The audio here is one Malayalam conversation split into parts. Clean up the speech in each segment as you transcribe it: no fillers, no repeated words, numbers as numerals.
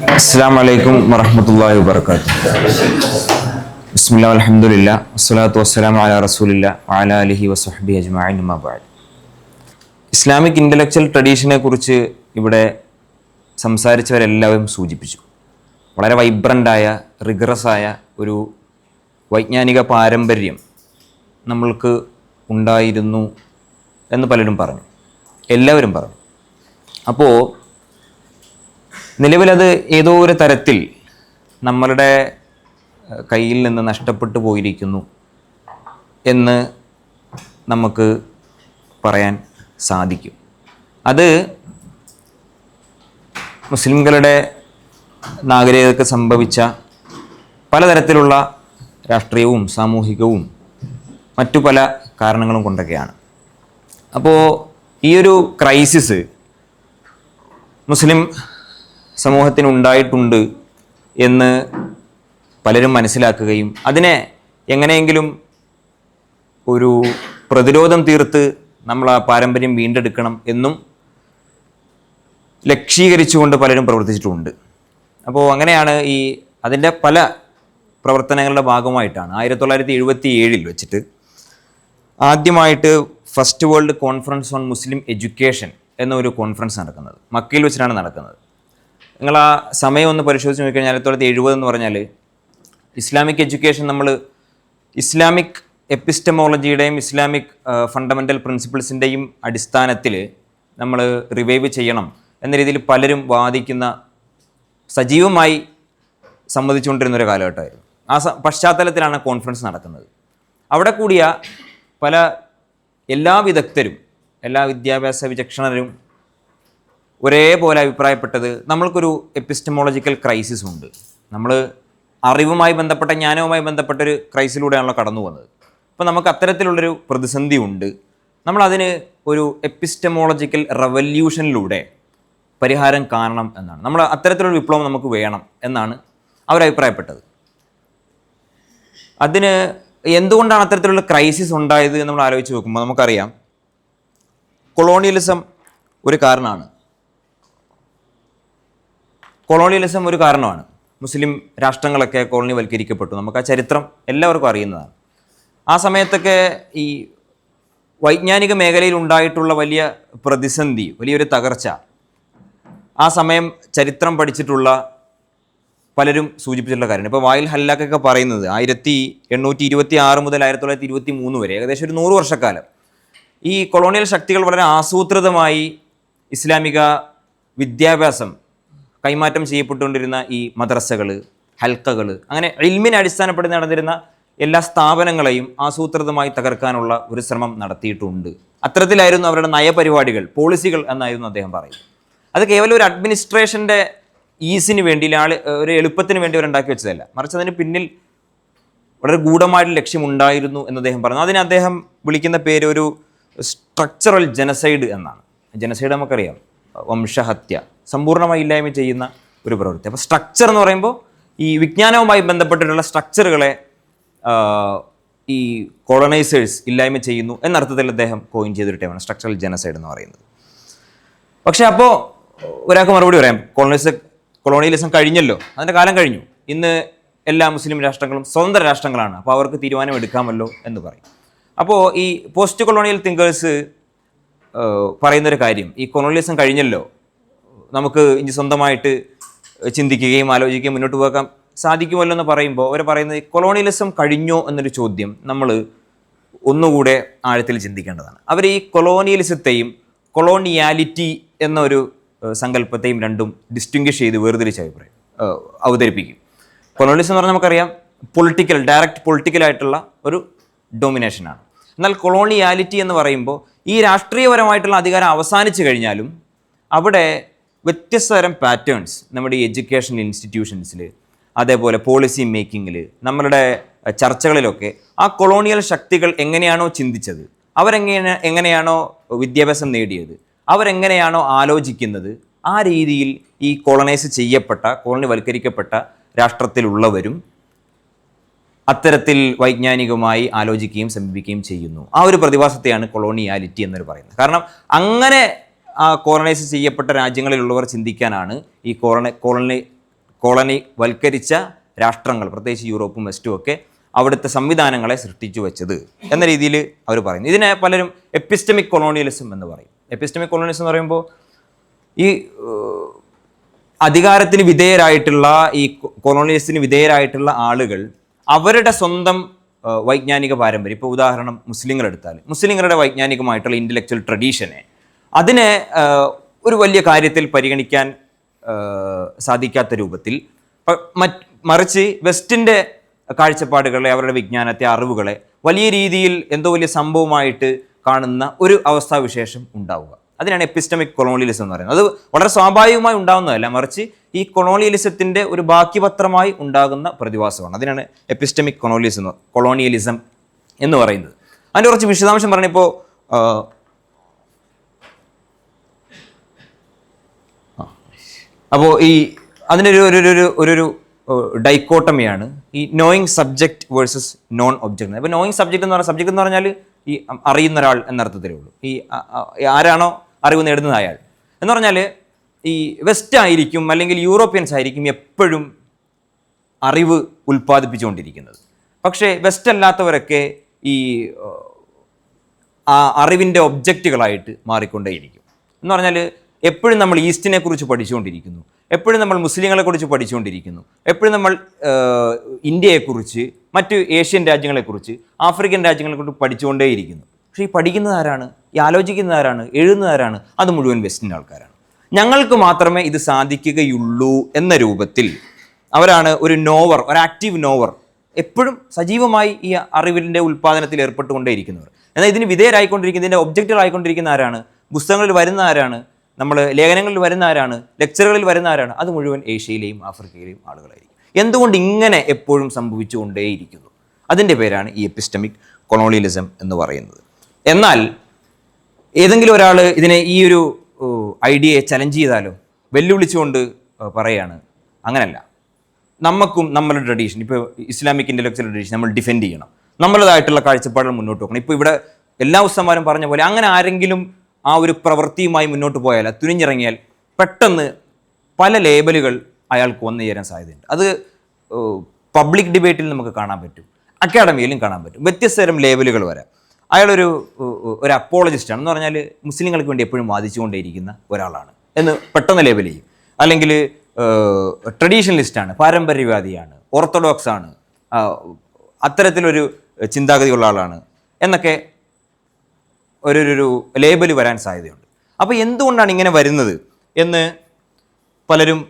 അസ്സലാമു അലൈക്കും വറഹ്മത്തുള്ളാഹി വബറകാതുഹു. ബിസ്മില്ലാഹി വൽഹംദുലില്ലാഹി വസ്സലാത്തു വസ്സലാമു അലാ റസൂലില്ലാഹി വഅലാ ആലിഹി വസ്വഹ്ബിഹി അജ്മഈൻ അമ്മാ ബഅദ്. ഇസ്ലാമിക് ഇന്റലക്ച്വൽ ട്രഡീഷനെ കുറിച്ച് ഇവിടെ സംസാരിച്ചവരെല്ലാവരും സൂചിപ്പിച്ചു. വളരെ വൈബ്രൻ്റായ റിഗറസായ ഒരു വൈജ്ഞാനിക പാരമ്പര്യം നമ്മൾക്ക് ഉണ്ടായിരുന്നു എന്ന് പലരും പറഞ്ഞു, എല്ലാവരും പറഞ്ഞു. അപ്പോൾ നിലവിലത് ഏതോ ഒരു തരത്തിൽ നമ്മളുടെ കയ്യിൽ നിന്ന് നഷ്ടപ്പെട്ടു പോയിരിക്കുന്നു എന്ന് നമുക്ക് പറയാൻ സാധിക്കും. അത് മുസ്ലിംകളുടെ നാഗരികതയ്ക്ക് സംഭവിച്ച പലതരത്തിലുള്ള രാഷ്ട്രീയവും സാമൂഹികവും മറ്റു പല കാരണങ്ങളും കൊണ്ടൊക്കെയാണ്. അപ്പോൾ ഈ ഒരു ക്രൈസിസ് മുസ്ലിം സമൂഹത്തിനുണ്ടായിട്ടുണ്ട് എന്ന് പലരും മനസ്സിലാക്കുകയും അതിനെ എങ്ങനെയെങ്കിലും ഒരു പ്രതിരോധം തീർത്ത് നമ്മൾ ആ പാരമ്പര്യം വീണ്ടെടുക്കണം എന്നും ലക്ഷീകരിച്ചുകൊണ്ട് പലരും പ്രവർത്തിച്ചിട്ടുമുണ്ട്. അപ്പോൾ അങ്ങനെയാണ് അതിൻ്റെ പല പ്രവർത്തനങ്ങളുടെ ഭാഗമായിട്ടാണ് 1977 വെച്ചിട്ട് ആദ്യമായിട്ട് first world conference on Muslim education എന്നൊരു കോൺഫറൻസ് നടക്കുന്നത്. മക്കയിൽ വെച്ചിട്ടാണ് നടക്കുന്നത്. നിങ്ങൾ ആ സമയം ഒന്ന് പരിശോധിച്ച് നോക്കിക്കഴിഞ്ഞാൽ 1970 എന്ന് പറഞ്ഞാൽ ഇസ്ലാമിക് എഡ്യൂക്കേഷൻ നമ്മൾ ഇസ്ലാമിക് എപ്പിസ്റ്റമോളജിയുടെയും ഇസ്ലാമിക് ഫണ്ടമെൻ്റൽ പ്രിൻസിപ്പിൾസിൻ്റെയും അടിസ്ഥാനത്തിൽ നമ്മൾ റിവൈവ് ചെയ്യണം എന്ന രീതിയിൽ പലരും വാദിക്കുന്ന, സജീവമായി സമ്മതിച്ചുകൊണ്ടിരുന്നൊരു കാലഘട്ടമായിരുന്നു. ആ പശ്ചാത്തലത്തിലാണ് കോൺഫറൻസ് നടക്കുന്നത്. അവിടെ കൂടിയ എല്ലാ വിദഗ്ധരും, എല്ലാ വിദ്യാഭ്യാസ വിചക്ഷണരും ഒരേപോലെ അഭിപ്രായപ്പെട്ടത് നമ്മൾക്കൊരു എപ്പിസ്റ്റമോളജിക്കൽ ക്രൈസിസ് ഉണ്ട്. നമ്മൾ അറിവുമായി ബന്ധപ്പെട്ട, ജ്ഞാനവുമായി ബന്ധപ്പെട്ടൊരു ക്രൈസിലൂടെയാണല്ലോ കടന്നു പോകുന്നത്. അപ്പോൾ നമുക്ക് അത്തരത്തിലുള്ളൊരു പ്രതിസന്ധി ഉണ്ട്. നമ്മളതിന് ഒരു എപ്പിസ്റ്റമോളജിക്കൽ റവല്യൂഷനിലൂടെ പരിഹാരം കാണണം എന്നാണ്. നമ്മൾ അത്തരത്തിലൊരു വിപ്ലവം നമുക്ക് വേണം എന്നാണ് അവരഭിപ്രായപ്പെട്ടത്. അതിന് എന്തുകൊണ്ടാണ് അത്തരത്തിലുള്ള ക്രൈസിസ് ഉണ്ടായത് എന്ന് നമ്മൾ ആലോചിച്ച് നോക്കുമ്പോൾ നമുക്കറിയാം, കൊളോണിയലിസം ഒരു കാരണമാണ്. മുസ്ലിം രാഷ്ട്രങ്ങളൊക്കെ കോളനിവൽക്കരിക്കപ്പെട്ടു. നമുക്ക് ആ ചരിത്രം എല്ലാവർക്കും അറിയുന്നതാണ്. ആ സമയത്തൊക്കെ ഈ വൈജ്ഞാനിക മേഖലയിൽ ഉണ്ടായിട്ടുള്ള വലിയ പ്രതിസന്ധി, വലിയൊരു തകർച്ച, ആ സമയം ചരിത്രം പഠിച്ചിട്ടുള്ള പലരും സൂചിപ്പിച്ചിട്ടുള്ള കാര്യമാണ്. ഇപ്പോൾ വായിൽ ഹല്ലാക്കൊക്കെ പറയുന്നത് 1826 മുതൽ 1923 വരെ, ഏകദേശം ഒരു 100 വർഷക്കാലം ഈ കൊളോണിയൽ ശക്തികൾ വളരെ ആസൂത്രിതമായി ഇസ്ലാമിക വിദ്യാഭ്യാസം കൈമാറ്റം ചെയ്യപ്പെട്ടുകൊണ്ടിരുന്ന ഈ മദ്രസകൾ, ഹൽക്കകൾ, അങ്ങനെ ഇൽമിനെ അടിസ്ഥാനപ്പെടുത്തി നടന്നിരുന്ന എല്ലാ സ്ഥാപനങ്ങളെയും ആസൂത്രിതമായി തകർക്കാനുള്ള ഒരു ശ്രമം നടത്തിയിട്ടുണ്ട്. അത്തരത്തിലായിരുന്നു അവരുടെ നയപരിപാടികൾ, പോളിസികൾ എന്നായിരുന്നു അദ്ദേഹം പറയുന്നത്. അത് കേവലം ഒരു അഡ്മിനിസ്ട്രേഷൻ്റെ ഈസിന് വേണ്ടി, ഒരു എളുപ്പത്തിന് വേണ്ടി അവരുണ്ടാക്കി വെച്ചതല്ല, മറിച്ച് അതിന് പിന്നിൽ വളരെ ഗൂഢമായിട്ടുള്ള ലക്ഷ്യമുണ്ടായിരുന്നു എന്ന് അദ്ദേഹം പറഞ്ഞു. അതിന് അദ്ദേഹം വിളിക്കുന്ന പേര് ഒരു സ്ട്രക്ചറൽ ജനസൈഡ് എന്നാണ്. ജനസൈഡ് നമുക്കറിയാം, വംശഹത്യ, സമ്പൂർണ്ണമായി ഇല്ലായ്മ ചെയ്യുന്ന ഒരു പ്രവൃത്തി. അപ്പോൾ സ്ട്രക്ചർ എന്ന് പറയുമ്പോൾ ഈ വിജ്ഞാനവുമായി ബന്ധപ്പെട്ടിട്ടുള്ള സ്ട്രക്ചറുകളെ ഈ കോളനൈസേഴ്സ് ഇല്ലായ്മ ചെയ്യുന്നു എന്നർത്ഥത്തിൽ അദ്ദേഹം കോയിൻ ചെയ്തൊരു ടൈമാണ് സ്ട്രക്ചറൽ ജനസൈഡ് എന്ന് പറയുന്നത്. പക്ഷേ അപ്പോൾ ഒരാൾക്ക് മറുപടി പറയാം, കൊളോണിയലിസം കഴിഞ്ഞല്ലോ, അതിൻ്റെ കാലം കഴിഞ്ഞു, ഇന്ന് എല്ലാ മുസ്ലിം രാഷ്ട്രങ്ങളും സ്വതന്ത്ര രാഷ്ട്രങ്ങളാണ്, അപ്പോൾ അവർക്ക് തീരുമാനം എടുക്കാമല്ലോ എന്ന് പറയും. അപ്പോൾ ഈ പോസ്റ്റ് കൊളോണിയൽ തിങ്കേഴ്സ് പറയുന്നൊരു കാര്യം, ഈ കൊളോണിയലിസം കഴിഞ്ഞല്ലോ, നമുക്ക് ഇനി സ്വന്തമായിട്ട് ചിന്തിക്കുകയും ആലോചിക്കുകയും മുന്നോട്ട് പോകാൻ സാധിക്കുമല്ലോ എന്ന് പറയുമ്പോൾ അവർ പറയുന്നത്, കൊളോണിയലിസം കഴിഞ്ഞോ എന്നൊരു ചോദ്യം നമ്മൾ ഒന്നുകൂടെ ആഴത്തിൽ ചിന്തിക്കേണ്ടതാണ്. അവർ ഈ കൊളോണിയലിസത്തെയും കൊളോണിയാലിറ്റി എന്നൊരു സങ്കല്പത്തെയും രണ്ടും ഡിസ്റ്റിങ്വിഷ് ചെയ്ത് വേർതിരിച്ച് അവതരിപ്പിക്കും. കൊളോണിയലിസം എന്ന് പറഞ്ഞാൽ നമുക്കറിയാം ഡയറക്റ്റ് പൊളിറ്റിക്കലായിട്ടുള്ള ഒരു ഡൊമിനേഷനാണ്. എന്നാൽ കൊളോണിയാലിറ്റി എന്ന് പറയുമ്പോൾ ഈ രാഷ്ട്രീയപരമായിട്ടുള്ള അധികാരം അവസാനിച്ചു കഴിഞ്ഞാലും അവിടെ വ്യത്യസ്ത തരം പാറ്റേൺസ് നമ്മുടെ ഈ എഡ്യൂക്കേഷണൽ ഇൻസ്റ്റിറ്റ്യൂഷൻസിൽ, അതേപോലെ പോളിസി മേക്കിങ്ങിൽ, നമ്മളുടെ ചർച്ചകളിലൊക്കെ ആ കൊളോണിയൽ ശക്തികൾ എങ്ങനെയാണോ ചിന്തിച്ചത്, എങ്ങനെയാണോ വിദ്യാഭ്യാസം നേടിയത്, അവരെങ്ങനെയാണോ ആലോചിക്കുന്നത്, ആ രീതിയിൽ ഈ കോളനിവൽക്കരിക്കപ്പെട്ട രാഷ്ട്രത്തിലുള്ളവരും അത്തരത്തിൽ വൈജ്ഞാനികമായി ആലോചിക്കുകയും സമീപിക്കുകയും ചെയ്യുന്നു. ആ ഒരു പ്രതിഭാസത്തെയാണ് കൊളോണിയാലിറ്റി എന്നൊരു പറയുന്നത്. കാരണം അങ്ങനെ കോളനൈസ് ചെയ്യപ്പെട്ട രാജ്യങ്ങളിലുള്ളവർ ചിന്തിക്കാനാണ് ഈ കോളനി വൽക്കരിച്ച രാഷ്ട്രങ്ങൾ, പ്രത്യേകിച്ച് യൂറോപ്പും വെസ്റ്റും ഒക്കെ അവിടുത്തെ സംവിധാനങ്ങളെ സൃഷ്ടിച്ചു വെച്ചത് എന്ന രീതിയിൽ അവർ പറയുന്നു. ഇതിനെ പലരും എപ്പിസ്റ്റമിക് കൊളോണിയലിസം എന്ന് പറയും. എപ്പിസ്റ്റമിക് കൊളോണിയലിസം എന്ന് പറയുമ്പോൾ ഈ അധികാരത്തിന് വിധേയരായിട്ടുള്ള, ഈ കൊളോണിയലിസത്തിന് വിധേയരായിട്ടുള്ള ആളുകൾ അവരുടെ സ്വന്തം വൈജ്ഞാനിക പാരമ്പര്യം, ഇപ്പോൾ ഉദാഹരണം മുസ്ലിങ്ങൾ എടുത്താൽ മുസ്ലിങ്ങളുടെ വൈജ്ഞാനികമായിട്ടുള്ള ഇൻ്റലക്ച്വൽ ട്രഡീഷനെ അതിനെ ഒരു വലിയ കാര്യത്തിൽ പരിഗണിക്കാൻ സാധിക്കാത്ത രൂപത്തിൽ, മറിച്ച് വെസ്റ്റിൻ്റെ കാഴ്ചപ്പാടുകളെ, അവരുടെ വിജ്ഞാനത്തെ, അറിവുകളെ വലിയ രീതിയിൽ എന്തോ വലിയ സംഭവമായിട്ട് കാണുന്ന ഒരു അവസ്ഥാവിശേഷം ഉണ്ടാവുക. അതിനാണ് എപ്പിസ്റ്റമിക് കൊളോണിയലിസം എന്ന് പറയുന്നത്. അത് വളരെ സ്വാഭാവികമായി ഉണ്ടാകുന്നതല്ല, മറിച്ച് ഈ കൊളോണിയലിസത്തിൻ്റെ ഒരു ബാക്കിപത്രമായി ഉണ്ടാകുന്ന പ്രതിഭാസമാണ്. അതിനാണ് എപ്പിസ്റ്റമിക് കൊളോണിയലിസം എന്ന് പറയുന്നത്. അതിൻ്റെ കുറച്ച് വിശദാംശം പറഞ്ഞപ്പോൾ അപ്പോൾ ഈ അതിനൊരു ഒരു ഡൈക്കോട്ടമിയാണ് ഈ knowing subject versus non object. അപ്പോൾ നോയിങ് സബ്ജക്റ്റ് എന്ന് പറഞ്ഞാൽ ഈ അറിയുന്ന ഒരാൾ എന്നർത്ഥത്തിലേ ഉള്ളൂ. ഈ ആരാണോ അറിവ് നേടുന്നത് അയാൾ എന്ന് പറഞ്ഞാൽ ഈ വെസ്റ്റ് ആയിരിക്കും അല്ലെങ്കിൽ യൂറോപ്യൻസ് ആയിരിക്കും എപ്പോഴും അറിവ് ഉൽപ്പാദിപ്പിച്ചുകൊണ്ടിരിക്കുന്നത്. പക്ഷേ വെസ്റ്റ് അല്ലാത്തവരൊക്കെ ഈ അറിവിൻ്റെ ഒബ്ജക്റ്റുകളായിട്ട് മാറിക്കൊണ്ടേയിരിക്കും. എന്ന് പറഞ്ഞാൽ എപ്പോഴും നമ്മൾ ഈസ്റ്റിനെ കുറിച്ച് പഠിച്ചുകൊണ്ടിരിക്കുന്നു, എപ്പോഴും നമ്മൾ മുസ്ലിങ്ങളെക്കുറിച്ച് പഠിച്ചുകൊണ്ടിരിക്കുന്നു, എപ്പോഴും നമ്മൾ ഇന്ത്യയെക്കുറിച്ച്, മറ്റ് ഏഷ്യൻ രാജ്യങ്ങളെക്കുറിച്ച്, ആഫ്രിക്കൻ രാജ്യങ്ങളെക്കുറിച്ച് പഠിച്ചുകൊണ്ടേയിരിക്കുന്നു. പക്ഷേ ഈ പഠിക്കുന്നത് ആരാണ്? ഈ ആലോചിക്കുന്നത് ആരാണ്? എഴുതുന്നത് ആരാണ്? അത് മുഴുവൻ വെസ്റ്റിൻ്റെ ആൾക്കാരാണ്. ഞങ്ങൾക്ക് മാത്രമേ ഇത് സാധിക്കുകയുള്ളൂ എന്ന രൂപത്തിൽ അവരാണ് ഒരു നോവർ, ഒരു ആക്റ്റീവ് നോവർ, എപ്പോഴും സജീവമായി ഈ അറിവിൻ്റെ ഉൽപ്പാദനത്തിൽ ഏർപ്പെട്ടുകൊണ്ടേയിരിക്കുന്നവർ. എന്നാൽ ഇതിന് വിധേയരായിക്കൊണ്ടിരിക്കുന്ന, ഇതിൻ്റെ ഒബ്ജക്റ്റുകളായിക്കൊണ്ടിരിക്കുന്ന ആരാണ്? പുസ്തകങ്ങളിൽ വരുന്ന ആരാണ്? നമ്മൾ ലേഖനങ്ങളിൽ വരുന്ന ആരാണ്? ലെക്ചറുകളിൽ വരുന്ന ആരാണ്? അത് മുഴുവൻ ഏഷ്യയിലെയും ആഫ്രിക്കയിലെയും ആളുകളായിരിക്കും. എന്തുകൊണ്ട് ഇങ്ങനെ എപ്പോഴും സംഭവിച്ചുകൊണ്ടേയിരിക്കുന്നു? അതിൻ്റെ പേരാണ് ഈ എപ്പിസ്റ്റമിക് കൊളോണിയലിസം എന്ന് പറയുന്നത്. എന്നാൽ ഏതെങ്കിലും ഒരാൾ ഇതിനെ, ഈ ഒരു ഐഡിയയെ ചലഞ്ച് ചെയ്താലോ, വെല്ലുവിളിച്ചുകൊണ്ട് പറയുകയാണ്, അങ്ങനല്ല, നമുക്കും നമ്മളുടെ ട്രഡീഷൻ, ഇപ്പോൾ ഇസ്ലാമിക് ഇൻ്റലക്ച്വൽ ട്രഡീഷൻ നമ്മൾ ഡിഫെൻഡ് ചെയ്യണം, നമ്മളതായിട്ടുള്ള കാഴ്ചപ്പാടുകൾ മുന്നോട്ട് വെക്കണം. ഇപ്പോൾ ഇവിടെ എല്ലാ ഉസ്താദന്മാരും പറഞ്ഞ പോലെ അങ്ങനെ ആരെങ്കിലും ആ ഒരു പ്രവൃത്തിയുമായി മുന്നോട്ട് പോയാൽ, തുനിഞ്ഞിറങ്ങിയാൽ പെട്ടെന്ന് പല ലേബലുകൾ അയാൾക്ക് വന്നു ചേരാൻ സാധ്യതയുണ്ട്. അത് പബ്ലിക് ഡിബേറ്റിൽ നമുക്ക് കാണാൻ പറ്റും, അക്കാഡമിയിലും കാണാൻ പറ്റും. വ്യത്യസ്ത തരം ലേബലുകൾ വരാം. അയാളൊരു അപ്പോളജിസ്റ്റാണ് എന്ന് പറഞ്ഞാൽ മുസ്ലിങ്ങൾക്ക് വേണ്ടി എപ്പോഴും വാദിച്ചുകൊണ്ടേയിരിക്കുന്ന ഒരാളാണ് എന്ന് പെട്ടെന്ന് ലേബൽ ചെയ്യും. അല്ലെങ്കിൽ ട്രഡീഷണലിസ്റ്റാണ്, പാരമ്പര്യവാദിയാണ്, ഓർത്തഡോക്സ് ആണ്, അത്തരത്തിലൊരു ചിന്താഗതിയുള്ള ആളാണ് എന്നൊക്കെ ഒരു ലേബൽ വരാൻ സാധ്യതയുണ്ട്. അപ്പോൾ എന്തുകൊണ്ടാണ് ഇങ്ങനെ വരുന്നത് എന്ന് പലരും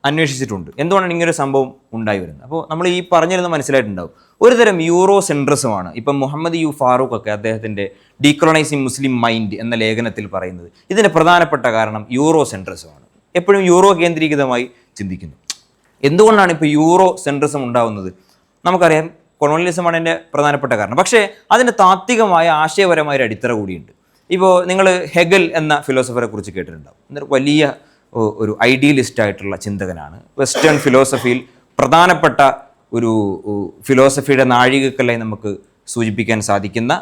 അന്വേഷിച്ചിട്ടുണ്ട്. എന്തുകൊണ്ടാണ് ഇങ്ങനൊരു സംഭവം ഉണ്ടായി വരുന്നത്? അപ്പോൾ നമ്മൾ ഈ പറഞ്ഞിരുന്ന മനസ്സിലായിട്ടുണ്ടാവും, ഒരു തരം യൂറോ സെൻട്രിസമാണ്. ഇപ്പം മുഹമ്മദ് യു ഫാറൂഖ് ഒക്കെ അദ്ദേഹത്തിൻ്റെ ഡീക്രോണൈസിങ് മുസ്ലിം മൈൻഡ് എന്ന ലേഖനത്തിൽ പറയുന്നത് ഇതിൻ്റെ പ്രധാനപ്പെട്ട കാരണം യൂറോ സെൻട്രിസമാണ്. എപ്പോഴും യൂറോ കേന്ദ്രീകൃതമായി ചിന്തിക്കുന്നു. എന്തുകൊണ്ടാണ് ഇപ്പോൾ യൂറോ സെൻട്രിസം ഉണ്ടാകുന്നത്? നമുക്കറിയാം, കൊളോണിയലിസമാണ് എൻ്റെ പ്രധാനപ്പെട്ട കാരണം. പക്ഷേ അതിൻ്റെ താത്വികമായ ആശയപരമായ ഒരു അടിത്തറ കൂടിയുണ്ട്. ഇപ്പോൾ നിങ്ങൾ ഹെഗൽ എന്ന ഫിലോസഫറെ കുറിച്ച് കേട്ടിട്ടുണ്ടാവും. എന്നൊരു വലിയ ഒരു ഐഡിയലിസ്റ്റ് ആയിട്ടുള്ള ചിന്തകനാണ്. വെസ്റ്റേൺ ഫിലോസഫിയിൽ പ്രധാനപ്പെട്ട ഒരു ഫിലോസഫിയുടെ നാഴികക്കല്ലായി നമുക്ക് സൂചിപ്പിക്കാൻ സാധിക്കുന്ന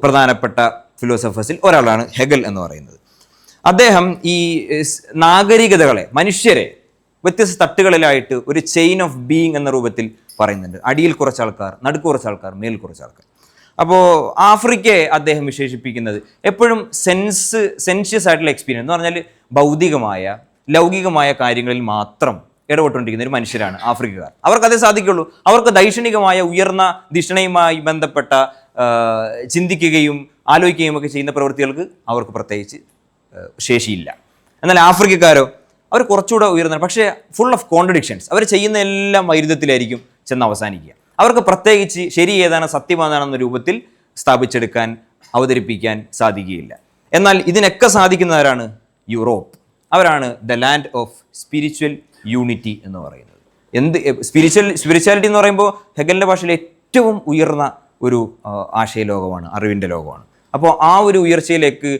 പ്രധാനപ്പെട്ട ഫിലോസഫേഴ്സിൽ ഒരാളാണ് ഹെഗൽ എന്ന് പറയുന്നത്. അദ്ദേഹം ഈ നാഗരികതകളെ, മനുഷ്യരെ വ്യത്യസ്ത തട്ടുകളിലായിട്ട് ഒരു ചെയിൻ ഓഫ് ബീയിങ് എന്ന രൂപത്തിൽ പറയുന്നുണ്ട്. അടിയിൽ കുറച്ച് ആൾക്കാർ, നടുക്ക് കുറച്ച് ആൾക്കാർ, മേൽ കുറച്ച് ആൾക്കാർ. അപ്പോൾ ആഫ്രിക്കയെ അദ്ദേഹം വിശേഷിപ്പിക്കുന്നത് എപ്പോഴും സെൻഷ്യസ് ആയിട്ടുള്ള എക്സ്പീരിയൻസ് എന്ന് പറഞ്ഞാൽ ഭൗതികമായ, ലൗകികമായ കാര്യങ്ങളിൽ മാത്രം ഇടപെട്ടുകൊണ്ടിരിക്കുന്ന ഒരു മനുഷ്യരാണ് ആഫ്രിക്കക്കാർ. അവർക്കതേ സാധിക്കുള്ളൂ. അവർക്ക് ദൈക്ഷണികമായ ഉയർന്ന ധിഷണയുമായി ബന്ധപ്പെട്ട ചിന്തിക്കുകയും ആലോചിക്കുകയും ഒക്കെ ചെയ്യുന്ന പ്രവൃത്തികൾക്ക് അവർക്ക് പ്രത്യേകിച്ച് ശേഷിയില്ല. എന്നാൽ ആഫ്രിക്കക്കാരോ, അവർ കുറച്ചുകൂടെ ഉയർന്ന, പക്ഷേ ഫുൾ ഓഫ് കോൺട്രഡിക്ഷൻസ്. അവർ ചെയ്യുന്ന എല്ലാം വൈരുദ്ധ്യത്തിലായിരിക്കും ചെന്ന് അവസാനിക്കുക. അവർക്ക് പ്രത്യേകിച്ച് ശരി ഏതാണ്, സത്യമാണെന്ന രൂപത്തിൽ സ്ഥാപിച്ചെടുക്കാൻ, അവതരിപ്പിക്കാൻ സാധിക്കുകയില്ല. എന്നാൽ ഇതിനൊക്കെ സാധിക്കുന്നവരാണ് യൂറോപ്പ്. അവരാണ് the land of spiritual unity എന്ന് പറയുന്നത്. സ്പിരിച്വാലിറ്റി എന്ന് പറയുമ്പോൾ ഹെഗലിൻ്റെ ഭാഷയിൽ ഏറ്റവും ഉയർന്ന ഒരു ആശയലോകമാണ്, അറിവിൻ്റെ ലോകമാണ്. അപ്പോൾ ആ ഒരു ഉയർച്ചയിലേക്ക്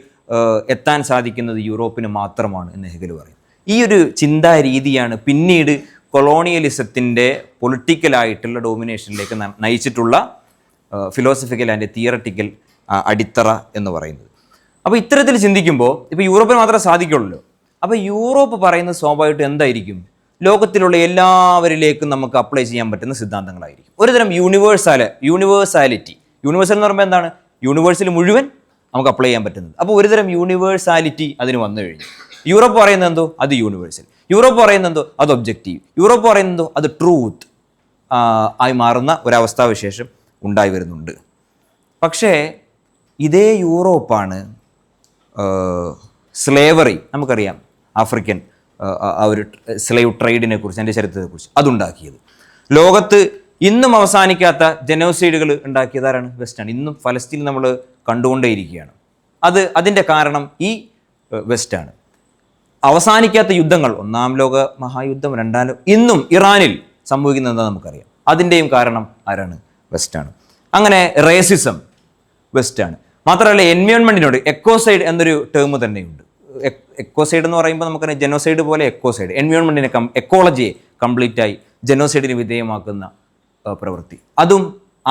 എത്താൻ സാധിക്കുന്നത് യൂറോപ്പിന് മാത്രമാണ് എന്ന് ഹെഗൽ പറയും. ഈ ഒരു ചിന്താ രീതിയാണ് പിന്നീട് കൊളോണിയലിസത്തിൻ്റെ പൊളിറ്റിക്കലായിട്ടുള്ള ഡോമിനേഷനിലേക്ക് നയിച്ചിട്ടുള്ള ഫിലോസഫിക്കൽ ആൻഡ് തിയററ്റിക്കൽ അടിത്തറ എന്ന് പറയുന്നത്. അപ്പോൾ ഇത്തരത്തിൽ ചിന്തിക്കുമ്പോൾ ഇപ്പോൾ യൂറോപ്പിന് മാത്രമേ സാധിക്കുള്ളൂ. അപ്പോൾ യൂറോപ്പ് പറയുന്നത് സ്വാഭാവികമായിട്ടും എന്തായിരിക്കും? ലോകത്തിലുള്ള എല്ലാവരിലേക്കും നമുക്ക് അപ്ലൈ ചെയ്യാൻ പറ്റുന്ന സിദ്ധാന്തങ്ങളായിരിക്കും. ഒരുതരം യൂണിവേഴ്സാലിറ്റി. യൂണിവേഴ്സൽ എന്ന് പറയുമ്പോൾ എന്താണ്? യൂണിവേഴ്സിൽ മുഴുവൻ നമുക്ക് അപ്ലൈ ചെയ്യാൻ പറ്റുന്നത്. അപ്പോൾ ഒരുതരം യൂണിവേഴ്സാലിറ്റി അതിന് വന്നു കഴിഞ്ഞു. യൂറോപ്പ് പറയുന്നത് എന്തോ അത് യൂണിവേഴ്സൽ, യൂറോപ്പ് പറയുന്നത് എന്തോ അത് ഒബ്ജക്റ്റീവ്, യൂറോപ്പ് പറയുന്നത് എന്തോ അത് ട്രൂത്ത് ആയി മാറുന്ന ഒരവസ്ഥാവിശേഷം ഉണ്ടായി വരുന്നുണ്ട്. പക്ഷേ ഇതേ യൂറോപ്പാണ് സ്ലേവറി, നമുക്കറിയാം ആഫ്രിക്കൻ ആ ഒരു സ്ലേവ് ട്രേഡിനെ കുറിച്ച്, അതിൻ്റെ ചരിത്രത്തെക്കുറിച്ച് അതുണ്ടാക്കിയത്. ലോകത്ത് ഇന്നും അവസാനിക്കാത്ത ജനോസൈഡുകൾ ഉണ്ടാക്കിയതാരാണ്? വെസ്റ്റാണ്. ഇന്നും ഫലസ്തീൻ നമ്മൾ കണ്ടുകൊണ്ടേയിരിക്കുകയാണ്. അതിൻ്റെ കാരണം ഈ വെസ്റ്റാണ്. അവസാനിക്കാത്ത യുദ്ധങ്ങൾ, 1-ാം ലോക മഹായുദ്ധം, 2-ാം ഇന്നും ഇറാനിൽ സംഭവിക്കുന്നത് എന്താ നമുക്കറിയാം. അതിൻ്റെയും കാരണം ആരാണ്? വെസ്റ്റാണ്. അങ്ങനെ റേസിസം വെസ്റ്റാണ്. മാത്രമല്ല എൻവയോൺമെൻറ്റിനോട് എക്കോസൈഡ് എന്നൊരു ടേം തന്നെയുണ്ട്. എക്കോസൈഡ് എന്ന് പറയുമ്പോൾ നമുക്കറിയാം ജനോസൈഡ് പോലെ എക്കോസൈഡ്, എൻവയോൺമെൻറ്റിനെ എക്കോളജിയെ കംപ്ലീറ്റായി ജനോസൈഡിന് വിധേയമാക്കുന്ന പ്രവൃത്തി. അതും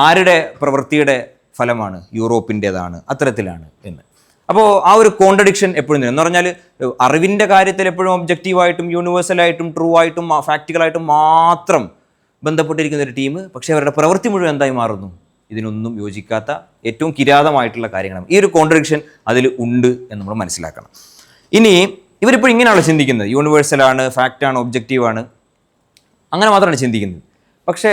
ആരുടെ പ്രവൃത്തിയുടെ ഫലമാണ്? യൂറോപ്പിൻ്റേതാണ്, അത്തരത്തിലാണ് എന്ന്. അപ്പോൾ ആ ഒരു കോൺട്രഡിക്ഷൻ എപ്പോഴും എന്ന് പറഞ്ഞാൽ അറിവിൻ്റെ കാര്യത്തിൽ എപ്പോഴും ഒബ്ജക്റ്റീവായിട്ടും യൂണിവേഴ്സലായിട്ടും ട്രൂ ആയിട്ടും ഫാക്റ്റുകളായിട്ടും മാത്രം ബന്ധപ്പെട്ടിരിക്കുന്ന ഒരു ടീം, പക്ഷേ അവരുടെ പ്രവൃത്തി മുഴുവൻ എന്തായി മാറുന്നു? ഇതിനൊന്നും യോജിക്കാത്ത ഏറ്റവും കിരാതമായിട്ടുള്ള കാര്യങ്ങളാണ്. ഈ ഒരു കോൺട്രഡിക്ഷൻ അതിൽ ഉണ്ട് എന്ന് നമ്മൾ മനസ്സിലാക്കണം. ഇനി ഇവരിപ്പോൾ ഇങ്ങനെയാണ് ചിന്തിക്കുന്നത്, യൂണിവേഴ്സലാണ്, ഫാക്റ്റാണ്, ഒബ്ജക്റ്റീവാണ്, അങ്ങനെ മാത്രമാണ് ചിന്തിക്കുന്നത്. പക്ഷേ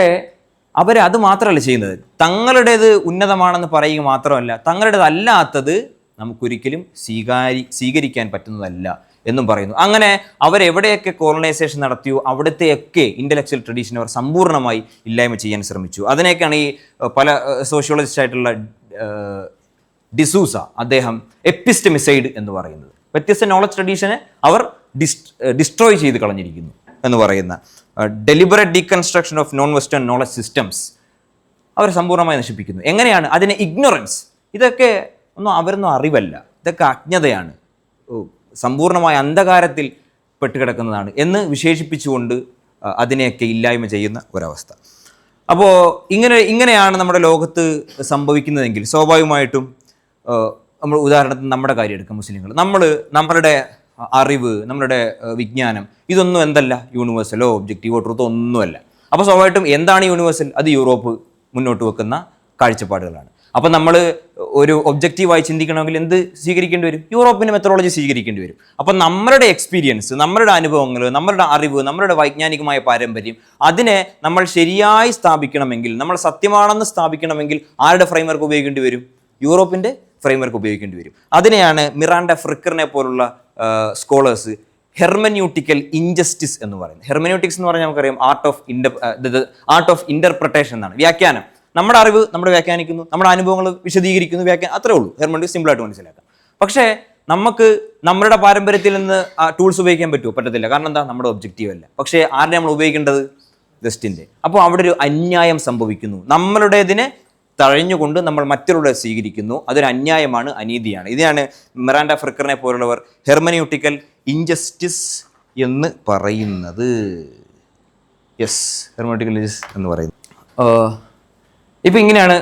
അവർ അത് മാത്രമല്ല ചെയ്യുന്നത്. തങ്ങളുടേത് ഉന്നതമാണെന്ന് പറയുക മാത്രമല്ല, തങ്ങളുടേതല്ലാത്തത് നമുക്കൊരിക്കലും സ്വീകരിക്കാൻ പറ്റുന്നതല്ല എന്നും പറയുന്നു. അങ്ങനെ അവരെവിടെയൊക്കെ കോളനൈസേഷൻ നടത്തിയോ അവിടുത്തെയൊക്കെ ഇൻ്റലക്ച്വൽ ട്രഡീഷൻ അവർ സമ്പൂർണ്ണമായി ഇല്ലായ്മ ചെയ്യാൻ ശ്രമിച്ചു. അതിനെയൊക്കെയാണ് ഈ പല സോഷ്യോളജിസ്റ്റ് ആയിട്ടുള്ള ഡിസൂസ അദ്ദേഹം എപ്പിസ്റ്റമിസൈഡ് എന്ന് പറയുന്നത്. വ്യത്യസ്ത നോളജ് ട്രഡീഷനെ അവർ ഡിസ്ട്രോയ് ചെയ്ത് കളഞ്ഞിരിക്കുന്നു എന്ന് പറയുന്ന deliberate deconstruction of non western knowledge systems അവർ സമ്പൂർണ്ണമായി നശിപ്പിക്കുന്നു. എങ്ങനെയാണ്? അതിനെ ഇഗ്നോറൻസ്, ഇതൊക്കെ അവരൊന്നും അറിവല്ല, ഇതൊക്കെ അജ്ഞതയാണ്, സമ്പൂർണ്ണമായ അന്ധകാരത്തിൽ പെട്ടുകിടക്കുന്നതാണ് എന്ന് വിശേഷിപ്പിച്ചുകൊണ്ട് അതിനെയൊക്കെ ഇല്ലായ്മ ചെയ്യുന്ന ഒരവസ്ഥ. അപ്പോൾ ഇങ്ങനെയാണ് നമ്മുടെ ലോകത്ത് സംഭവിക്കുന്നതെങ്കിൽ സ്വാഭാവികമായിട്ടും നമ്മൾ ഉദാഹരണത്തിന് നമ്മുടെ കാര്യം എടുക്കാം, മുസ്ലിങ്ങൾ. നമ്മളുടെ അറിവ്, നമ്മളുടെ വിജ്ഞാനം, ഇതൊന്നും എന്തല്ല? യൂണിവേഴ്സലോ ഒബ്ജക്റ്റീവോ ട്രൂത്തോ ഒന്നുമല്ല. അപ്പോൾ സ്വാഭാവികമായിട്ടും എന്താണ് യൂണിവേഴ്സൽ? അത് യൂറോപ്പ് മുന്നോട്ട് വെക്കുന്ന കാഴ്ചപ്പാടുകളാണ്. അപ്പം നമ്മൾ ഒരു ഒബ്ജക്റ്റീവായി ചിന്തിക്കണമെങ്കിൽ എന്ത് സ്വീകരിക്കേണ്ടി വരും? യൂറോപ്പിൻ്റെ മെത്തഡോളജി സ്വീകരിക്കേണ്ടി വരും. അപ്പം നമ്മളുടെ എക്സ്പീരിയൻസ്, നമ്മളുടെ അനുഭവങ്ങൾ, നമ്മളുടെ അറിവ്, നമ്മളുടെ വൈജ്ഞാനികമായ പാരമ്പര്യം, അതിനെ നമ്മൾ ശരിയായി സ്ഥാപിക്കണമെങ്കിൽ, നമ്മൾ സത്യമാണെന്ന് സ്ഥാപിക്കണമെങ്കിൽ ആരുടെ ഫ്രെയിംവർക്ക് ഉപയോഗിക്കേണ്ടി വരും? യൂറോപ്പിൻ്റെ ഫ്രെയിംവർക്ക് ഉപയോഗിക്കേണ്ടി വരും. അതിനെയാണ് മിറാൻഡ ഫ്രിക്കറിനെ പോലുള്ള സ്കോളേഴ്സ് ഹെർമന്യൂട്ടിക്കൽ ഇൻജസ്റ്റിസ് എന്ന് പറയുന്നത്. ഹെർമന്യൂട്ടിക്സ് എന്ന് പറഞ്ഞാൽ നമുക്കറിയാം ആർട്ട് ഓഫ് ഇന്റർപ്രിട്ടേഷൻ എന്നാണ്, വ്യാഖ്യാനം. നമ്മുടെ അറിവ് നമ്മൾ വ്യാഖ്യാനിക്കുന്നു, നമ്മുടെ അനുഭവങ്ങൾ വിശദീകരിക്കുന്നു, അത്രേ ഉള്ളൂ. ഹെർമന്യൂട്ടിക്സ് സിമ്പിളായിട്ട് മനസ്സിലാക്കാം. പക്ഷേ നമുക്ക് നമ്മുടെ പാരമ്പര്യത്തിൽ നിന്ന് ടൂൾസ് ഉപയോഗിക്കാൻ പറ്റുമോ? പറ്റത്തില്ല. കാരണം എന്താ? നമ്മുടെ ഒബ്ജക്റ്റീവ് അല്ല. പക്ഷേ ആരുടെ നമ്മൾ ഉപയോഗിക്കേണ്ടത്? വെസ്റ്റിൻ്റെ. അപ്പോൾ അവിടെ ഒരു അന്യായം സംഭവിക്കുന്നു. നമ്മളുടേതിനെ തഴഞ്ഞുകൊണ്ട് നമ്മൾ മറ്റുള്ളവരെ സ്വീകരിക്കുന്നു. അതൊരു അന്യായമാണ്, അനീതിയാണ്. ഇതിനാണ് മിറാൻഡ ഫ്രിക്കറിനെ പോലുള്ളവർ ഹെർമന്യൂട്ടിക്കൽ ഇൻജസ്റ്റിസ് എന്ന് പറയുന്നത്. ഹെർമന്യൂട്ടിക്കൽ ഇൻജസ്റ്റിസ് എന്ന് പറയുന്നത്. ഇപ്പം ഇങ്ങനെയാണ്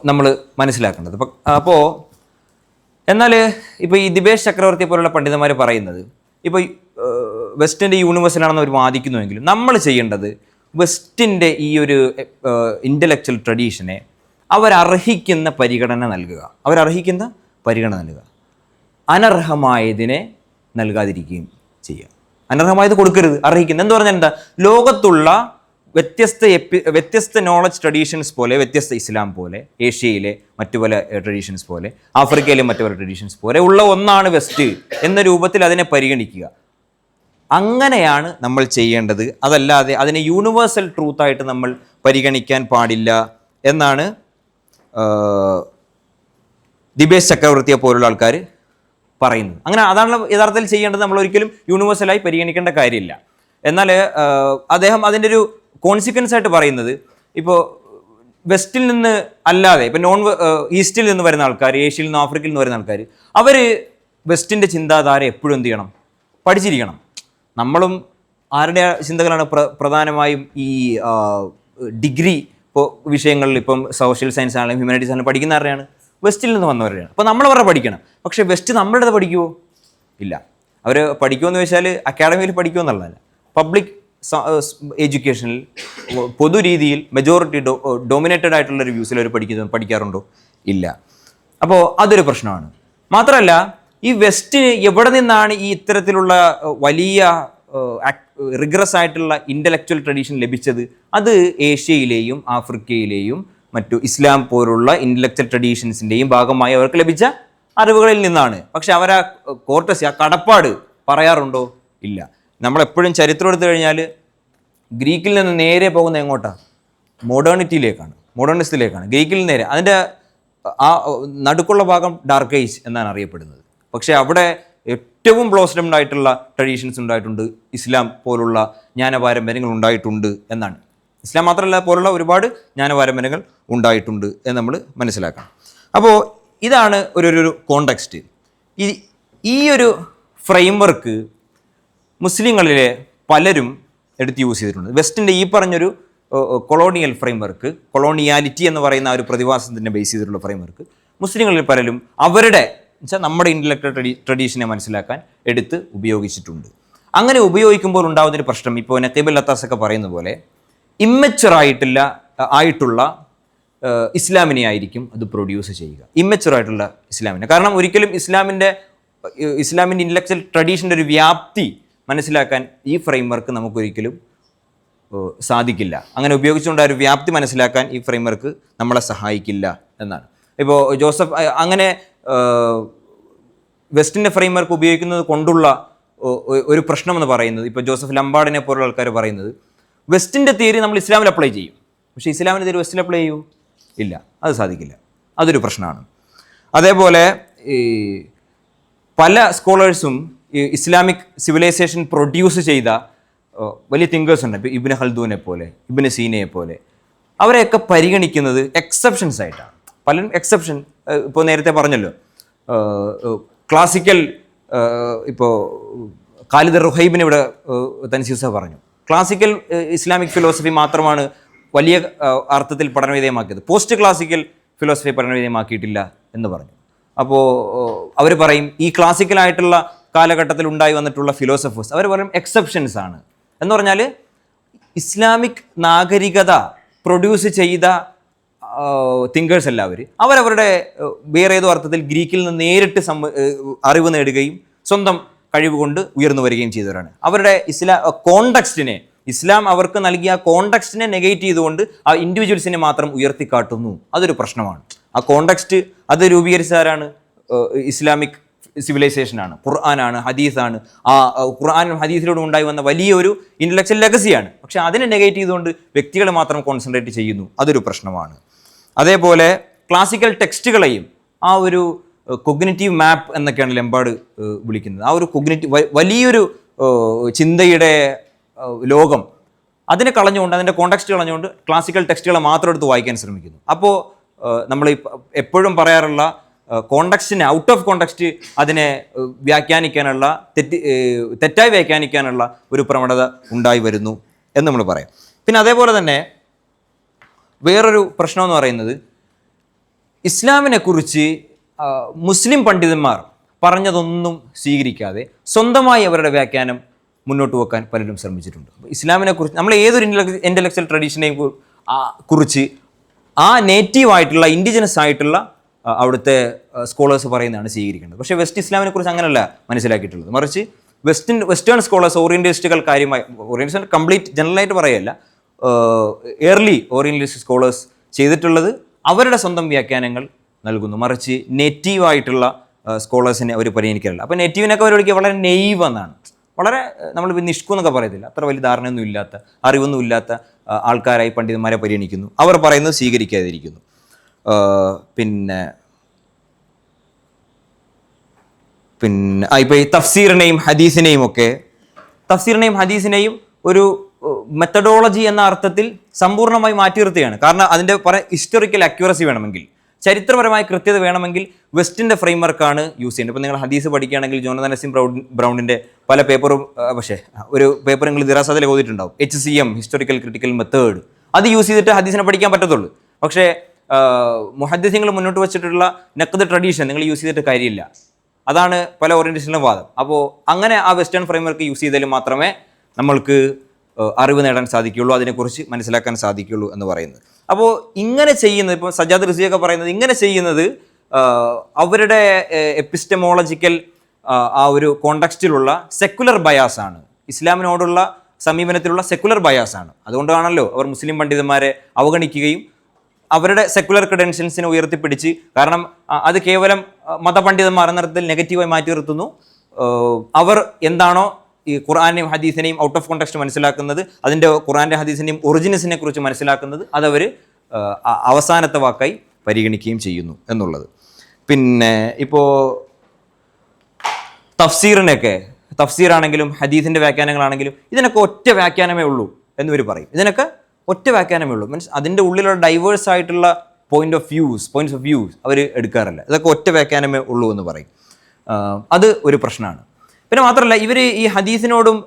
നമ്മൾ മനസ്സിലാക്കേണ്ടത്. അപ്പോൾ എന്നാൽ ഇപ്പോൾ ഈ ദിബേഷ് ചക്രവർത്തിയെ പോലുള്ള പണ്ഡിതന്മാർ പറയുന്നത്, ഇപ്പോൾ വെസ്റ്റിൻ്റെ യൂണിവേഴ്സലാണെന്ന് അവർ വാദിക്കുന്നുവെങ്കിലും നമ്മൾ ചെയ്യേണ്ടത് വെസ്റ്റിൻ്റെ ഈ ഒരു ഇൻ്റലക്ച്വൽ ട്രഡീഷനെ അവരർഹിക്കുന്ന പരിഗണന നൽകുക. അനർഹമായതിനെ നൽകാതിരിക്കുകയും ചെയ്യുക. അനർഹമായത് കൊടുക്കരുത്, അർഹിക്കുന്നത് എന്ന് പറഞ്ഞാൽ എന്താ? ലോകത്തുള്ള വ്യത്യസ്ത നോളജ് ട്രഡീഷൻസ് പോലെ, വ്യത്യസ്ത ഇസ്ലാം പോലെ, ഏഷ്യയിലെ മറ്റു പല ട്രഡീഷൻസ് പോലെ, ആഫ്രിക്കയിലെ മറ്റു പല ട്രഡീഷൻസ് പോലെ ഉള്ള ഒന്നാണ് വെസ്റ്റ് എന്ന രൂപത്തിൽ അതിനെ പരിഗണിക്കുക. അങ്ങനെയാണ് നമ്മൾ ചെയ്യേണ്ടത്. അതല്ലാതെ അതിനെ യൂണിവേഴ്സൽ ട്രൂത്തായിട്ട് നമ്മൾ പരിഗണിക്കാൻ പാടില്ല എന്നാണ് ദിബേഷ് ചക്രവർത്തിയെ പോലുള്ള ആൾക്കാർ പറയുന്നത്. അങ്ങനെ അതാണ് യഥാർത്ഥത്തിൽ ചെയ്യേണ്ടത്. നമ്മൾ ഒരിക്കലും യൂണിവേഴ്സലായി പരിഗണിക്കേണ്ട കാര്യമില്ല. എന്നാൽ അദ്ദേഹം അതിൻ്റെ ഒരു കോൺസിക്വൻസ് ആയിട്ട് പറയുന്നത്, ഇപ്പോൾ വെസ്റ്റിൽ നിന്ന് അല്ലാതെ, ഇപ്പം ഈസ്റ്റിൽ നിന്ന് വരുന്ന ആൾക്കാർ, ഏഷ്യയിൽ നിന്ന്, ആഫ്രിക്കയിൽ നിന്ന് വരുന്ന ആൾക്കാർ, അവർ വെസ്റ്റിൻ്റെ ചിന്താധാര എപ്പോഴും എന്ത് ചെയ്യണം? പഠിച്ചിരിക്കണം. നമ്മളും ആരുടെ ചിന്തകളാണ് പ്രധാനമായും ഈ ഡിഗ്രി വിഷയങ്ങളിൽ, ഇപ്പം സോഷ്യൽ സയൻസ് ആണെങ്കിലും ഹ്യൂമാനിറ്റീസ് ആണെങ്കിലും പഠിക്കുന്ന ആരുടെയാണ്? വെസ്റ്റിൽ നിന്ന് വന്നവരുടെയാണ്. അപ്പോൾ നമ്മൾ അവരുടെ പഠിക്കണം. പക്ഷേ വെസ്റ്റ് നമ്മളുടേത് പഠിക്കുമോ? ഇല്ല. അവർ പഠിക്കുമെന്ന് വെച്ചാൽ അക്കാഡമിയിൽ പഠിക്കുമോ എന്നുള്ളതല്ല, പബ്ലിക് എഡ്യൂക്കേഷനിൽ പൊതുരീതിയിൽ മെജോറിറ്റി ഡോമിനേറ്റഡ് ആയിട്ടുള്ള റിവ്യൂസിൽ അവർ പഠിക്കാറുണ്ടോ? ഇല്ല. അപ്പോൾ അതൊരു പ്രശ്നമാണ്. മാത്രമല്ല, ഈ വെസ്റ്റിന് എവിടെ നിന്നാണ് ഈ ഇത്തരത്തിലുള്ള വലിയ റിഗ്രസ് ആയിട്ടുള്ള ഇൻ്റലക്ച്വൽ ട്രഡീഷൻ ലഭിച്ചത്? അത് ഏഷ്യയിലെയും ആഫ്രിക്കയിലെയും മറ്റു ഇസ്ലാം പോലുള്ള ഇൻ്റലക്ച്വൽ ട്രഡീഷൻസിൻ്റെയും ഭാഗമായി അവർക്ക് ലഭിച്ച അറിവുകളിൽ നിന്നാണ്. പക്ഷെ അവർ ആ കോർട്ടസി, ആ കടപ്പാട് പറയാറുണ്ടോ? ഇല്ല. നമ്മളെപ്പോഴും ചരിത്രം എടുത്തു കഴിഞ്ഞാൽ ഗ്രീക്കിൽ നിന്ന് നേരെ പോകുന്ന എങ്ങോട്ടാണ്? മോഡേണിസത്തിലേക്കാണ്. ഗ്രീക്കിൽ നേരെ അതിൻ്റെ ആ നടുക്കുള്ള ഭാഗം ഡാർക്ക് ഏജ് എന്നാണ് അറിയപ്പെടുന്നത്. പക്ഷേ അവിടെ ഏറ്റവും ബ്ലോസ്ഡംഡ് ആയിട്ടുള്ള ട്രഡീഷൻസ് ഉണ്ടായിട്ടുണ്ട്, ഇസ്ലാം പോലുള്ള ജ്ഞാനപാരമ്പര്യങ്ങൾ ഉണ്ടായിട്ടുണ്ട് എന്നാണ്. ഇസ്ലാം മാത്രമല്ല, പോലുള്ള ഒരുപാട് ജ്ഞാനപാരമ്പര്യങ്ങൾ ഉണ്ടായിട്ടുണ്ട് എന്ന് നമ്മൾ മനസ്സിലാക്കണം. അപ്പോൾ ഇതാണ് ഒരു കോണ്ടെക്സ്റ്റ്. ഈ ഒരു ഫ്രെയിംവർക്ക് മുസ്ലിങ്ങളിലെ പലരും എടുത്ത് യൂസ് ചെയ്തിട്ടുണ്ട്. വെസ്റ്റിൻ്റെ ഈ പറഞ്ഞൊരു കൊളോണിയൽ ഫ്രെയിംവർക്ക്, കൊളോണിയാലിറ്റി എന്ന് പറയുന്ന ആ ഒരു പ്രതിഭാസത്തിൻ്റെ ബേസ് ചെയ്തിട്ടുള്ള ഫ്രെയിംവർക്ക് മുസ്ലിങ്ങളിൽ പലരും അവരുടെ വെച്ചാൽ നമ്മുടെ ഇൻ്റലക്ച്വൽ ട്രഡീഷനെ മനസ്സിലാക്കാൻ എടുത്ത് ഉപയോഗിച്ചിട്ടുണ്ട്. അങ്ങനെ ഉപയോഗിക്കുമ്പോൾ ഉണ്ടാകുന്നൊരു പ്രശ്നം, ഇപ്പോൾ നഖീബ് ലത്താസ് ഒക്കെ പറയുന്ന പോലെ ഇമ്മച്ചുവർ ആയിട്ടുള്ള ഇസ്ലാമിനെ ആയിരിക്കും അത് പ്രൊഡ്യൂസ് ചെയ്യുക. ഇമ്മച്ചുവർ ആയിട്ടുള്ള ഇസ്ലാമിനെ. കാരണം ഒരിക്കലും ഇസ്ലാമിൻ്റെ ഇൻ്റലക്ച്വൽ ട്രഡീഷൻ്റെ ഒരു വ്യാപ്തി മനസ്സിലാക്കാൻ ഈ ഫ്രെയിംവർക്ക് നമുക്കൊരിക്കലും സാധിക്കില്ല. അങ്ങനെ ഉപയോഗിച്ചുകൊണ്ട് ആ ഒരു വ്യാപ്തി മനസ്സിലാക്കാൻ ഈ ഫ്രെയിംവർക്ക് നമ്മളെ സഹായിക്കില്ല എന്നാണ്. ഇപ്പോൾ ജോസഫ് അങ്ങനെ വെസ്റ്റിൻ്റെ ഫ്രെയിംവർക്ക് ഉപയോഗിക്കുന്നത് കൊണ്ടുള്ള ഒരു പ്രശ്നമെന്ന് പറയുന്നത്, ഇപ്പോൾ ജോസഫ് ലംബാർഡിനെ പോലുള്ള ആൾക്കാർ പറയുന്നത്, വെസ്റ്റിൻ്റെ തിയറി നമ്മൾ ഇസ്ലാമിൽ അപ്ലൈ ചെയ്യും, പക്ഷേ ഇസ്ലാമിൻ്റെ തിയറി വെസ്റ്റിൽ അപ്ലൈ ചെയ്യൂ? ഇല്ല, അത് സാധിക്കില്ല. അതൊരു പ്രശ്നമാണ്. അതേപോലെ ഈ പല സ്കോളേഴ്സും ഇസ്ലാമിക് സിവിലൈസേഷൻ പ്രൊഡ്യൂസ് ചെയ്ത വലിയ തിങ്കേഴ്സ് ഉണ്ട്. ഇപ്പോൾ ഇബ്നു ഖൽദൂനെ പോലെ, ഇബ്നു സീനയെ പോലെ, അവരെയൊക്കെ പരിഗണിക്കുന്നത് എക്സെപ്ഷൻസ് ആയിട്ടാണ്. പലരും എക്സെപ്ഷൻ, ഇപ്പോൾ നേരത്തെ പറഞ്ഞല്ലോ, ക്ലാസിക്കൽ, ഇപ്പോൾ ഖാലിദ് റുഹൈബിന് ഇവിടെ തൻസീസ പറഞ്ഞു, ക്ലാസിക്കൽ ഇസ്ലാമിക് ഫിലോസഫി മാത്രമാണ് വലിയ അർത്ഥത്തിൽ പഠനവിധേയമാക്കിയത്, പോസ്റ്റ് ക്ലാസിക്കൽ ഫിലോസഫി പഠനവിധേയമാക്കിയിട്ടില്ല എന്ന് പറഞ്ഞു. അപ്പോൾ അവർ പറയും ഈ ക്ലാസിക്കലായിട്ടുള്ള കാലഘട്ടത്തിൽ ഉണ്ടായി വന്നിട്ടുള്ള ഫിലോസഫേഴ്സ് അവർ പറയും എക്സെപ്ഷൻസ് ആണ് എന്ന് പറഞ്ഞാൽ ഇസ്ലാമിക് നാഗരികത പ്രൊഡ്യൂസ് ചെയ്ത തിങ്കേഴ്സ് എല്ലാവരും അവരവരുടെ വേറെ ഏതോ അർത്ഥത്തിൽ ഗ്രീക്കിൽ നിന്ന് നേരിട്ട് അറിവ് നേടുകയും സ്വന്തം കഴിവ് കൊണ്ട് ഉയർന്നു വരികയും ചെയ്തവരാണ്. അവരുടെ കോണ്ടക്സ്റ്റിനെ, ഇസ്ലാം അവർക്ക് നൽകിയ കോണ്ടക്സ്റ്റിനെ നെഗേറ്റ് ചെയ്തുകൊണ്ട് ആ ഇൻഡിവിജ്വൽസിനെ മാത്രം ഉയർത്തിക്കാട്ടുന്നു. അതൊരു പ്രശ്നമാണ്. ആ കോണ്ടക്സ്റ്റ് അത് രൂപീകരിച്ചവരാണ് ഇസ്ലാമിക് സിവിലൈസേഷനാണ്, ഖുർആനാണ്, ഹദീസാണ്. ആ ഖുർആനും ഹദീസിലൂടെ ഉണ്ടായി വന്ന വലിയൊരു ഇൻ്റലക്ച്വൽ ലെഗസിയാണ്. പക്ഷെ അതിനെ നെഗേറ്റ് ചെയ്തുകൊണ്ട് വ്യക്തികളെ മാത്രം കോൺസെൻട്രേറ്റ് ചെയ്യുന്നു. അതൊരു പ്രശ്നമാണ്. അതേപോലെ ക്ലാസിക്കൽ ടെക്സ്റ്റുകളെയും ആ ഒരു കൊഗ്നിറ്റീവ് മാപ്പ് എന്നൊക്കെയാണ് ലംബാർഡ് വിളിക്കുന്നത്. ആ ഒരു വലിയൊരു ചിന്തയുടെ ലോകം അതിനെ കളഞ്ഞുകൊണ്ട്, അതിൻ്റെ കോണ്ടെക്സ്റ്റ് കളഞ്ഞുകൊണ്ട് ക്ലാസിക്കൽ ടെക്സ്റ്റുകളെ മാത്രം എടുത്ത് വായിക്കാൻ ശ്രമിക്കുന്നു. അപ്പോൾ നമ്മൾ എപ്പോഴും പറയാറുള്ള കോണ്ടെക്സ്റ്റിനെ, ഔട്ട് ഓഫ് കോണ്ടെക്സ്റ്റ് അതിനെ വ്യാഖ്യാനിക്കാനുള്ള, തെറ്റായി വ്യാഖ്യാനിക്കാനുള്ള ഒരു പ്രവണത ഉണ്ടായി വരുന്നു എന്ന് നമ്മൾ പറയാം. പിന്നെ അതേപോലെ തന്നെ വേറൊരു പ്രശ്നമെന്ന് പറയുന്നത്, ഇസ്ലാമിനെ കുറിച്ച് മുസ്ലിം പണ്ഡിതന്മാർ പറഞ്ഞതൊന്നും സ്വീകരിക്കാതെ സ്വന്തമായി അവരുടെ വ്യാഖ്യാനം മുന്നോട്ട് വെക്കാൻ പലരും ശ്രമിച്ചിട്ടുണ്ട്. ഇസ്ലാമിനെ കുറിച്ച് നമ്മൾ ഏതൊരു ഇൻ്റലക്ച്വൽ ട്രഡീഷനെയും കുറിച്ച് ആ നേറ്റീവായിട്ടുള്ള, ഇൻഡിജിനസ് ആയിട്ടുള്ള അവിടുത്തെ സ്കോളേഴ്സ് പറയുന്നതാണ് സ്വീകരിക്കേണ്ടത്. പക്ഷേ വെസ്റ്റ് ഇസ്ലാമിനെ കുറിച്ച് അങ്ങനെയല്ല മനസ്സിലാക്കിയിട്ടുള്ളത്. മറിച്ച് വെസ്റ്റേൺ സ്കോളേഴ്സ്, ഓറിയന്റലിസ്റ്റുകൾ കാര്യമായി, ഓറിയന്റലിസ്റ്റ് കംപ്ലീറ്റ് ജനറലായിട്ട് പറയല്ല, ഏർലി ഓറിയന്റലിസ്റ്റ് സ്കോളേഴ്സ് ചെയ്തിട്ടുള്ളത് അവരുടെ സ്വന്തം വ്യാഖ്യാനങ്ങൾ നൽകുന്നു. മറിച്ച് നേറ്റീവായിട്ടുള്ള സ്കോളേഴ്സിനെ അവർ പരിഗണിക്കാറില്ല. അപ്പോൾ നേറ്റീവിനൊക്കെ അവർ വിളിക്കുക വളരെ നെയ്വ് എന്നാണ്. വളരെ നമ്മൾ നിഷ്കു എന്നൊക്കെ പറയത്തില്ല, അത്ര വലിയ ധാരണയൊന്നും ഇല്ലാത്ത, അറിവൊന്നും ഇല്ലാത്ത ആൾക്കാരായി പണ്ഡിതന്മാരെ പരിഗണിക്കുന്നു. അവർ പറയുന്നത് സ്വീകരിക്കാതിരിക്കുന്നു. പിന്നെ ഇപ്പോൾ ഈ തഫ്സീറിനെയും ഹദീസിനെയും ഒരു മെത്തഡോളജി എന്ന അർത്ഥത്തിൽ സമ്പൂർണ്ണമായി മാറ്റി നിർത്തുകയാണ്. കാരണം അതിൻ്റെ ഹിസ്റ്റോറിക്കൽ അക്യൂറസി വേണമെങ്കിൽ, ചരിത്രപരമായ കൃത്യത വേണമെങ്കിൽ വെസ്റ്റിൻ്റെ ഫ്രെയിംവർക്കാണ് യൂസ് ചെയ്യുന്നത്. ഇപ്പോൾ നിങ്ങൾ ഹദീസ് പഠിക്കുകയാണെങ്കിൽ ജോണതൻ എസ് ബ്രൗണിൻ്റെ പല പേപ്പറും, പക്ഷേ ഒരു പേപ്പർ നിങ്ങൾ ദിറാസത്തിൽ ഓതിയിട്ടുണ്ടാവും, HCM, ഹിസ്റ്റോറിക്കൽ ക്രിട്ടിക്കൽ മെത്തേഡ്. അത് യൂസ് ചെയ്തിട്ട് ഹദീസിനെ പഠിക്കാൻ പറ്റത്തുള്ളൂ. പക്ഷേ മുഹദ്ദിസുകൾ മുന്നോട്ട് വെച്ചിട്ടുള്ള നഖ്ദ് ട്രഡീഷൻ നിങ്ങൾ യൂസ് ചെയ്തിട്ട് കാര്യമില്ല. അതാണ് പല ഓറിയന്റേഷനിലും വാദം. അപ്പോൾ അങ്ങനെ ആ വെസ്റ്റേൺ ഫ്രെയിംവർക്ക് യൂസ് ചെയ്താൽ മാത്രമേ നമ്മൾക്ക് അറിവ് നേടാൻ സാധിക്കുകയുള്ളൂ, അതിനെക്കുറിച്ച് മനസ്സിലാക്കാൻ സാധിക്കുകയുള്ളൂ എന്ന് പറയുന്നത്. അപ്പോൾ ഇങ്ങനെ ചെയ്യുന്നത്, ഇപ്പോൾ സജാദ് റിസിയൊക്കെ പറയുന്നത് ഇങ്ങനെ ചെയ്യുന്നത് അവരുടെ എപ്പിസ്റ്റമോളജിക്കൽ ആ ഒരു കോണ്ടക്സ്റ്റിലുള്ള സെക്കുലർ ബയാസാണ്, ഇസ്ലാമിനോടുള്ള സമീപനത്തിലുള്ള സെക്കുലർ ബയാസാണ്. അതുകൊണ്ടാണല്ലോ അവർ മുസ്ലിം പണ്ഡിതന്മാരെ അവഗണിക്കുകയും അവരുടെ സെക്കുലർ ക്രെഡൻഷ്യൽസിനെ ഉയർത്തിപ്പിടിച്ച്, കാരണം അത് കേവലം മതപണ്ഡിതന്മാർ എന്ന തരത്തിൽ നെഗറ്റീവായി മാറ്റി നിർത്തുന്നു. അവർ എന്താണോ ഈ ഖുർആനെയും ഹദീസിനെയും ഔട്ട് ഓഫ് കോണ്ടെക്സ്റ്റ് മനസ്സിലാക്കുന്നത്, അതിൻ്റെ ഖുർആൻ്റെ ഹദീസിൻ്റെയും ഒറിജിനസിനെ കുറിച്ച് മനസ്സിലാക്കുന്നത്, അതവർ അവസാനത്തെ വാക്കായി പരിഗണിക്കുകയും ചെയ്യുന്നു എന്നുള്ളത്. പിന്നെ ഇപ്പോൾ തഫ്സീറാണെങ്കിലും ഹദീസിൻ്റെ വ്യാഖ്യാനങ്ങളാണെങ്കിലും ഇതിനൊക്കെ ഒറ്റ വ്യാഖ്യാനമേ ഉള്ളൂ എന്നിവർ പറയും. ഇതിനൊക്കെ ഒറ്റ വ്യാഖ്യാനമേ ഉള്ളൂ, മീൻസ് അതിൻ്റെ ഉള്ളിലുള്ള ഡൈവേഴ്സ് ആയിട്ടുള്ള പോയിന്റ്സ് ഓഫ് വ്യൂസ് അവർ എടുക്കാറില്ല. ഇതൊക്കെ ഒറ്റ വ്യാഖ്യാനമേ ഉള്ളൂ എന്ന് പറയും. അത് ഒരു പ്രശ്നമാണ്. പിന്നെ മാത്രമല്ല, ഇവർ ഈ ഹദീസിനോടും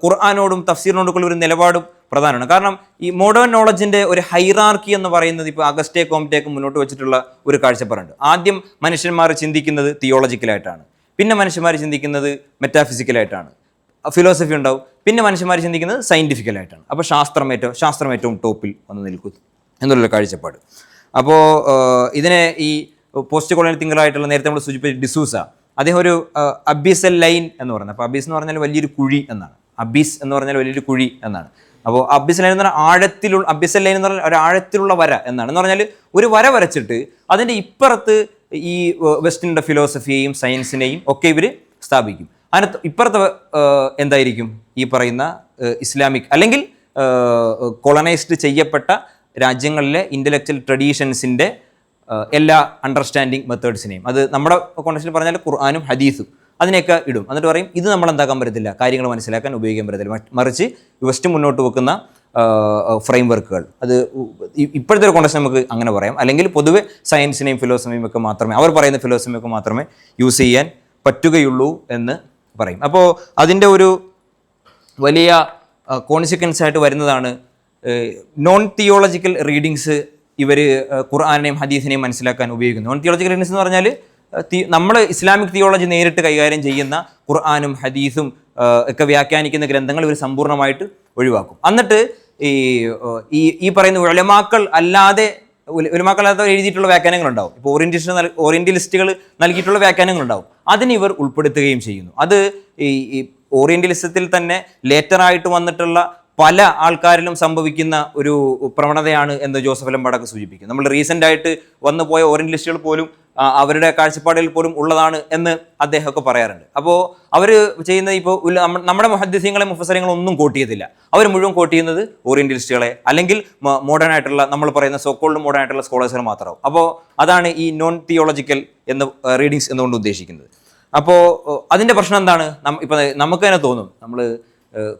ഖുർആാനോടും തഫ്സീറിനോടും ഒരു നിലപാടും പ്രധാനമാണ്. കാരണം ഈ മോഡേൺ നോളജിൻ്റെ ഒരു ഹൈറാർക്കി എന്ന് പറയുന്നത് ഇപ്പോൾ അഗസ്റ്റേ കോംറ്റേക്ക് മുന്നോട്ട് വെച്ചിട്ടുള്ള ഒരു കാഴ്ചപ്പാടുണ്ട്. ആദ്യം മനുഷ്യന്മാർ ചിന്തിക്കുന്നത് തിയോളജിക്കലായിട്ടാണ്, പിന്നെ മനുഷ്യന്മാർ ചിന്തിക്കുന്നത് മെറ്റാഫിസിക്കലായിട്ടാണ്, ഫിലോസഫി ഉണ്ടാവും, പിന്നെ മനുഷ്യന്മാർ ചിന്തിക്കുന്നത് സയൻറ്റിഫിക്കലായിട്ടാണ്. അപ്പോൾ ശാസ്ത്രം ഏറ്റവും ടോപ്പിൽ വന്ന് നിൽക്കും എന്നുള്ളൊരു കാഴ്ചപ്പാട്. അപ്പോൾ ഇതിനെ ഈ പോസ്റ്റ് കൊളോണിയൽ തിങ്കറായിട്ടുള്ള നേരത്തെ നമ്മൾ സൂചിപ്പിച്ച ഡിസൂസ, അദ്ദേഹം ഒരു അബീസൽ ലൈൻ എന്ന് പറയുന്നത്, അപ്പോൾ അബീസ് എന്ന് പറഞ്ഞാൽ വലിയൊരു കുഴി എന്നാണ്, അബീസ് എന്ന് പറഞ്ഞാൽ വലിയൊരു കുഴി എന്നാണ്. അപ്പോൾ അബീസൽ ലൈൻ എന്ന് പറഞ്ഞാൽ അബീസൽ ലൈൻ എന്ന് പറഞ്ഞാൽ ഒരു ആഴത്തിലുള്ള വര എന്നാണ്. എന്ന് പറഞ്ഞാൽ ഒരു വര വരച്ചിട്ട് അതിൻ്റെ ഇപ്പുറത്ത് ഈ വെസ്റ്റിൻ്റെ ഫിലോസഫിയെയും സയൻസിനെയും ഒക്കെ ഇവർ സ്ഥാപിക്കും. അതിനകത്ത് ഇപ്പുറത്തെ എന്തായിരിക്കും ഈ പറയുന്ന ഇസ്ലാമിക് അല്ലെങ്കിൽ കൊളനൈസ്ഡ് ചെയ്യപ്പെട്ട രാജ്യങ്ങളിലെ ഇൻ്റലക്ച്വൽ ട്രഡീഷൻസിൻ്റെ എല്ലാ അണ്ടർസ്റ്റാൻഡിങ് മെത്തേഡ്സിനെയും, അത് നമ്മുടെ കോൺടെക്സ്റ്റിൽ പറഞ്ഞാൽ ഖുർആനും ഹദീസും അതിനെയൊക്കെ ഇടും. എന്നിട്ട് പറയും ഇത് നമ്മൾ എന്താക്കാൻ പറ്റത്തില്ല, കാര്യങ്ങൾ മനസ്സിലാക്കാൻ ഉപയോഗിക്കാൻ പറ്റത്തില്ല, മറിച്ച് വെസ്റ്റ് മുന്നോട്ട് വെക്കുന്ന ഫ്രെയിം വർക്കുകൾ, അത് ഇപ്പോഴത്തെ ഒരു കോൺടെക്സ്റ്റ് നമുക്ക് അങ്ങനെ പറയാം. അല്ലെങ്കിൽ പൊതുവെ സയൻസിനെയും ഫിലോസഫിയും ഒക്കെ മാത്രമേ, അവർ പറയുന്ന ഫിലോസഫിയൊക്കെ മാത്രമേ യൂസ് ചെയ്യാൻ പറ്റുകയുള്ളൂ എന്ന് പറയും. അപ്പോൾ അതിൻ്റെ ഒരു വലിയ കോൺസിക്വൻസ് ആയിട്ട് വരുന്നതാണ് നോൺ തിയോളജിക്കൽ റീഡിങ്സ് ഇവർ ഖുർആനെയും ഹദീസിനെയും മനസ്സിലാക്കാൻ ഉപയോഗിക്കുന്നു. നോൺ തിയോളജിക്കൽ റീഡിങ്സ് എന്ന് പറഞ്ഞാൽ നമ്മൾ ഇസ്ലാമിക് തിയോളജി നേരിട്ട് കൈകാര്യം ചെയ്യുന്ന ഖുർആനും ഹദീസും ഒക്കെ വ്യാഖ്യാനിക്കുന്ന ഗ്രന്ഥങ്ങൾ ഇവർ സമ്പൂർണ്ണമായിട്ട് ഒഴിവാക്കും. എന്നിട്ട് ഈ പറയുന്ന ഉലമാക്കൾ അല്ലാതെ എഴുതിയിട്ടുള്ള വ്യാഖ്യാനങ്ങളുണ്ടാവും. ഇപ്പോൾ ഓറിയന്റലിസ്റ്റുകൾ നൽകിയിട്ടുള്ള വ്യാഖ്യാനങ്ങളുണ്ടാവും, അതിന് ഇവർ ഉൾപ്പെടുത്തുകയും ചെയ്യുന്നു. അത് ഈ ഓറിയന്റലിസത്തിൽ തന്നെ ലേറ്ററായിട്ട് വന്നിട്ടുള്ള പല ആൾക്കാരിലും സംഭവിക്കുന്ന ഒരു പ്രവണതയാണ് എന്ന് ജോസഫ് ലംബാർഡൊക്കെ സൂചിപ്പിക്കും. നമ്മൾ റീസെൻ്റ് ആയിട്ട് വന്നു പോയ ഓറിയന്റലിസ്റ്റുകൾ പോലും അവരുടെ കാഴ്ചപ്പാടിൽ പോലും ഉള്ളതാണ് എന്ന് അദ്ദേഹമൊക്കെ പറയാറുണ്ട്. അപ്പോൾ അവർ ചെയ്യുന്നത് ഇപ്പോൾ നമ്മുടെ മുഹദ്ദിസീങ്ങളെ മുഫസ്സിറുകളെ ഒന്നും കോട്ട് ചെയ്തില്ല, അവർ മുഴുവൻ കോട്ട് ചെയ്യുന്നത് ഓറിയന്റലിസ്റ്റുകളെ അല്ലെങ്കിൽ മോഡേൺ ആയിട്ടുള്ള നമ്മൾ പറയുന്ന സോക്കോൾഡ് മോഡേൺ ആയിട്ടുള്ള സ്കോളേഴ്സിനെ മാത്രമാവും. അപ്പോൾ അതാണ് ഈ നോൺ തിയോളജിക്കൽ എന്ന റീഡിങ്സ് എന്നുകൊണ്ട് ഉദ്ദേശിക്കുന്നത്. അപ്പോൾ അതിൻ്റെ പ്രശ്നം എന്താണ്? ഇപ്പം നമുക്ക് തന്നെ തോന്നും, നമ്മൾ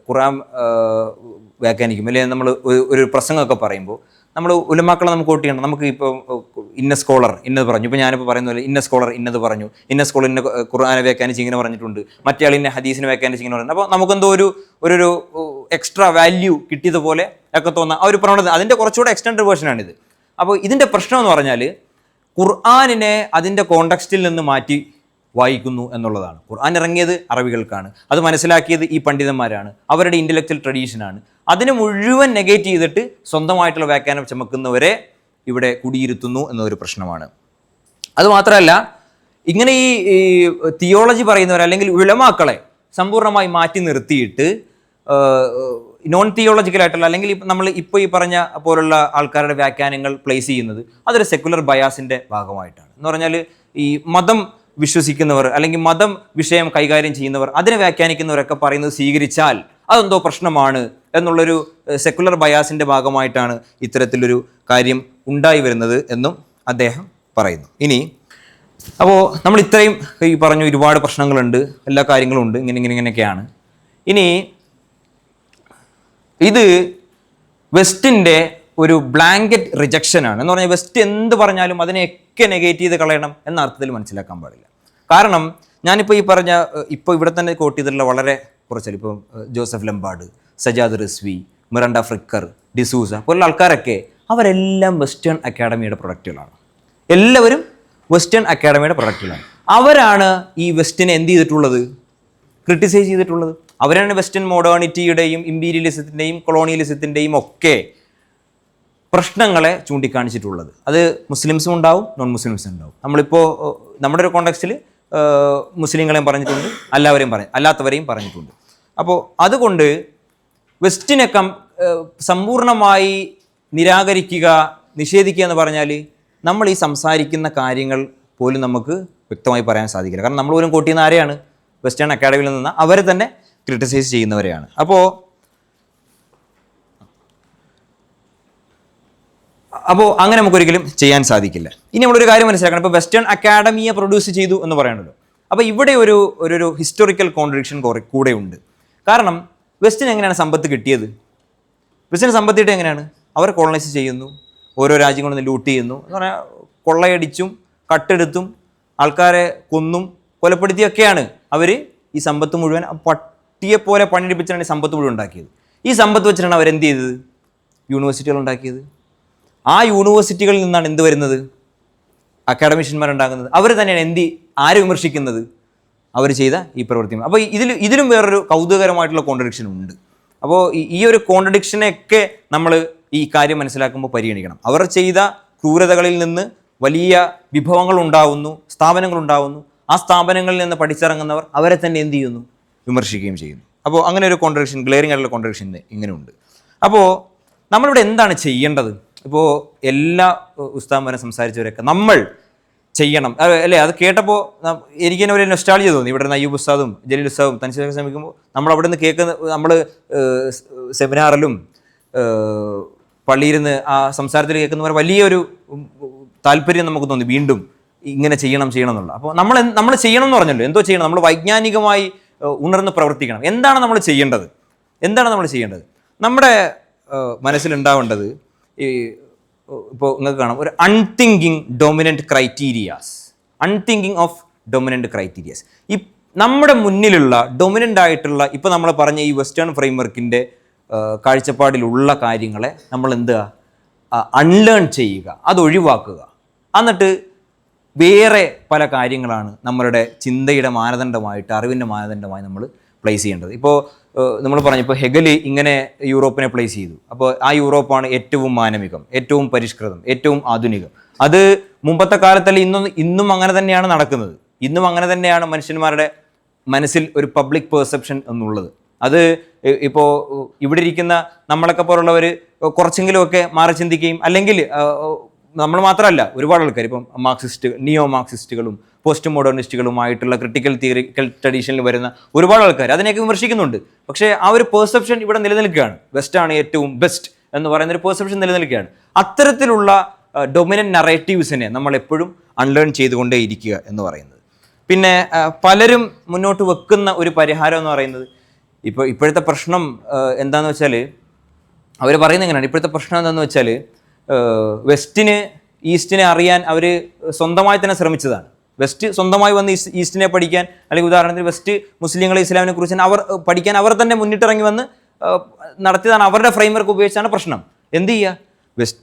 ഖുർആൻ വ്യാഖ്യാനിക്കും അല്ലെങ്കിൽ നമ്മൾ ഒരു പ്രസംഗമൊക്കെ പറയുമ്പോൾ നമ്മൾ ഉലമാക്കളെ നമുക്ക് കോട്ട് ചെയ്യണം. നമുക്ക് ഇപ്പോൾ ഇന്ന സ്കോളർ ഇന്നത് പറഞ്ഞു, ഇപ്പോൾ ഞാനിപ്പോൾ പറയുന്ന പോലെ ഇന്ന സ്കോളർ ഇന്നത് പറഞ്ഞു, ഇന്ന സ്കോളർ ഇന്ന ഖുർആനെ വ്യാഖ്യാനിച്ച് ഇങ്ങനെ പറഞ്ഞിട്ടുണ്ട്, മറ്റേ ആൾ ഇന്ന ഹദീസിനെ വ്യാഖ്യാനിച്ച് ഇങ്ങനെ പറയുന്നത്. അപ്പോൾ നമുക്കെന്തോ ഒരു എക്സ്ട്രാ വാല്യൂ കിട്ടിയതുപോലെ ഒക്കെ തോന്നാം. ആ ഒരു പ്രവണത അതിൻ്റെ കുറച്ചുകൂടെ എക്സ്റ്റൻഡ് വേർഷനാണിത്. അപ്പോൾ ഇതിൻ്റെ പ്രശ്നം എന്ന് പറഞ്ഞാൽ ഖുർആനിനെ അതിൻ്റെ കോണ്ടക്സ്റ്റിൽ നിന്ന് മാറ്റി വായിക്കുന്നു എന്നുള്ളതാണ്. ഖുർആൻ ഇറങ്ങിയത് അറബികൾക്കാണ്, അത് മനസ്സിലാക്കിയത് ഈ പണ്ഡിതന്മാരാണ്, അവരുടെ ഇൻ്റലക്ച്വൽ ട്രഡീഷനാണ്. അതിനെ മുഴുവൻ നെഗേറ്റ് ചെയ്തിട്ട് സ്വന്തമായിട്ടുള്ള വ്യാഖ്യാനം ചുമക്കുന്നവരെ ഇവിടെ കുടിയിരുത്തുന്നു എന്നൊരു പ്രശ്നമാണ്. അതുമാത്രമല്ല, ഇങ്ങനെ ഈ തിയോളജി പറയുന്നവർ അല്ലെങ്കിൽ ഉലമാക്കളെ സമ്പൂർണ്ണമായി മാറ്റി നിർത്തിയിട്ട് നോൺ തിയോളജിക്കലായിട്ടുള്ള അല്ലെങ്കിൽ നമ്മൾ ഇപ്പോൾ ഈ പറഞ്ഞ പോലുള്ള ആൾക്കാരുടെ വ്യാഖ്യാനങ്ങൾ പ്ലേസ് ചെയ്യുന്നത് അതൊരു സെക്കുലർ ബയാസിൻ്റെ ഭാഗമായിട്ടാണ്. എന്ന് പറഞ്ഞാൽ ഈ മതം വിശ്വസിക്കുന്നവർ അല്ലെങ്കിൽ മതം വിഷയം കൈകാര്യം ചെയ്യുന്നവർ അതിനെ വ്യാഖ്യാനിക്കുന്നവരൊക്കെ പറയുന്നത് സ്വീകരിച്ചാൽ അതെന്തോ പ്രശ്നമാണ് എന്നുള്ളൊരു സെക്കുലർ ബയാസിൻ്റെ ഭാഗമായിട്ടാണ് ഇത്തരത്തിലൊരു കാര്യം ഉണ്ടായി വരുന്നത് എന്നും അദ്ദേഹം പറയുന്നു. ഇനി അപ്പോൾ നമ്മൾ ഇത്രയും ഈ പറഞ്ഞു ഒരുപാട് പ്രശ്നങ്ങളുണ്ട്, എല്ലാ കാര്യങ്ങളും ഉണ്ട്, ഇങ്ങനെയൊക്കെയാണ്. ഇനി ഇത് വെസ്റ്റിൻ്റെ ഒരു ബ്ലാങ്കറ്റ് റിജക്ഷനാണ്. എന്ന് പറഞ്ഞാൽ വെസ്റ്റ് എന്ത് പറഞ്ഞാലും അതിനെയൊക്കെ നെഗേറ്റ് ചെയ്ത് കളയണം എന്ന അർത്ഥത്തിൽ മനസ്സിലാക്കാൻ പാടില്ല. കാരണം ഞാനിപ്പോൾ ഈ പറഞ്ഞ ഇപ്പോൾ ഇവിടെ തന്നെ കോട്ട് ചെയ്തിട്ടുള്ള വളരെ കുറച്ചല്ല, ഇപ്പോൾ Joseph Lumbard, Sajjad Rizvi, Miranda Fricker, D'Souza പോലുള്ള ആൾക്കാരൊക്കെ അവരെല്ലാം വെസ്റ്റേൺ അക്കാഡമിയുടെ പ്രൊഡക്റ്റുകളാണ്. എല്ലാവരും വെസ്റ്റേൺ അക്കാഡമിയുടെ പ്രൊഡക്റ്റുകളാണ്. അവരാണ് ഈ വെസ്റ്റിനെ എന്ത് ചെയ്തിട്ടുള്ളത്? ക്രിട്ടിസൈസ് ചെയ്തിട്ടുള്ളത്. അവരാണ് വെസ്റ്റേൺ മോഡേണിറ്റിയുടെയും ഇമ്പീരിയലിസത്തിൻ്റെയും കൊളോണിയലിസത്തിൻ്റെയും ഒക്കെ പ്രശ്നങ്ങളെ ചൂണ്ടിക്കാണിച്ചിട്ടുള്ളത്. അത് മുസ്ലിംസും ഉണ്ടാവും, നോൺ മുസ്ലിംസും ഉണ്ടാവും. നമ്മളിപ്പോൾ നമ്മുടെ ഒരു കോണ്ടെക്സ്റ്റിൽ മുസ്ലിങ്ങളെയും പറഞ്ഞിട്ടുണ്ട്, അല്ലാത്തവരെയും പറഞ്ഞിട്ടുണ്ട്. അപ്പോൾ അതുകൊണ്ട് വെസ്റ്റിനെ സമ്പൂർണ്ണമായി നിരാകരിക്കുക, നിഷേധിക്കുക എന്ന് പറഞ്ഞാൽ നമ്മൾ ഈ സംസാരിക്കുന്ന കാര്യങ്ങൾ പോലും നമുക്ക് വ്യക്തമായി പറയാൻ സാധിക്കില്ല. കാരണം നമ്മൾ പോലും കോട്ട് ചെയ്യുന്ന ആരെയാണ്? വെസ്റ്റേൺ അക്കാഡമിയിൽ നിന്ന് അവരെ തന്നെ ക്രിട്ടിസൈസ് ചെയ്യുന്നവരെയാണ്. അപ്പോൾ അങ്ങനെ നമുക്കൊരിക്കലും ചെയ്യാൻ സാധിക്കില്ല. ഇനി നമ്മളൊരു കാര്യം മനസ്സിലാക്കണം, ഇപ്പോൾ വെസ്റ്റേൺ അക്കാഡമിയെ പ്രൊഡ്യൂസ് ചെയ്തു എന്ന് പറയണല്ലോ. അപ്പോൾ ഇവിടെ ഒരു ഹിസ്റ്റോറിക്കൽ കോൺട്രഡിക്ഷൻ കൂടെ ഉണ്ട്. കാരണം വെസ്റ്റിന് എങ്ങനെയാണ് സമ്പത്ത് കിട്ടിയത്? വെസ്റ്റിന് സമ്പത്ത് കിട്ടിയത് എങ്ങനെയാണ്? അവർ കോളനൈസ് ചെയ്യുന്നു, ഓരോ രാജ്യങ്ങളിൽ നിന്ന് ലൂട്ട് ചെയ്യുന്നു എന്ന് പറഞ്ഞാൽ കൊള്ളയടിച്ചും കട്ടെടുത്തും ആൾക്കാരെ കൊന്നും കൊലപ്പെടുത്തിയൊക്കെയാണ് അവർ ഈ സമ്പത്ത് മുഴുവൻ പട്ടിയെപ്പോലെ പണിയെടുപ്പിച്ചാണ് ഈ സമ്പത്ത് മുഴുവൻ ഉണ്ടാക്കിയത്. ഈ സമ്പത്ത് വെച്ചിട്ടാണ് അവരെന്ത് ചെയ്തത്? യൂണിവേഴ്സിറ്റികൾ ഉണ്ടാക്കിയത്. ആ യൂണിവേഴ്സിറ്റികളിൽ നിന്നാണ് എന്ത് വരുന്നത്? അക്കാഡമിഷ്യന്മാരുണ്ടാകുന്നത്. അവർ തന്നെയാണ് ആരെ വിമർശിക്കുന്നത്? അവർ ചെയ്ത ഈ പ്രവൃത്തി. അപ്പോൾ ഇതിലും വേറൊരു കൗതുകകരമായിട്ടുള്ള കോൺട്രഡിക്ഷൻ ഉണ്ട്. അപ്പോൾ ഈ ഒരു കോൺട്രഡിക്ഷനെയൊക്കെ നമ്മൾ ഈ കാര്യം മനസ്സിലാക്കുമ്പോൾ പരിഗണിക്കണം. അവർ ചെയ്ത ക്രൂരതകളിൽ നിന്ന് വലിയ വിഭവങ്ങൾ ഉണ്ടാവുന്നു, സ്ഥാപനങ്ങൾ ഉണ്ടാവുന്നു. ആ സ്ഥാപനങ്ങളിൽ നിന്ന് പഠിച്ചിറങ്ങുന്നവർ അവരെ തന്നെ എന്ത് ചെയ്യുന്നു? വിമർശിക്കുകയും ചെയ്യുന്നു. അപ്പോൾ അങ്ങനെ ഒരു കോൺട്രഡിക്ഷൻ, ഗ്ലെയറിംഗ് ആയിട്ടുള്ള കോൺട്രഡിക്ഷൻ ഇങ്ങനെയുണ്ട്. അപ്പോൾ നമ്മളിവിടെ എന്താണ് ചെയ്യേണ്ടത്? ഇപ്പോൾ എല്ലാ ഉസ്താദന്മാരും സംസാരിച്ചവരൊക്കെ നമ്മൾ ചെയ്യണം അല്ലേ? അത് കേട്ടപ്പോൾ എനിക്ക് തന്നെ ഒരു നൊസ്റ്റാൾജിയ തോന്നി. ഇവിടെ നിന്ന് അയ്യൂബ് ഉസ്താദും ജലീൽ ഉസ്താദും തനിച്ചൊക്കെ ശ്രമിക്കുമ്പോൾ നമ്മൾ അവിടെ നിന്ന് കേൾക്കുന്ന, നമ്മൾ സെമിനാറിലും പള്ളിയിരുന്ന് ആ സംസാരത്തിൽ കേൾക്കുന്നവർ വലിയൊരു താല്പര്യം നമുക്ക് തോന്നി, വീണ്ടും ഇങ്ങനെ ചെയ്യണം എന്നുള്ള. അപ്പോൾ നമ്മൾ ചെയ്യണം എന്ന് പറഞ്ഞല്ലോ. എന്തോ ചെയ്യണം? നമ്മൾ വൈജ്ഞാനികമായി ഉണർന്ന് പ്രവർത്തിക്കണം. എന്താണ് നമ്മൾ ചെയ്യേണ്ടത്? നമ്മുടെ മനസ്സിലുണ്ടാവേണ്ടത് ഇപ്പോൾ നിങ്ങൾക്ക് കാണാം, ഒരു അൺതിങ്കിങ് ഡൊമിനൻ്റ് ക്രൈറ്റീരിയാസ്. ഈ നമ്മുടെ മുന്നിലുള്ള ഡൊമിനൻ്റ് ആയിട്ടുള്ള, ഇപ്പോൾ നമ്മൾ പറഞ്ഞ ഈ വെസ്റ്റേൺ ഫ്രെയിംവർക്കിൻ്റെ കാഴ്ചപ്പാടിലുള്ള കാര്യങ്ങളെ നമ്മൾ അൺലേൺ ചെയ്യുക, അത് ഒഴിവാക്കുക. എന്നിട്ട് വേറെ പല കാര്യങ്ങളാണ് നമ്മളുടെ ചിന്തയുടെ മാനദണ്ഡമായിട്ട്, അറിവിൻ്റെ മാനദണ്ഡമായി നമ്മൾ പ്ലേസ് ചെയ്യേണ്ടത്. ഇപ്പോൾ നമ്മൾ പറഞ്ഞു, ഇപ്പോൾ ഹെഗല് ഇങ്ങനെ യൂറോപ്പിനെ പ്ലേസ് ചെയ്തു. അപ്പോൾ ആ യൂറോപ്പാണ് ഏറ്റവും മാനവികം, ഏറ്റവും പരിഷ്കൃതം, ഏറ്റവും ആധുനികം. അത് മുമ്പത്തെ കാലത്തല്ല, ഇന്നും അങ്ങനെ തന്നെയാണ് നടക്കുന്നത്. ഇന്നും അങ്ങനെ തന്നെയാണ് മനുഷ്യന്മാരുടെ മനസ്സിൽ ഒരു പബ്ലിക് പെർസെപ്ഷൻ എന്നുള്ളത്. അത് ഇപ്പോൾ ഇവിടെ ഇരിക്കുന്ന നമ്മളൊക്കെ പോലുള്ളവർ കുറച്ചെങ്കിലുമൊക്കെ മാറി ചിന്തിക്കുകയും, അല്ലെങ്കിൽ നമ്മൾ മാത്രമല്ല, ഒരുപാട് ആൾക്കാർ ഇപ്പം നിയോ മാർക്സിസ്റ്റുകളും പോസ്റ്റ് മോഡേണിസ്റ്റുകളുമായിട്ടുള്ള ക്രിട്ടിക്കൽ തിയറിക്കൽ ട്രഡീഷനിൽ വരുന്ന ഒരുപാട് ആൾക്കാർ അതിനെയൊക്കെ വിമർശിക്കുന്നുണ്ട്. പക്ഷേ ആ ഒരു പെർസെപ്ഷൻ ഇവിടെ നിലനിൽക്കുകയാണ്. വെസ്റ്റാണ് ഏറ്റവും ബെസ്റ്റ് എന്ന് പറയുന്ന ഒരു പെർസെപ്ഷൻ നിലനിൽക്കുകയാണ്. അത്തരത്തിലുള്ള ഡൊമിനൻ്റ് നറേറ്റീവ്സിനെ നമ്മൾ എപ്പോഴും അൺലേൺ ചെയ്തുകൊണ്ടേ ഇരിക്കുക എന്ന് പറയുന്നത്. പിന്നെ പലരും മുന്നോട്ട് വെക്കുന്ന ഒരു പരിഹാരം എന്ന് പറയുന്നത്, ഇപ്പോഴത്തെ പ്രശ്നം എന്താണെന്ന് വെച്ചാൽ, അവർ പറയുന്നത് എങ്ങനെയാണ്, ഇപ്പോഴത്തെ പ്രശ്നം എന്താണെന്ന് വെച്ചാൽ, വെസ്റ്റിന് ഈസ്റ്റിനെ അറിയാൻ അവർ സ്വന്തമായി തന്നെ ശ്രമിച്ചതാണ്. വെസ്റ്റ് സ്വന്തമായി വന്ന് ഈസ്റ്റിനെ പഠിക്കാൻ, അല്ലെങ്കിൽ ഉദാഹരണത്തിന് വെസ്റ്റ് മുസ്ലിങ്ങളെ ഇസ്ലാമിനെ കുറിച്ച് പഠിക്കാൻ അവർ തന്നെ മുന്നിട്ടിറങ്ങി വന്ന് നടത്തിയതാണ്. അവരുടെ ഫ്രെയിംവർക്ക് ഉപയോഗിച്ചാണ് പ്രശ്നം. എന്ത് ചെയ്യുക?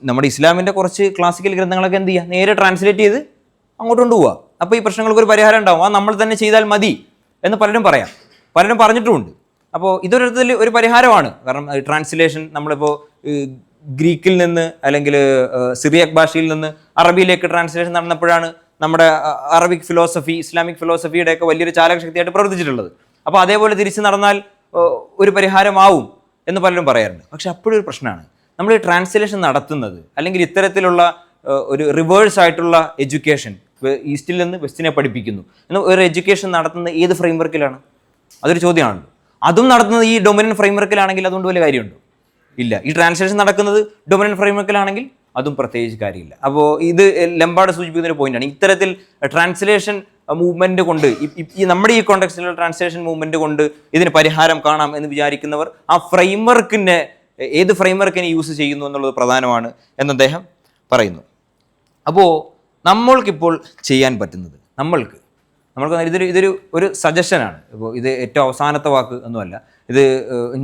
നമ്മുടെ ഇസ്ലാമിൻ്റെ കുറച്ച് ക്ലാസിക്കൽ ഗ്രന്ഥങ്ങളൊക്കെ എന്ത് ചെയ്യുക? നേരെ ട്രാൻസ്ലേറ്റ് ചെയ്ത് അങ്ങോട്ട് കൊണ്ടുപോവുക. അപ്പോൾ ഈ പ്രശ്നങ്ങൾക്ക് ഒരു പരിഹാരം ഉണ്ടാവും. അത് നമ്മൾ തന്നെ ചെയ്താൽ മതി എന്ന് പലരും പറഞ്ഞിട്ടുമുണ്ട്. അപ്പോൾ ഇതൊരിടത്തിൽ ഒരു പരിഹാരമാണ്. കാരണം ട്രാൻസ്ലേഷൻ, നമ്മളിപ്പോൾ ഗ്രീക്കിൽ നിന്ന് അല്ലെങ്കിൽ സിറിയക് ഭാഷയിൽ നിന്ന് അറബിയിലേക്ക് ട്രാൻസ്ലേഷൻ നടന്നപ്പോഴാണ് നമ്മുടെ അറബിക് ഫിലോസഫി, ഇസ്ലാമിക് ഫിലോസഫിയുടെയൊക്കെ വലിയൊരു ചാലകശക്തിയായിട്ട് പ്രവർത്തിച്ചിട്ടുള്ളത്. അപ്പോൾ അതേപോലെ തിരിച്ച് നടന്നാൽ ഒരു പരിഹാരമാവും എന്ന് പലരും പറയാറുണ്ട്. പക്ഷെ അപ്പോഴൊരു പ്രശ്നമാണ്, നമ്മൾ ഈ ട്രാൻസ്ലേഷൻ നടത്തുന്നത്, അല്ലെങ്കിൽ ഇത്തരത്തിലുള്ള ഒരു റിവേഴ്സ് ആയിട്ടുള്ള എഡ്യൂക്കേഷൻ, ഈസ്റ്റിൽ നിന്ന് വെസ്റ്റിനെ പഠിപ്പിക്കുന്നു എന്ന് ഒരു എഡ്യൂക്കേഷൻ നടത്തുന്നത് ഏത് ഫ്രെയിംവർക്കിലാണ്? അതൊരു ചോദ്യമാണല്ലോ. അതും നടത്തുന്നത് ഈ ഡൊമിനൻ്റ് ഫ്രെയിംവർക്കിലാണെങ്കിൽ അതുകൊണ്ട് വലിയ കാര്യമുണ്ടോ? ഇല്ല. ഈ ട്രാൻസ്ലേഷൻ നടക്കുന്നത് ഡൊമിനൻ്റ് ഫ്രെയിംവർക്കിലാണെങ്കിൽ അതും പ്രത്യേകിച്ച് കാര്യമില്ല. അപ്പോൾ ഇത് ലംബാർഡ് സൂചിപ്പിക്കുന്ന ഒരു പോയിന്റാണ്. ഇത്തരത്തിൽ ട്രാൻസ്ലേഷൻ മൂവ്മെൻറ്റ് കൊണ്ട്, ഈ നമ്മുടെ ഈ കോണ്ടെക്സ്റ്റിലുള്ള ട്രാൻസ്ലേഷൻ മൂവ്മെൻറ്റ് കൊണ്ട് ഇതിന് പരിഹാരം കാണാം എന്ന് വിചാരിക്കുന്നവർ ആ ഏത് ഫ്രെയിംവർക്കിനെ യൂസ് ചെയ്യുന്നു എന്നുള്ളത് പ്രധാനമാണ് എന്ന് അദ്ദേഹം പറയുന്നു. അപ്പോൾ നമ്മൾക്കിപ്പോൾ ചെയ്യാൻ പറ്റുന്നത്, നമ്മൾക്ക് ഇതൊരു സജഷനാണ്. ഇപ്പോൾ ഇത് ഏറ്റവും അവസാനത്തെ വാക്ക് ഒന്നുമല്ല, ഇത്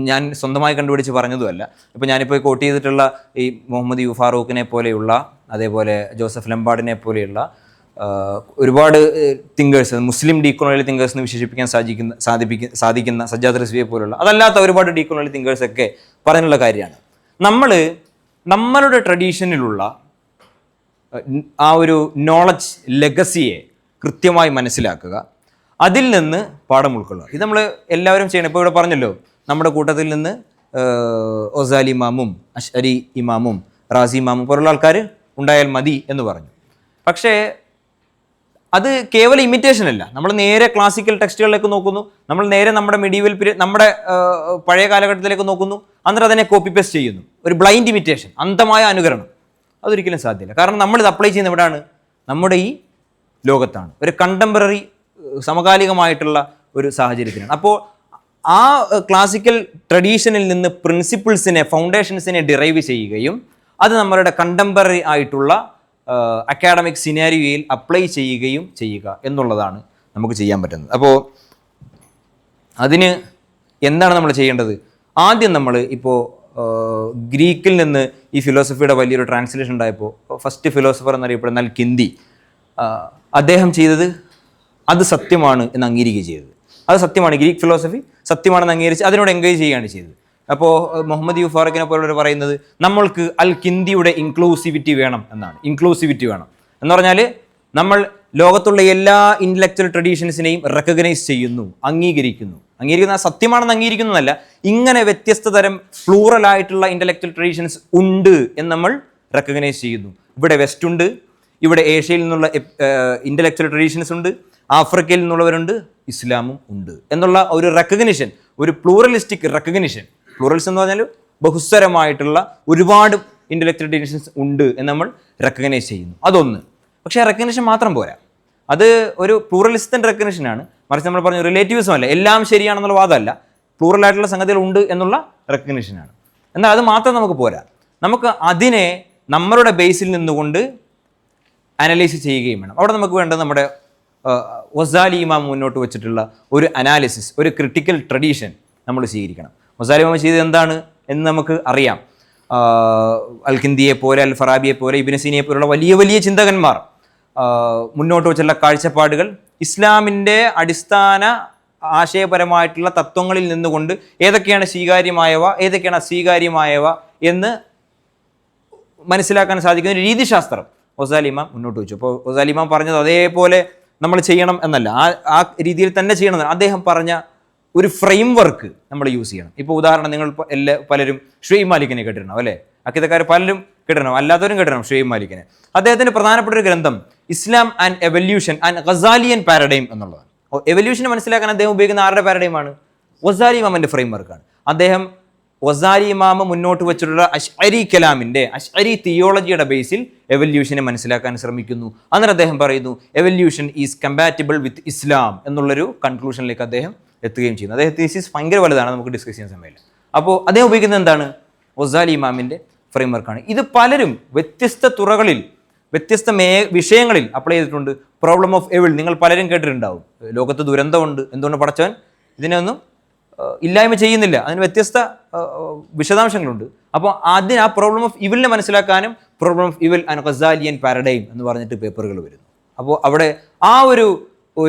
ഞാൻ സ്വന്തമായി കണ്ടുപിടിച്ച് പറഞ്ഞതുമല്ല. ഇപ്പോൾ ഞാനിപ്പോൾ കോട്ട് ചെയ്തിട്ടുള്ള ഈ മുഹമ്മദ് യു ഫാറൂഖിനെ പോലെയുള്ള, അതേപോലെ ജോസഫ് ലംബാർഡിനെ പോലെയുള്ള ഒരുപാട് തിങ്കേഴ്സ്, മുസ്ലിം ഡീകോളോണിയൽ തിങ്കേഴ്സ് എന്ന് വിശേഷിപ്പിക്കാൻ സാധിക്കുന്ന സജ്ജാദ് റിസ്വിയെ പോലുള്ള അതല്ലാത്ത ഒരുപാട് ഡീകോളോണിയൽ തിങ്കേഴ്സൊക്കെ പറഞ്ഞുള്ള കാര്യമാണ്. നമ്മളുടെ ട്രഡീഷനിലുള്ള ആ ഒരു നോളജ് ലെഗസിയെ കൃത്യമായി മനസ്സിലാക്കുക, അതിൽ നിന്ന് പാഠം ഉൾക്കൊള്ളുക. ഇത് നമ്മൾ എല്ലാവരും ചെയ്യണം. ഇപ്പോൾ ഇവിടെ പറഞ്ഞല്ലോ, നമ്മുടെ കൂട്ടത്തിൽ നിന്ന് ഒസാലി ഇമാമും അശ്അരി ഇമാമും റാസി ഇമാമും പോലുള്ള ആൾക്കാർ ഉണ്ടായാൽ മതി എന്ന് പറഞ്ഞു. പക്ഷേ അത് കേവലം ഇമിറ്റേഷൻ അല്ല. നമ്മൾ നേരെ ക്ലാസിക്കൽ ടെക്സ്റ്റുകളിലേക്ക് നോക്കുന്നു, നമ്മൾ നേരെ നമ്മുടെ മെഡീവൽ പീരിയഡ്, നമ്മുടെ പഴയ കാലഘട്ടത്തിലേക്ക് നോക്കുന്നു, അന്നേരം അതിനെ കോപ്പി പേസ്റ്റ് ചെയ്യുന്നു. ഒരു ബ്ലൈൻഡ് ഇമിറ്റേഷൻ, അന്ധമായ അനുകരണം, അതൊരിക്കലും സാധ്യമല്ല. കാരണം നമ്മളിത് അപ്ലൈ ചെയ്യുന്ന എവിടെയാണ്? നമ്മുടെ ഈ ലോകത്താണ്, ഒരു കണ്ടംപററി സമകാലികമായിട്ടുള്ള ഒരു സാഹചര്യത്തിലാണ്. അപ്പോൾ ആ ക്ലാസിക്കൽ ട്രഡീഷനിൽ നിന്ന് പ്രിൻസിപ്പിൾസിനെ, ഫൗണ്ടേഷൻസിനെ ഡിറൈവ് ചെയ്യുകയും അത് നമ്മളുടെ കണ്ടംപററി ആയിട്ടുള്ള അക്കാഡമിക് സിനാരിയോയിൽ അപ്ലൈ ചെയ്യുകയും ചെയ്യുക എന്നുള്ളതാണ് നമുക്ക് ചെയ്യാൻ പറ്റുന്നത്. അപ്പോൾ അതിന് എന്താണ് നമ്മൾ ചെയ്യേണ്ടത്? ആദ്യം നമ്മൾ ഇപ്പോൾ ഗ്രീക്കിൽ നിന്ന് ഈ ഫിലോസഫിയുടെ വലിയൊരു ട്രാൻസ്ലേഷൻ ഉണ്ടായപ്പോൾ ഫസ്റ്റ് ഫിലോസഫർ എന്നറിയപ്പെടുന്ന അൽ കിന്ദി, അദ്ദേഹം ചെയ്തത് അത് സത്യമാണ് എന്ന് അംഗീകരിക്കുകയും ചെയ്തത്. അത് സത്യമാണ്, ഗ്രീക്ക് ഫിലോസഫി സത്യമാണെന്ന് അംഗീകരിച്ച് അതിനോട് എൻഗേജ് ചെയ്യുകയാണ് ചെയ്തത്. അപ്പോൾ മുഹമ്മദ് യുഫാറക്കിനെ പോലുള്ളവർ പറയുന്നത് നമ്മൾക്ക് അൽ കിന്ദിയുടെ ഇൻക്ലൂസിവിറ്റി വേണം എന്നാണ്. ഇൻക്ലൂസിവിറ്റി വേണം എന്ന് പറഞ്ഞാൽ നമ്മൾ ലോകത്തുള്ള എല്ലാ ഇൻ്റലക്ച്വൽ ട്രഡീഷൻസിനെയും റെക്കഗ്നൈസ് ചെയ്യുന്നു, അംഗീകരിക്കുന്ന സത്യമാണെന്ന് അംഗീകരിക്കുന്നതല്ല, ഇങ്ങനെ വ്യത്യസ്ത തരം പ്ലൂറലായിട്ടുള്ള ഇൻ്റലക്ച്വൽ ട്രഡീഷൻസ് ഉണ്ട് എന്ന് നമ്മൾ റെക്കഗ്നൈസ് ചെയ്യുന്നു. ഇവിടെ വെസ്റ്റ് ഉണ്ട്, ഇവിടെ ഏഷ്യയിൽ നിന്നുള്ള ഇൻ്റലക്ച്വൽ ട്രഡീഷൻസ് ഉണ്ട്, ആഫ്രിക്കയിൽ നിന്നുള്ളവരുണ്ട്, ഇസ്ലാമും ഉണ്ട് എന്നുള്ള ഒരു റെക്കഗ്നിഷൻ, ഒരു പ്ലൂറലിസ്റ്റിക് റെക്കഗ്നിഷൻ. പ്ലൂറൽസ് എന്ന് പറഞ്ഞാൽ ബഹുസ്വരമായിട്ടുള്ള ഒരുപാട് ഇൻ്റലക്ച്വൽ ട്രഡീഷൻസ് ഉണ്ട് എന്ന് നമ്മൾ റെക്കഗ്നൈസ് ചെയ്യുന്നു. അതൊന്ന്. പക്ഷേ റെക്കഗ്നിഷൻ മാത്രം പോരാ, അത് ഒരു പ്ലൂറലിസ്റ്റിൻ്റെ റെക്കഗ്നിഷനാണ്. മറിച്ച് നമ്മൾ പറഞ്ഞു റിലേറ്റീവിസം അല്ല, എല്ലാം ശരിയാണെന്നുള്ള വാദമല്ല, പ്ലൂറലായിട്ടുള്ള സംഗതികൾ ഉണ്ട് എന്നുള്ള റെക്കഗ്നിഷനാണ്. എന്നാൽ അത് മാത്രം നമുക്ക് പോരാ, നമുക്ക് അതിനെ നമ്മളുടെ ബേസിൽ നിന്നുകൊണ്ട് അനലൈസ് ചെയ്യുകയും വേണം. അവിടെ നമുക്ക് വേണ്ടത് നമ്മുടെ ഗസാലി ഇമാം മുന്നോട്ട് വെച്ചിട്ടുള്ള ഒരു അനാലിസിസ്, ഒരു ക്രിട്ടിക്കൽ ട്രഡീഷൻ നമ്മൾ സ്വീകരിക്കണം. ഗസാലി ഇമാം ചെയ്തത് എന്താണ് എന്ന് നമുക്ക് അറിയാം. അൽ കിന്ദിയെ പോലെ, അൽ ഫറാബിയെ പോലെ, ഇബ്നു സീനയെ പോലുള്ള വലിയ വലിയ ചിന്തകന്മാർ മുന്നോട്ട് വെച്ചുള്ള കാഴ്ചപ്പാടുകൾ ഇസ്ലാമിൻ്റെ അടിസ്ഥാന ആശയപരമായിട്ടുള്ള തത്വങ്ങളിൽ നിന്നുകൊണ്ട് ഏതൊക്കെയാണ് സ്വീകാര്യമായവ, ഏതൊക്കെയാണ് അസ്വീകാര്യമായവ എന്ന് മനസ്സിലാക്കാൻ സാധിക്കുന്ന ഒരു രീതിശാസ്ത്രം ഗസാലി ഇമാം മുന്നോട്ട് വെച്ചു. അപ്പോൾ ഗസാലി ഇമാം പറഞ്ഞത് അതേപോലെ നമ്മൾ ചെയ്യണം എന്നല്ല, ആ രീതിയിൽ തന്നെ ചെയ്യണം. അദ്ദേഹം പറഞ്ഞ ഒരു ഫ്രെയിം വർക്ക് നമ്മൾ യൂസ് ചെയ്യണം. ഇപ്പോൾ ഉദാഹരണം, നിങ്ങൾ പലരും ഷുഐബ് മാലിക്കിനെ കേട്ടിട്ടുണ്ടാവും അല്ലേ? അക്കിതക്കാർ പലരും കേട്ടിട്ടുണ്ടാവും, അല്ലാത്തവരും കേട്ടിട്ടുണ്ടാവും ഷുഐബ് മാലിക്കിനെ. അദ്ദേഹത്തിൻ്റെ പ്രധാനപ്പെട്ട ഒരു ഗ്രന്ഥം Islam and evolution and Ghazalian paradigm എന്നുള്ളതാണ്. എവല്യൂഷൻ മനസ്സിലാക്കാൻ അദ്ദേഹം ഉപയോഗിക്കുന്ന ആരുടെ പാരഡൈമാണ്? ഗസാലി ഇമാമിൻ്റെ ഫ്രെയിം വർക്കാണ്. അദ്ദേഹം ഗസാലി ഇമാമ മുന്നോട്ട് വെച്ചിട്ടുള്ള അശ്അരി കലാമിൻ്റെ, അശ്അരി തിയോളജിയുടെ ബേസിൽ എവല്യൂഷനെ മനസ്സിലാക്കാൻ ശ്രമിക്കുന്നു. അന്നേരം അദ്ദേഹം പറയുന്നു എവല്യൂഷൻ ഈസ് കമ്പാറ്റബിൾ വിത്ത് ഇസ്ലാം എന്നുള്ളൊരു കൺക്ലൂഷനിലേക്ക് അദ്ദേഹം എത്തുകയും ചെയ്യുന്നു. അദ്ദേഹം തീസിസ് ഭയങ്കര വലുതാണ്, നമുക്ക് ഡിസ്കസ് ചെയ്യാൻ സമയമില്ല. അപ്പോൾ അദ്ദേഹം ഉപയോഗിക്കുന്നത് എന്താണ്? ഗസാലി ഇമാമിൻ്റെ ഫ്രെയിം വർക്കാണ്. ഇത് പലരും വ്യത്യസ്ത തുറകളിൽ, വ്യത്യസ്ത വിഷയങ്ങളിൽ അപ്ലൈ ചെയ്തിട്ടുണ്ട്. പ്രോബ്ലം ഓഫ് എവിൾ നിങ്ങൾ പലരും കേട്ടിട്ടുണ്ടാവും. ലോകത്ത് ദുരന്തമുണ്ട്, എന്തുകൊണ്ട് പടച്ചവൻ ഇതിനൊന്നും ഇല്ലായ്മ ചെയ്യുന്നില്ല, അതിന് വ്യത്യസ്ത വിശദാംശങ്ങളുണ്ട്. അപ്പോൾ അതിന് ആ പ്രോബ്ലം ഓഫ് ഇവിലിനെ മനസ്സിലാക്കാനും problem of evil and Ghazalian paradigm എന്ന് പറഞ്ഞിട്ട് പേപ്പറുകൾ വരുന്നു. അപ്പോൾ അവിടെ ആ ഒരു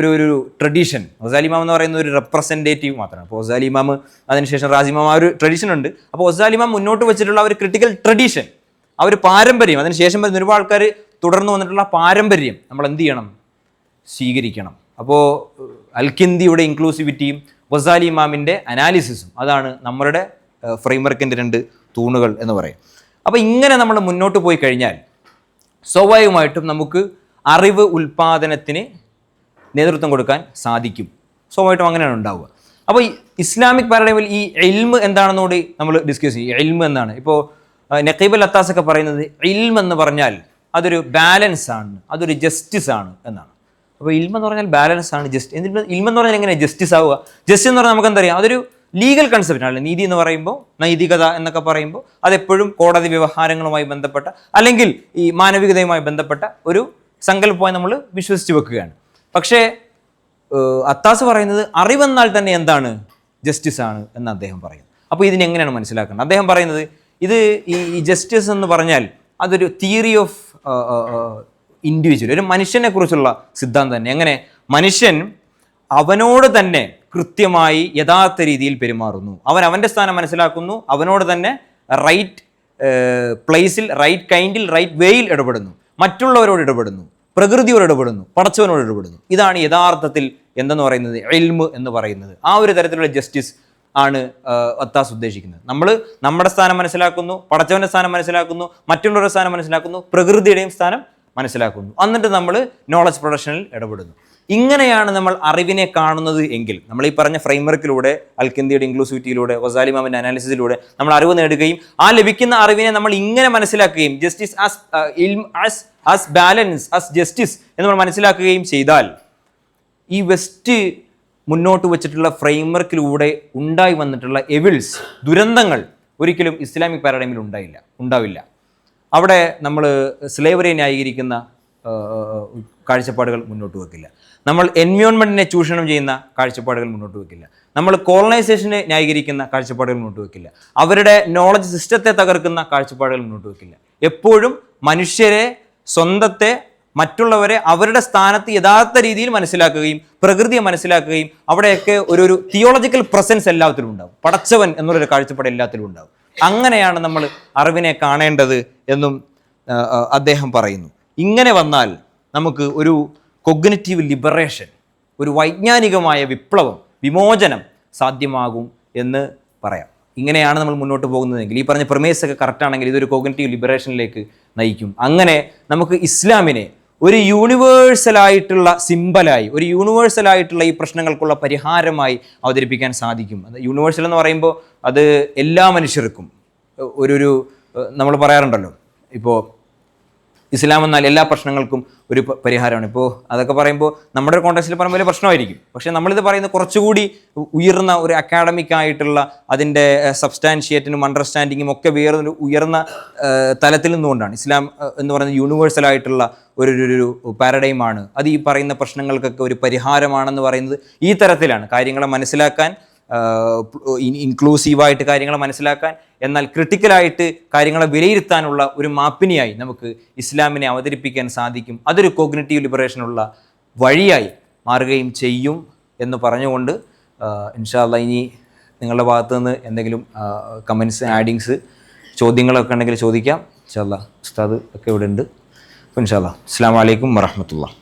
ട്രഡീഷൻ, ഗസാലി ഇമാം എന്ന് പറയുന്ന ഒരു റെപ്രസെൻറ്റേറ്റീവ് മാത്രമാണ്. അപ്പോൾ ഗസാലി ഇമാം, അതിനുശേഷം റാസി ഇമാം, ആ ഒരു ട്രഡീഷൻ ഉണ്ട്. അപ്പോൾ ഗസാലി ഇമാം മുന്നോട്ട് വെച്ചിട്ടുള്ള ഒരു ക്രിട്ടിക്കൽ ട്രഡീഷൻ, ആ ഒരു പാരമ്പര്യം, അതിനുശേഷം വരുന്ന ഒരുപാട് ആൾക്കാർ തുടർന്ന് വന്നിട്ടുള്ള പാരമ്പര്യം നമ്മൾ എന്ത് ചെയ്യണം? സ്വീകരിക്കണം. അപ്പോൾ അൽ കിന്ദിയുടെ ഇൻക്ലൂസിവിറ്റിയും ഗസാലി ഇമാമിൻ്റെ അനാലിസിസും അതാണ് നമ്മളുടെ ഫ്രെയിംവർക്കിൻ്റെ രണ്ട് തൂണുകൾ എന്ന് പറയും. അപ്പോൾ ഇങ്ങനെ നമ്മൾ മുന്നോട്ട് പോയി കഴിഞ്ഞാൽ സ്വാഭാവികമായിട്ടും നമുക്ക് അറിവ് ഉൽപ്പാദനത്തിന് നേതൃത്വം കൊടുക്കാൻ സാധിക്കും. സ്വാഭാവികമായിട്ടും അങ്ങനെയാണ് ഉണ്ടാവുക. അപ്പോൾ ഈ ഇസ്ലാമിക് പാരഡൈമിൽ ഈ ഇൽമ് എന്താണെന്നുകൂടി നമ്മൾ ഡിസ്കസ് ചെയ്യും. ഇൽമ് എന്താണ്? ഇപ്പോൾ നഖീബ് അൽ അത്താസ് ഒക്കെ പറയുന്നത് ഇൽമ് എന്ന് പറഞ്ഞാൽ അതൊരു ബാലൻസ് ആണ്, അതൊരു ജസ്റ്റിസ് ആണ് എന്നാണ്. അപ്പോൾ ഇൽമ എന്ന് പറഞ്ഞാൽ ബാലൻസ് ആണ്, എന്നിട്ട് ഇൽമ എന്ന് പറഞ്ഞാൽ എങ്ങനെ ജസ്റ്റിസ് ആവുക? ജസ്റ്റിസ് എന്ന് പറഞ്ഞാൽ നമുക്ക് എന്തറിയാം, അതൊരു ലീഗൽ കൺസെപ്റ്റാണ്. നീതി എന്ന് പറയുമ്പോൾ, നൈതികത എന്നൊക്കെ പറയുമ്പോൾ അതെപ്പോഴും കോടതി വ്യവഹാരങ്ങളുമായി ബന്ധപ്പെട്ട അല്ലെങ്കിൽ ഈ മാനവികതയുമായി ബന്ധപ്പെട്ട ഒരു സങ്കല്പമായി നമ്മൾ വിശ്വസിച്ച് വെക്കുകയാണ്. പക്ഷേ അത്താസ് പറയുന്നത് അറിവെന്നാൽ തന്നെ എന്താണ്? ജസ്റ്റിസ് ആണ് എന്ന് അദ്ദേഹം പറയുന്നു. അപ്പോൾ ഇതിനെങ്ങനെയാണ് മനസ്സിലാക്കുന്നത്? അദ്ദേഹം പറയുന്നത് ഇത് ഈ ജസ്റ്റിസ് എന്ന് പറഞ്ഞാൽ അതൊരു തിയറി ഓഫ് ഇൻഡിവിജ്വൽ, ഒരു മനുഷ്യനെ കുറിച്ചുള്ള സിദ്ധാന്തം തന്നെ. എങ്ങനെ മനുഷ്യൻ അവനോട് തന്നെ കൃത്യമായി യഥാർത്ഥ രീതിയിൽ പെരുമാറുന്നു, അവൻ അവൻ്റെ സ്ഥാനം മനസ്സിലാക്കുന്നു, അവനോട് തന്നെ റൈറ്റ് പ്ലേസിൽ, റൈറ്റ് കൈൻഡിൽ, റൈറ്റ് വേയിൽ ഇടപെടുന്നു, മറ്റുള്ളവരോട് ഇടപെടുന്നു, പ്രകൃതിയോട് ഇടപെടുന്നു, പടച്ചവനോട് ഇടപെടുന്നു. ഇതാണ് യഥാർത്ഥത്തിൽ എന്തെന്ന് പറയുന്നത്, ഇൽമ് എന്ന് പറയുന്നത്. ആ ഒരു തരത്തിലുള്ള ജസ്റ്റിസ് ആണ് അത്താസ് ഉദ്ദേശിക്കുന്നത്. നമ്മൾ നമ്മുടെ സ്ഥാനം മനസ്സിലാക്കുന്നു, പടച്ചവൻ്റെ സ്ഥാനം മനസ്സിലാക്കുന്നു, മറ്റുള്ളവരുടെ സ്ഥാനം മനസ്സിലാക്കുന്നു, പ്രകൃതിയുടെയും സ്ഥാനം മനസ്സിലാക്കുന്നു, എന്നിട്ട് നമ്മൾ നോളജ് പ്രൊഡക്ഷനിൽ ഇടപെടുന്നു. ഇങ്ങനെയാണ് നമ്മൾ അറിവിനെ കാണുന്നത് എങ്കിൽ, നമ്മൾ ഈ പറഞ്ഞ ഫ്രെയിംവർക്കിലൂടെ, അൽക്കിന്ദിയുടെ ഇൻക്ലൂസിവിറ്റിയിലൂടെ, ഗസാലി ഇമാമിൻ്റെ അനാലിസിസിലൂടെ നമ്മൾ അറിവ് നേടുകയും ആ ലഭിക്കുന്ന അറിവിനെ നമ്മൾ ഇങ്ങനെ മനസ്സിലാക്കുകയും justice as balance, as justice എന്ന് നമ്മൾ മനസ്സിലാക്കുകയും ചെയ്താൽ, ഈ വെസ്റ്റ് മുന്നോട്ട് വെച്ചിട്ടുള്ള ഫ്രെയിംവർക്കിലൂടെ ഉണ്ടായി വന്നിട്ടുള്ള എവിൾസ്, ദുരന്തങ്ങൾ ഒരിക്കലും ഇസ്ലാമിക് പാരഡൈമിൽ ഉണ്ടാവില്ല. അവിടെ നമ്മൾ സ്ലേവറിയെ ന്യായീകരിക്കുന്ന കാഴ്ചപ്പാടുകൾ മുന്നോട്ട് വെക്കില്ല, നമ്മൾ എൻവയോൺമെൻറ്റിനെ ചൂഷണം ചെയ്യുന്ന കാഴ്ചപ്പാടുകൾ മുന്നോട്ട് വെക്കില്ല, നമ്മൾ കോളനൈസേഷനെ ന്യായീകരിക്കുന്ന കാഴ്ചപ്പാടുകൾ മുന്നോട്ട് വെക്കില്ല, അവരുടെ നോളജ് സിസ്റ്റത്തെ തകർക്കുന്ന കാഴ്ചപ്പാടുകൾ മുന്നോട്ട് വെക്കില്ല. എപ്പോഴും മനുഷ്യരെ, സ്വന്തത്തെ, മറ്റുള്ളവരെ അവരുടെ സ്ഥാനത്ത് യഥാർത്ഥ രീതിയിൽ മനസ്സിലാക്കുകയും പ്രകൃതിയെ മനസ്സിലാക്കുകയും അവിടെയൊക്കെ ഒരു തിയോളജിക്കൽ പ്രസൻസ് എല്ലാത്തിലും ഉണ്ടാവും, പടച്ചവൻ എന്നുള്ളൊരു കാഴ്ചപ്പാട് എല്ലാത്തിലും ഉണ്ടാവും. അങ്ങനെയാണ് നമ്മൾ അറിവിനെ കാണേണ്ടത് എന്നും അദ്ദേഹം പറയുന്നു. ഇങ്ങനെ വന്നാൽ നമുക്ക് ഒരു കൊഗ്നിറ്റീവ് ലിബറേഷൻ, ഒരു വൈജ്ഞാനികമായ വിപ്ലവം, വിമോചനം സാധ്യമാകും എന്ന് പറയാം. ഇങ്ങനെയാണ് നമ്മൾ മുന്നോട്ട് പോകുന്നതെങ്കിൽ, ഈ പറഞ്ഞ പ്രമേസ് ഒക്കെ കറക്റ്റാണെങ്കിൽ ഇതൊരു കോഗ്നിറ്റീവ് ലിബറേഷനിലേക്ക് നയിക്കും. അങ്ങനെ നമുക്ക് ഇസ്ലാമിനെ ഒരു യൂണിവേഴ്സലായിട്ടുള്ള സിമ്പലായി, ഒരു യൂണിവേഴ്സലായിട്ടുള്ള ഈ പ്രശ്നങ്ങൾക്കുള്ള പരിഹാരമായി അവതരിപ്പിക്കാൻ സാധിക്കും. അത് യൂണിവേഴ്സൽ എന്ന് പറയുമ്പോൾ അത് എല്ലാ മനുഷ്യർക്കും ഒരു നമ്മൾ പറയാറുണ്ടല്ലോ, ഇപ്പോൾ ഇസ്ലാം എന്നാൽ എല്ലാ പ്രശ്നങ്ങൾക്കും ഒരു പരിഹാരമാണ്. ഇപ്പോൾ അതൊക്കെ പറയുമ്പോൾ നമ്മുടെ ഒരു കോൺടെക്സ്റ്റിൽ പറയുമ്പോൾ വലിയ പ്രശ്നമായിരിക്കും. പക്ഷേ നമ്മളിത് പറയുന്നത് കുറച്ചുകൂടി ഉയർന്ന ഒരു അക്കാഡമിക് ആയിട്ടുള്ള അതിൻ്റെ സബ്സ്റ്റാൻഷിയേറ്റിനും അണ്ടർസ്റ്റാൻഡിങ്ങും ഒക്കെ വേറൊരു ഉയർന്ന തലത്തിൽ നിന്നുകൊണ്ടാണ്. ഇസ്ലാം എന്ന് പറയുന്നത് യൂണിവേഴ്സൽ ആയിട്ടുള്ള ഒരു പാരഡൈമാണ്. അത് ഈ പറയുന്ന പ്രശ്നങ്ങൾക്കൊക്കെ ഒരു പരിഹാരമാണെന്ന് പറയുന്നത് ഈ തരത്തിലാണ്. കാര്യങ്ങളെ മനസ്സിലാക്കാൻ, ഇൻക്ലൂസീവായിട്ട് കാര്യങ്ങളെ മനസ്സിലാക്കാൻ, എന്നാൽ ക്രിട്ടിക്കലായിട്ട് കാര്യങ്ങളെ വിലയിരുത്താനുള്ള ഒരു മാപ്പിനിയായി നമുക്ക് ഇസ്ലാമിനെ അവതരിപ്പിക്കാൻ സാധിക്കും. അതൊരു കോഗ്നിറ്റീവ് ലിബറേഷനുള്ള വഴിയായി മാറുകയും ചെയ്യും എന്ന് പറഞ്ഞുകൊണ്ട് ഇൻഷാ അല്ലാഹ് ഇനി നിങ്ങളുടെ ഭാഗത്തു നിന്ന് എന്തെങ്കിലും കമൻസ്, ആഡിങ്സ്, ചോദ്യങ്ങളൊക്കെ ഉണ്ടെങ്കിൽ ചോദിക്കാം. ഇൻഷാ അല്ലാഹ് ഉസ്താദ് ഒക്കെ ഇവിടെ ഉണ്ട്. ഇൻഷാ അല്ലാഹ് അസ്സലാമു അലൈക്കും വറഹ്മത്തുള്ളാഹി.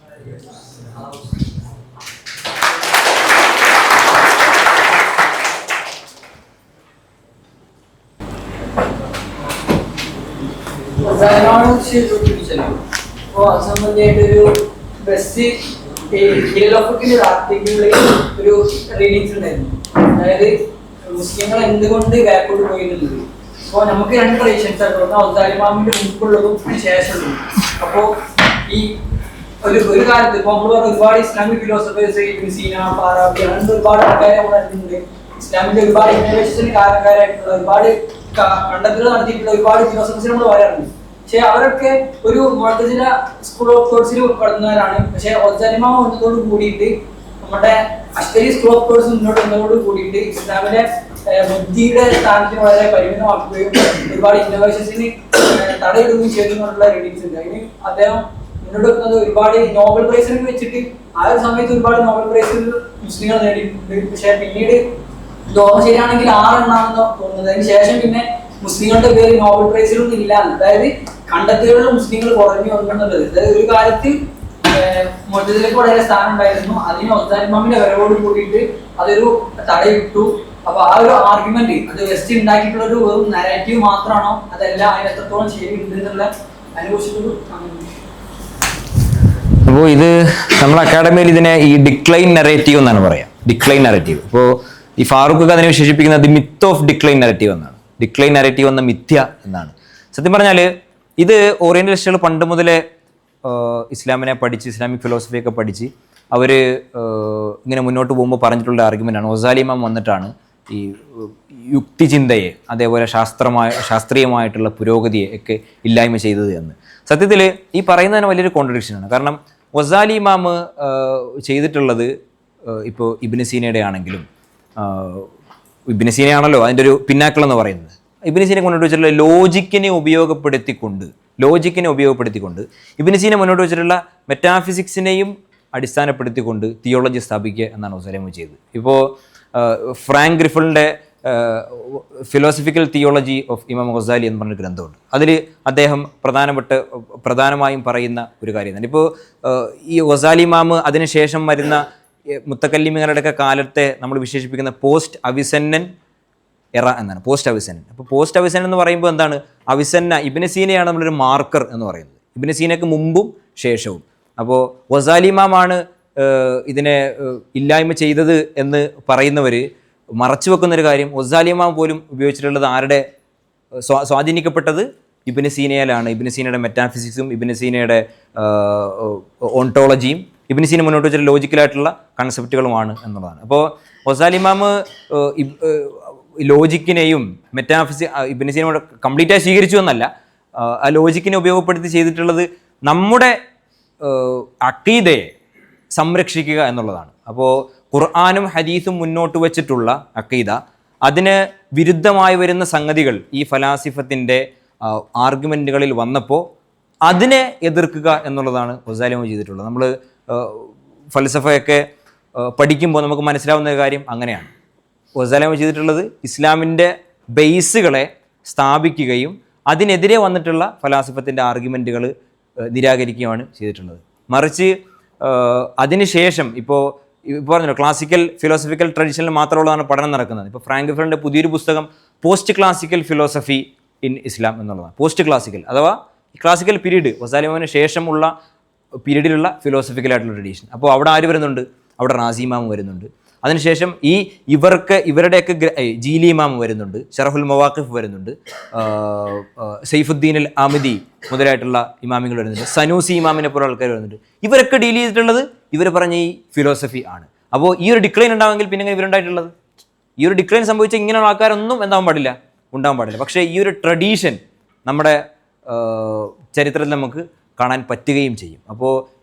അപ്പോൾ അത് സംബന്ധിയായിട്ടൊരു ബെസ്റ്റ് ആർട്ടിക്കിളിൽ ഒരു റീഡിങ്സ് ഉണ്ടായിരുന്നു. അതായത് മുസ്ലിങ്ങൾ എന്തുകൊണ്ട് ബാക്കോട്ട് പോയിരുന്നത്. അപ്പോൾ നമുക്ക് രണ്ട് ട്രഡീഷൻസ് ആണ്, ഒന്ന് ഔദാലിമാമിന്റെ മുൻപുള്ളതും ശേഷമുള്ളതും. അപ്പോൾ ഈ ഒരു കാലത്ത് ഇപ്പോൾ നമ്മൾ ഒരുപാട് ഇസ്ലാമിക് ഫിലോസഫേഴ്സ്, ഇബ്നു സീന, ഫാറാബി, അങ്ങനത്തെ ഒരുപാട് ആൾക്കാരെ നമ്മൾ അറിഞ്ഞിട്ടുണ്ട്. ഇസ്ലാമിന്റെ ഒരുപാട് ഇന്നോവേഷന് കാരണക്കാരായിട്ടുള്ള ഒരുപാട് കണ്ടെത്തലുകൾ നടത്തിയിട്ടുള്ള ഒരുപാട് ഫിലോസഫേഴ്സിനെ നമ്മൾ പറയാറുണ്ട്. പക്ഷെ അവരൊക്കെ ഒരു മുഅ്തസില സ്കൂൾ ഓഫ് തോട്ട്സിൽ ഉൾപ്പെടുന്നവരാണ്. പക്ഷെ ഔദാലിമാമ വന്നതോട് കൂടിയിട്ട്, നമ്മുടെ അശ്കരി സ്കൂൾ ഓഫ് തോട്ട്സ് മുന്നോട്ട് വന്നതോട് കൂടിയിട്ട് ഇസ്ലാമിലെ ബുദ്ധിയുടെ സ്ഥാനത്തിന് വളരെ പരിമിതമാക്കുകയും ഒരുപാട് ഇന്നോവേഷൻസിന് തടയിടുകയും ചെയ്തു എന്നുള്ള റീഡിങ്സ് ഉണ്ട്. അതിന് അദ്ദേഹം മുന്നോട്ട് വെക്കുന്നത് ഒരുപാട് നോബൽ പ്രൈസിനൊക്കെ വെച്ചിട്ട് ആ ഒരു സമയത്ത് ഒരുപാട് നോബൽ പ്രൈസുകൾ മുസ്ലിങ്ങൾ നേടിയിട്ടുണ്ട്. പക്ഷെ പിന്നീട് ഓർമ്മ ശരിയാണെങ്കിൽ 6 എണ്ണാണെന്ന് തോന്നുന്നത്. അതിന് ശേഷം പിന്നെ മുസ്ലിങ്ങളുടെ പേര് നോബൽ പ്രൈസിലൊന്നും ഇല്ല. അതായത് കണ്ടെത്തലുകളിൽ മുസ്ലിങ്ങൾ കുറഞ്ഞു വന്നിട്ടുള്ളത്. അതായത് ഒരു കാലത്ത് മുഅ്തസിലക്ക് വളരെ സ്ഥാനം ഉണ്ടായിരുന്നു. അതിന് ഔദാലിമാമിന്റെ വരവോട് കൂടിയിട്ട് അതൊരു തടയിട്ടു. അപ്പൊ ആ ഒരു ആർഗ്യുമെന്റ് അത് വെസ്റ്റ് ഉണ്ടാക്കിയിട്ടുള്ള ഒരു വെറും നരേറ്റീവ് മാത്രമാണോ, അതല്ല അതിന് എത്രത്തോളം ശരിയുണ്ട് എന്നുള്ള അതിനെക്കുറിച്ചൊരു. അപ്പോൾ ഇത് നമ്മൾ അക്കാഡമിയിൽ ഇതിനെ ഈ ഡിക്ലൈൻ നറേറ്റീവ് എന്നാണ് പറയാം. Decline narrative. ഇപ്പോൾ ഈ ഫാറൂഖ് അതിനെ വിശേഷിപ്പിക്കുന്നത് മിത്ത് ഓഫ് ഡിക്ലൈൻ നറേറ്റീവ് എന്നാണ്. ഡിക്ലൈൻ നറേറ്റീവ് എന്ന മിഥ്യ എന്നാണ്. സത്യം പറഞ്ഞാൽ ഇത് ഓറിയന്റലിസ്റ്റുകൾ പണ്ട് മുതലേ ഇസ്ലാമിനെ പഠിച്ച്, ഇസ്ലാമിക് ഫിലോസഫിയൊക്കെ പഠിച്ച് അവർ ഇങ്ങനെ മുന്നോട്ട് പോകുമ്പോൾ പറഞ്ഞിട്ടുള്ള ആർഗ്യുമെൻ്റാണ്. ഗസാലി ഇമാം വന്നിട്ടാണ് ഈ യുക്തിചിന്തയെ, അതേപോലെ ശാസ്ത്രീയമായിട്ടുള്ള പുരോഗതിയെ ഒക്കെ ഇല്ലായ്മ ചെയ്തത് എന്ന്. സത്യത്തിൽ ഈ പറയുന്നതിന് വലിയൊരു കോൺട്രഡിക്ഷനാണ്. കാരണം ഗസാലി ഇമാം ചെയ്തിട്ടുള്ളത് ഇപ്പോൾ ഇബ്നു സീനയുടെ ആണെങ്കിലും, ഇബ്നു സീനയാണല്ലോ അതിൻ്റെ ഒരു പിന്നാക്കൾ എന്ന് പറയുന്നത്. ഇബ്നു സീനയെ കൊണ്ടുവച്ചിട്ടുള്ള ലോജിക്കിനെ ഉപയോഗപ്പെടുത്തിക്കൊണ്ട് ലോജിക്കിനെ ഉപയോഗപ്പെടുത്തിക്കൊണ്ട് ഇബ്നു സീന മുന്നോട്ട് വെച്ചിട്ടുള്ള മെറ്റാഫിസിക്സിനെയും അടിസ്ഥാനപ്പെടുത്തിക്കൊണ്ട് തിയോളജി സ്ഥാപിക്കുക എന്നാണ് ഗസാലി ചെയ്തത്. ഇപ്പോൾ ഫ്രാങ്ക് ഗ്രിഫിളിൻ്റെ ഫിലോസഫിക്കൽ തിയോളജി ഓഫ് ഇമാം ഗസാലി എന്ന് പറഞ്ഞൊരു ഗ്രന്ഥമുണ്ട്. അതിൽ അദ്ദേഹം പ്രധാനമായും പറയുന്ന ഒരു കാര്യം തന്നെ. ഇപ്പോൾ ഈ ഗസാലി ഇമാമ് അതിനുശേഷം വരുന്ന മുത്തക്കല്ലിമികളുടെയൊക്കെ കാലത്തെ നമ്മൾ വിശേഷിപ്പിക്കുന്ന പോസ്റ്റ് അവിസന്നൻ എറ എന്നാണ്. പോസ്റ്റ് അവിസന്നൻ. അപ്പോൾ പോസ്റ്റ് അവിസന്നൻ എന്ന് പറയുമ്പോൾ എന്താണ്? അവിസന്ന ഇബ്നു സീനയാണ് നമ്മളൊരു മാർക്കർ എന്ന് പറയുന്നത്. ഇബ്നു സീനയ്ക്ക് മുമ്പും ശേഷവും. അപ്പോൾ ഗസാലി ഇമാമാണ് ഇതിനെ ഇല്ലായ്മ ചെയ്തത് എന്ന് പറയുന്നവർ മറച്ചു വെക്കുന്നൊരു കാര്യം, ഗസാലി ഇമാം പോലും ഉപയോഗിച്ചിട്ടുള്ളത് ആരുടെ സ്വാധീനിക്കപ്പെട്ടത്? ഇബ്നു സീനയിലാണ്. ഇബ്നു സീനയുടെ മെറ്റാഫിസിക്സും ഇബ്നു സീനയുടെ ഓണ്ടോളജിയും ഇബ്നു സീന മുന്നോട്ട് വെച്ചിട്ട് ലോജിക്കലായിട്ടുള്ള കൺസെപ്റ്റുകളുമാണ് എന്നുള്ളതാണ്. അപ്പോൾ ഗസാലി ഇമാം ലോജിക്കിനെയും ഇബ്നു സീന കംപ്ലീറ്റായി സ്വീകരിച്ചു എന്നല്ല, ആ ലോജിക്കിനെ ഉപയോഗപ്പെടുത്തി ചെയ്തിട്ടുള്ളത് നമ്മുടെ അഖീദയെ സംരക്ഷിക്കുക എന്നുള്ളതാണ്. അപ്പോൾ ഖുർആനും ഹദീസും മുന്നോട്ട് വെച്ചിട്ടുള്ള അഖീദ, അതിന് വിരുദ്ധമായി വരുന്ന സംഗതികൾ ഈ ഫലാസിഫത്തിൻ്റെ ആർഗ്യുമെൻറ്റുകളിൽ വന്നപ്പോൾ അതിനെ എതിർക്കുക എന്നുള്ളതാണ് ഗസാലി ചെയ്തിട്ടുള്ളത്. നമ്മൾ ഫൽസഫയൊക്കെ പഠിക്കുമ്പോൾ നമുക്ക് മനസ്സിലാവുന്ന ഒരു കാര്യം അങ്ങനെയാണ്. ഗസാലി ചെയ്തിട്ടുള്ളത് ഇസ്ലാമിൻ്റെ ബേസുകളെ സ്ഥാപിക്കുകയും അതിനെതിരെ വന്നിട്ടുള്ള ഫലാസിഫത്തിൻ്റെ ആർഗ്യുമെൻറ്റുകൾ നിരാകരിക്കുകയാണ് ചെയ്തിട്ടുള്ളത്. മറിച്ച് അതിനുശേഷം ഇപ്പോൾ പറഞ്ഞല്ലോ ക്ലാസിക്കൽ ഫിലോസഫിക്കൽ ട്രഡീഷനിൽ മാത്രമുള്ളതാണ് പഠനം നടക്കുന്നത്. ഇപ്പോൾ ഫ്രാങ്ക് ഗ്രിഫിളിൻ്റെ പുതിയൊരു പുസ്തകം പോസ്റ്റ് ക്ലാസിക്കൽ ഫിലോസഫി ഇൻ ഇസ്ലാം എന്നുള്ളതാണ്. പോസ്റ്റ് ക്ലാസിക്കൽ അഥവാ ക്ലാസിക്കൽ പീരീഡ്, ഗസാലി ഇമാമിന് ശേഷമുള്ള പീരീഡിലുള്ള ഫിലോസഫിക്കലായിട്ടുള്ള ട്രഡീഷൻ. അപ്പോൾ അവിടെ ആര് വരുന്നുണ്ട്? അവിടെ റാസി ഇമാം വരുന്നുണ്ട്. അതിനുശേഷം ഇവരുടെയൊക്കെ ജീലി ഇമാം വരുന്നുണ്ട്, ഷറഹുൽ മവാഖിഫ് വരുന്നുണ്ട്, സൈഫുദ്ദീൻ അൽ ആമിദി മുതലായിട്ടുള്ള ഇമാമികൾ വരുന്നുണ്ട്, സനൂസി ഇമാമിനെ പോലെ ആൾക്കാർ വരുന്നുണ്ട്. ഇവരൊക്കെ ഡീൽ ചെയ്തിട്ടുള്ളത് ഇവർ പറഞ്ഞ ഈ ഫിലോസഫി ആണ്. അപ്പോൾ ഈ ഒരു ഡിക്ലൈൻ ഉണ്ടാവുമെങ്കിൽ പിന്നെ ഇവരുണ്ടായിട്ടുള്ളത് ഈ ഒരു ഡിക്ലൈൻ സംഭവിച്ച ഇങ്ങനെയുള്ള ആൾക്കാരൊന്നും ഉണ്ടാവാൻ പാടില്ല. പക്ഷേ ഈ ഒരു ട്രഡീഷൻ നമ്മുടെ ചരിത്രത്തിൽ നമുക്ക് കാണാൻ പറ്റുകയും ചെയ്യും. അപ്പോൾ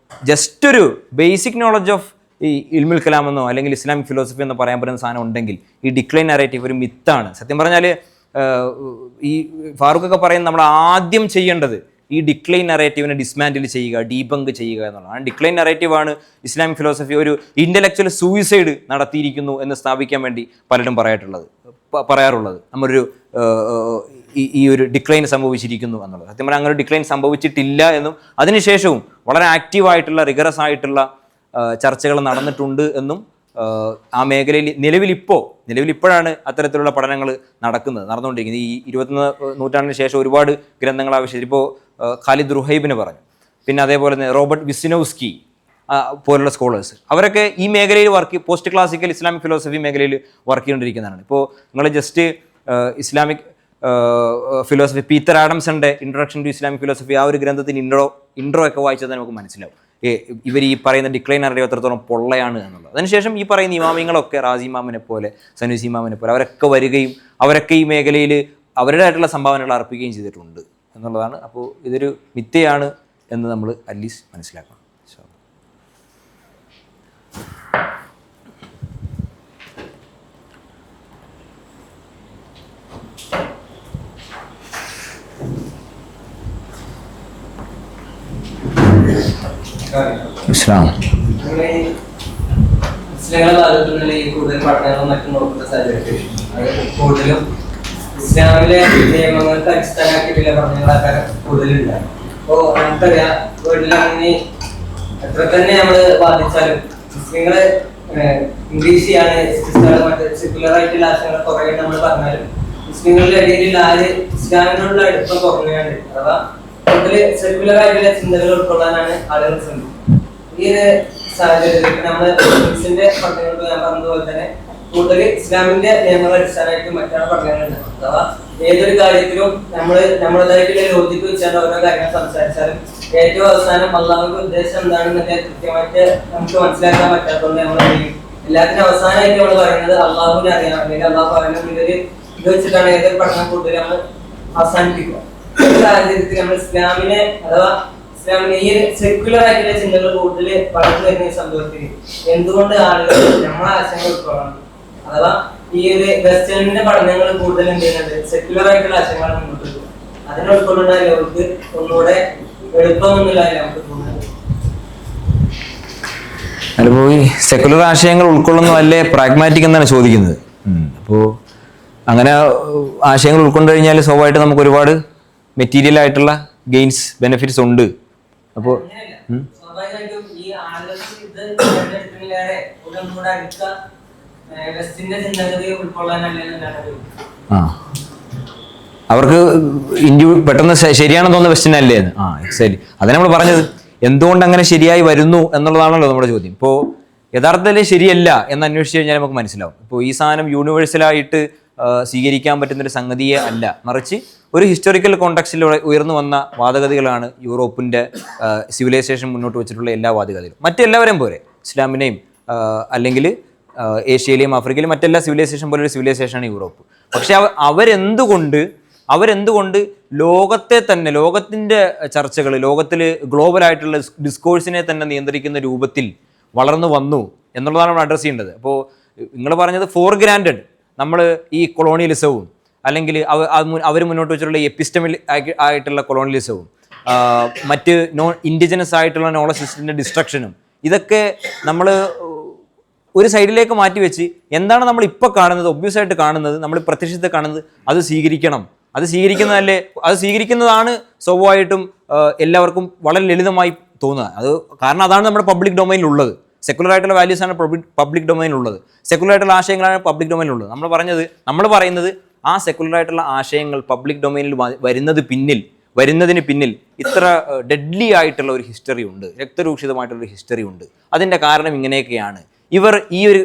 ജസ്റ്റ് ഒരു ബേസിക് നോളജ് ഓഫ് ഈ ഇൽമുൽ കലാം എന്നോ അല്ലെങ്കിൽ ഇസ്ലാമിക് ഫിലോസഫി എന്നോ പറയാൻ പറ്റുന്ന സാധനം ഉണ്ടെങ്കിൽ ഈ ഡിക്ലൈൻ നറേറ്റീവ് ഒരു മിത്താണ്. സത്യം പറഞ്ഞാൽ ഈ ഫാറൂഖൊക്കെ പറയുന്നത് നമ്മൾ ആദ്യം ചെയ്യേണ്ടത് ഈ ഡിക്ലൈൻ നറേറ്റീവിനെ ഡിസ്മാൻഡിൽ ചെയ്യുക, ഡീബങ്ക് ചെയ്യുക എന്നുള്ളതാണ്. ഡിക്ലൈൻ നറേറ്റീവാണ് ഇസ്ലാമിക് ഫിലോസഫി ഒരു ഇൻ്റലക്ച്വൽ സൂയിസൈഡ് നടത്തിയിരിക്കുന്നു എന്ന് സ്ഥാപിക്കാൻ വേണ്ടി പലരും പറയാറുള്ളത്. നമ്മളൊരു ഈ ഒരു ഡിക്ലൈൻ സംഭവിച്ചിരിക്കുന്നു എന്നുള്ളത്. സത്യം പറഞ്ഞാൽ അങ്ങനെ ഒരു ഡിക്ലൈൻ സംഭവിച്ചിട്ടില്ല എന്നും അതിനുശേഷവും വളരെ ആക്റ്റീവായിട്ടുള്ള റിഗറസ് ആയിട്ടുള്ള ചർച്ചകൾ നടന്നിട്ടുണ്ട് എന്നും ആ മേഖലയിൽ നിലവിലിപ്പോഴാണ് അത്തരത്തിലുള്ള പഠനങ്ങൾ നടന്നുകൊണ്ടിരിക്കുന്നത്. ഈ 21 നൂറ്റാണ്ടിന് ശേഷം ഒരുപാട് ഗ്രന്ഥങ്ങൾ ആവശ്യമില്ല. ഇപ്പോൾ ഖാലിദ് റുഹൈബിന് പറഞ്ഞു, പിന്നെ അതേപോലെ തന്നെ റോബർട്ട് വിസിനോവ്സ്കി പോലുള്ള സ്കോളേഴ്സ്, അവരൊക്കെ ഈ മേഖലയിൽ പോസ്റ്റ് ക്ലാസിക്കൽ ഇസ്ലാമിക് ഫിലോസഫി മേഖലയിൽ വർക്ക് ചെയ്തുകൊണ്ടിരിക്കുന്നതാണ്. ഇപ്പോൾ നിങ്ങൾ ജസ്റ്റ് ഇസ്ലാമിക് ഫിലോസഫി പീറ്റർ ആഡംസന്റെ ഇൻട്രൊഡക്ഷൻ ടു ഇസ്ലാമിക് ഫിലോസഫി ആ ഒരു ഗ്രന്ഥത്തിന് ഇൻട്രോ ഒക്കെ വായിച്ചാൽ നമുക്ക് മനസ്സിലാവും ഇവർ ഈ പറയുന്ന ഡിക്ലൈൻ അറിയാൻ എത്രത്തോളം പൊള്ളയാണ് എന്നുള്ളത്. അതിനുശേഷം ഈ പറയുന്ന ഇമാമിങ്ങളൊക്കെ റാസി ഇമാമിനെ പോലെ സനൂസി ഇമാമിനെ പോലെ അവരൊക്കെ വരികയും അവരൊക്കെ ഈ മേഖലയിൽ അവരുടേതായിട്ടുള്ള സംഭാവനകൾ അർപ്പിക്കുകയും ചെയ്തിട്ടുണ്ട് എന്നുള്ളതാണ്. അപ്പോൾ ഇതൊരു മിഥ്യയാണ് എന്ന് നമ്മൾ അറ്റ്ലീസ്റ്റ് മനസ്സിലാക്കണം. കൂടുതൽ പഠനങ്ങളും മറ്റും നോക്കുന്ന സാഹചര്യം കൂടുതലും ഇസ്ലാമിലെ നിയമങ്ങൾക്ക് അടിസ്ഥാനമാക്കിയിട്ടുള്ള പഠനങ്ങളൊക്കെ കൂടുതലുണ്ടാകും. അപ്പോൾ നമുക്കറിയാം വീട്ടിലാണെങ്കിൽ എത്ര തന്നെ നമ്മൾ ബാധിച്ചാലും മുസ്ലിങ്ങള് ഇംഗ്ലീഷ് ചെയ്യാണ് മറ്റേ സെക്യുലർ ആയിട്ടുള്ള ആശയങ്ങൾ കുറേ നമ്മൾ പറഞ്ഞാലും മുസ്ലിങ്ങളുടെ ഇടയിൽ ആര് ഇസ്ലാമിനോടുള്ള അടുപ്പം കുറഞ്ഞാണ്ട് അഥവാ കൂടുതൽ സെക്യുലർ ആയിട്ടുള്ള ചിന്തകൾ ഉൾക്കൊള്ളാനാണ് ആളുകൾ ശ്രമിക്കുന്നത്. ഈ ഒരു സാഹചര്യത്തിൽ നമ്മൾ മുസ്ലിമിന്റെ പഠനങ്ങൾക്ക് ഞാൻ പറഞ്ഞതുപോലെ തന്നെ കൂടുതൽ ഇസ്ലാമിന്റെ നിയമങ്ങൾ അടിസ്ഥാനമായിട്ട് മറ്റാണ് പഠനങ്ങളുണ്ട്. അഥവാ ഏതൊരു കാര്യത്തിലും നമ്മളതായിട്ടുള്ള ലോജിക്ക് വെച്ചാണ് ഓരോ കാര്യങ്ങൾ സംസാരിച്ചാലും ഏറ്റവും അവസാനം അള്ളാഹുവിന്റെ ഉദ്ദേശം എന്താണെന്നൊക്കെ കൃത്യമായിട്ട് നമുക്ക് മനസ്സിലാക്കാൻ പറ്റാത്തതുകൊണ്ട് നമ്മൾ എല്ലാത്തിനും അവസാനമായിട്ട് നമ്മൾ പറയുന്നത് അള്ളാഹുവിനെ അറിയാം, അല്ലെങ്കിൽ അള്ളാഹു പറയുന്നത് ഇത് വെച്ചിട്ടാണ് ഏതൊരു പഠനം കൂടുതൽ നമ്മൾ അവസാനിപ്പിക്കുക. ഈ സാഹചര്യത്തിൽ നമ്മൾ ഇസ്ലാമിനെ അഥവാ ഇസ്ലാമിനെ ഈ സെക്യുലർ ആയിട്ടുള്ള ചിന്തകൾ കൂടുതൽ വളർന്നു വരുന്ന സംഭവത്തിൽ എന്തുകൊണ്ട് ആളുകൾ നമ്മളെ ആശയങ്ങൾ ഉൾക്കൊള്ളണം, അഥവാ ഈ ഒരു വെസ്റ്റേണിന്റെ പഠനങ്ങൾ കൂടുതൽ എന്ത് ചെയ്യുന്നുണ്ട് സെക്യുലർ ആയിട്ടുള്ള ആശയങ്ങളാണ് മുന്നോട്ട് പോകുന്നത്. അതിനെ ഉൾക്കൊള്ളുണ്ടായാലും അവർക്ക് ഒന്നുകൂടെ എളുപ്പമൊന്നുമില്ലാതെ നമുക്ക് തോന്നുന്നത്. അതിപ്പോൾ ഈ സെക്കുലർ ആശയങ്ങൾ ഉൾക്കൊള്ളുന്ന വല്ല പ്രാഗ്മാറ്റിക് എന്നാണ് ചോദിക്കുന്നത്. അപ്പോൾ അങ്ങനെ ആശയങ്ങൾ ഉൾക്കൊണ്ടു കഴിഞ്ഞാൽ സ്വാഭാവികമായിട്ട് നമുക്ക് ഒരുപാട് മെറ്റീരിയൽ ആയിട്ടുള്ള ഗെയിൻസ് ബെനിഫിറ്റ്സ് ഉണ്ട്. അപ്പോൾ സ്വാഭാവികമായിട്ടും ഈ ആളുകൾക്ക് ഇത് തിരഞ്ഞെടുക്കുന്നതിലേറെ ഒന്നുകൂടെ അടുത്ത വെസ്റ്റിന്റെ ചിന്തഗതി ഉൾക്കൊള്ളാനല്ലേ അവർക്ക് പെട്ടെന്ന് ശരിയാണെന്ന് തോന്നുന്ന ക്വസ്റ്റ്യൻ അല്ലേ എന്ന്. ശരി, അതേ നമ്മൾ പറഞ്ഞത്. എന്തുകൊണ്ട് അങ്ങനെ ശരിയായി വരുന്നു എന്നുള്ളതാണല്ലോ നമ്മുടെ ചോദ്യം. ഇപ്പോൾ യഥാർത്ഥത്തിൽ ശരിയല്ല എന്ന് അന്വേഷിച്ച് കഴിഞ്ഞാൽ നമുക്ക് മനസ്സിലാവും. ഇപ്പോൾ ഈ സാധനം യൂണിവേഴ്സലായിട്ട് സ്വീകരിക്കാൻ പറ്റുന്നൊരു സംഗതിയെ അല്ല, മറിച്ച് ഒരു ഹിസ്റ്റോറിക്കൽ കോണ്ടക്സ്റ്റിലൂടെ ഉയർന്നു വന്ന വാദഗതികളാണ് യൂറോപ്പിൻ്റെ സിവിലൈസേഷൻ മുന്നോട്ട് വെച്ചിട്ടുള്ള എല്ലാ വാദഗതികളും. മറ്റെല്ലാവരെയും പോലെ ഇസ്ലാമിനെയും അല്ലെങ്കിൽ ഏഷ്യയിലെയും ആഫ്രിക്കയിലെയും മറ്റെല്ലാ സിവിലൈസേഷൻ പോലെ ഒരു സിവിലൈസേഷനാണ് യൂറോപ്പ്. പക്ഷെ അവരെന്തുകൊണ്ട് ലോകത്തെ തന്നെ, ലോകത്തിൻ്റെ ചർച്ചകൾ, ലോകത്തിൽ ഗ്ലോബലായിട്ടുള്ള ഡിസ്കോഴ്സിനെ തന്നെ നിയന്ത്രിക്കുന്ന രൂപത്തിൽ വളർന്നു വന്നു എന്നുള്ളതാണ് നമ്മൾ അഡ്രസ്സ് ചെയ്യേണ്ടത്. അപ്പോൾ നിങ്ങൾ പറഞ്ഞത് ഫോർ ഗ്രാൻഡഡ് നമ്മൾ ഈ കൊളോണിയലിസവും അല്ലെങ്കിൽ അവർ മുന്നോട്ട് വെച്ചിട്ടുള്ള എപ്പിസ്റ്റമിൽ ആയിട്ടുള്ള കൊളോണിയലിസവും മറ്റ് ഇൻഡിജിനസ് ആയിട്ടുള്ള നോളജ് സിസ്റ്റത്തിൻ്റെ ഡിസ്ട്രക്ഷനും ഇതൊക്കെ നമ്മൾ ഒരു സൈഡിലേക്ക് മാറ്റി വെച്ച് എന്താണ് നമ്മൾ ഇപ്പോൾ കാണുന്നത്, ഒബ്വിയസ് ആയിട്ട് കാണുന്നത്, നമ്മൾ പ്രത്യക്ഷത്തെ കാണുന്നത്, അത് സ്വീകരിക്കണം. അത് സ്വീകരിക്കുന്നതാണ് സ്വാഭാവികമായിട്ടും എല്ലാവർക്കും വളരെ ലളിതമായി തോന്നുക. കാരണം അതാണ് നമ്മുടെ പബ്ലിക് ഡൊമൈനിലുള്ളത്. സെക്കുലർ ആയിട്ടുള്ള വാല്യൂസാണ് പബ്ലിക് ഡൊമൈനിലുള്ളത്. സെക്കുലർ ആയിട്ടുള്ള ആശയങ്ങളാണ് പബ്ലിക് ഡൊമൈനിലുള്ളത്. നമ്മൾ പറയുന്നത് ആ സെക്കുലർ ആയിട്ടുള്ള ആശയങ്ങൾ പബ്ലിക് ഡൊമൈനിൽ വരുന്നതിന് പിന്നിൽ ഇത്ര ഡെഡ്ലി ആയിട്ടുള്ള ഒരു ഹിസ്റ്ററി ഉണ്ട്, രക്തരൂക്ഷിതമായിട്ടുള്ളൊരു ഹിസ്റ്ററി ഉണ്ട്. അതിൻ്റെ കാരണം ഇങ്ങനെയൊക്കെയാണ്. ഇവർ ഈ ഒരു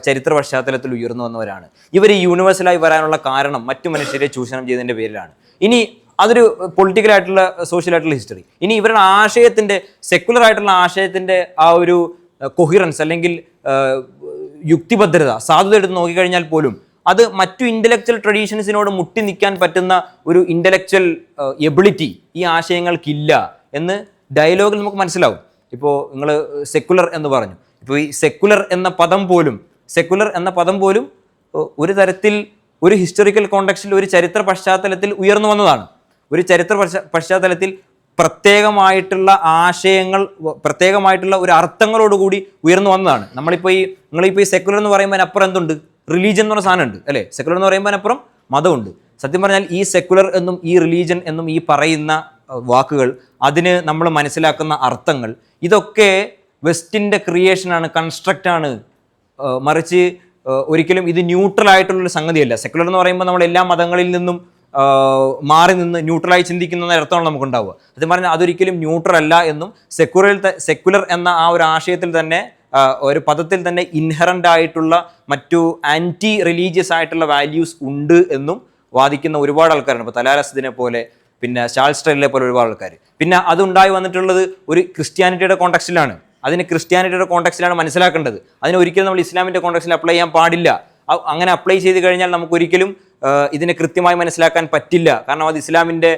ചരിത്ര പശ്ചാത്തലത്തിൽ ഉയർന്നു വന്നവരാണ്. ഇവർ ഈ യൂണിവേഴ്സലായി വരാനുള്ള കാരണം മറ്റു മനുഷ്യരെ ചൂഷണം ചെയ്തതിൻ്റെ പേരിലാണ്. ഇനി അതൊരു പൊളിറ്റിക്കലായിട്ടുള്ള സോഷ്യലായിട്ടുള്ള ഹിസ്റ്ററി. ഇനി ഇവരുടെ ആശയത്തിൻ്റെ, സെക്കുലർ ആയിട്ടുള്ള ആശയത്തിൻ്റെ ആ ഒരു കൊഹിറൻസ് അല്ലെങ്കിൽ യുക്തിഭദ്രത, സാധുത എടുത്ത് നോക്കിക്കഴിഞ്ഞാൽ പോലും അത് മറ്റു ഇൻ്റലക്ച്വൽ ട്രഡീഷൻസിനോട് മുട്ടി നിൽക്കാൻ പറ്റുന്ന ഒരു ഇൻ്റലക്ച്വൽ എബിലിറ്റി ഈ ആശയങ്ങൾക്കില്ല എന്ന് ഡയലോഗിൽ നമുക്ക് മനസ്സിലാവും. ഇപ്പോൾ നിങ്ങൾ സെക്കുലർ എന്ന് പറഞ്ഞു. ഇപ്പോൾ ഈ സെക്കുലർ എന്ന പദം പോലും ഒരു തരത്തിൽ ഒരു ഹിസ്റ്റോറിക്കൽ കോണ്ടക്സ്റ്റിൽ ഒരു ചരിത്ര പശ്ചാത്തലത്തിൽ ഉയർന്നു വന്നതാണ്. ഒരു ചരിത്ര പശ്ചാത്തലത്തിൽ പ്രത്യേകമായിട്ടുള്ള ആശയങ്ങൾ, പ്രത്യേകമായിട്ടുള്ള ഒരു അർത്ഥങ്ങളോടുകൂടി ഉയർന്നു വന്നതാണ്. നിങ്ങളിപ്പോൾ ഈ സെക്കുലർ എന്ന് പറയുമ്പോൾ അതിനപ്പുറം എന്തുണ്ട്? റിലീജിയൻ എന്ന് പറഞ്ഞ സാധനം ഉണ്ട് അല്ലേ? സെക്കുലർ എന്ന് പറയുമ്പോൾ അതിനപ്പുറം മതമുണ്ട്. സത്യം പറഞ്ഞാൽ ഈ സെക്കുലർ എന്നും ഈ റിലീജിയൻ എന്നും ഈ പറയുന്ന വാക്കുകൾ, അതിന് നമ്മൾ മനസ്സിലാക്കുന്ന അർത്ഥങ്ങൾ, ഇതൊക്കെ വെസ്റ്റിൻ്റെ ക്രിയേഷനാണ്, കൺസ്ട്രക്റ്റാണ്. മറിച്ച് ഒരിക്കലും ഇത് ന്യൂട്രൽ ആയിട്ടുള്ളൊരു സംഗതിയല്ല. സെക്കുലർ എന്ന് പറയുമ്പോൾ നമ്മൾ എല്ലാ മതങ്ങളിൽ നിന്നും മാറി നിന്ന് ന്യൂട്രലായി ചിന്തിക്കുന്ന അർത്ഥമാണ് നമുക്കുണ്ടാവുക. അത് പറഞ്ഞാൽ അതൊരിക്കലും ന്യൂട്രൽ അല്ല എന്നും സെക്കുലർ എന്ന ആ ഒരു ആശയത്തിൽ തന്നെ, ഒരു പദത്തിൽ തന്നെ ഇൻഹറൻ്റ് ആയിട്ടുള്ള മറ്റു ആൻറ്റി റിലീജിയസ് ആയിട്ടുള്ള വാല്യൂസ് ഉണ്ട് എന്നും വാദിക്കുന്ന ഒരുപാട് ആൾക്കാരുണ്ട്. ഇപ്പോൾ തലാരസദിനെ പോലെ, പിന്നെ ചാൾസ് ടൈലറെ പോലെ ഒരുപാട് ആൾക്കാർ. പിന്നെ അതുണ്ടായി വന്നിട്ടുള്ളത് ഒരു ക്രിസ്ത്യാനിറ്റിയുടെ കോണ്ടക്സ്റ്റിലാണ്. ക്രിസ്ത്യാനിറ്റിയുടെ കോണ്ടക്സ്റ്റിലാണ് മനസ്സിലാക്കേണ്ടത്. അതിന് ഒരിക്കലും നമ്മൾ ഇസ്ലാമിൻ്റെ കോണ്ടക്സ്റ്റിൽ അപ്ലൈ ചെയ്യാൻ പാടില്ല. അങ്ങനെ അപ്ലൈ ചെയ്ത് കഴിഞ്ഞാൽ നമുക്കൊരിക്കലും ഇതിനെ കൃത്യമായി മനസ്സിലാക്കാൻ പറ്റില്ല. കാരണം അത് ഇസ്ലാമിൻ്റെ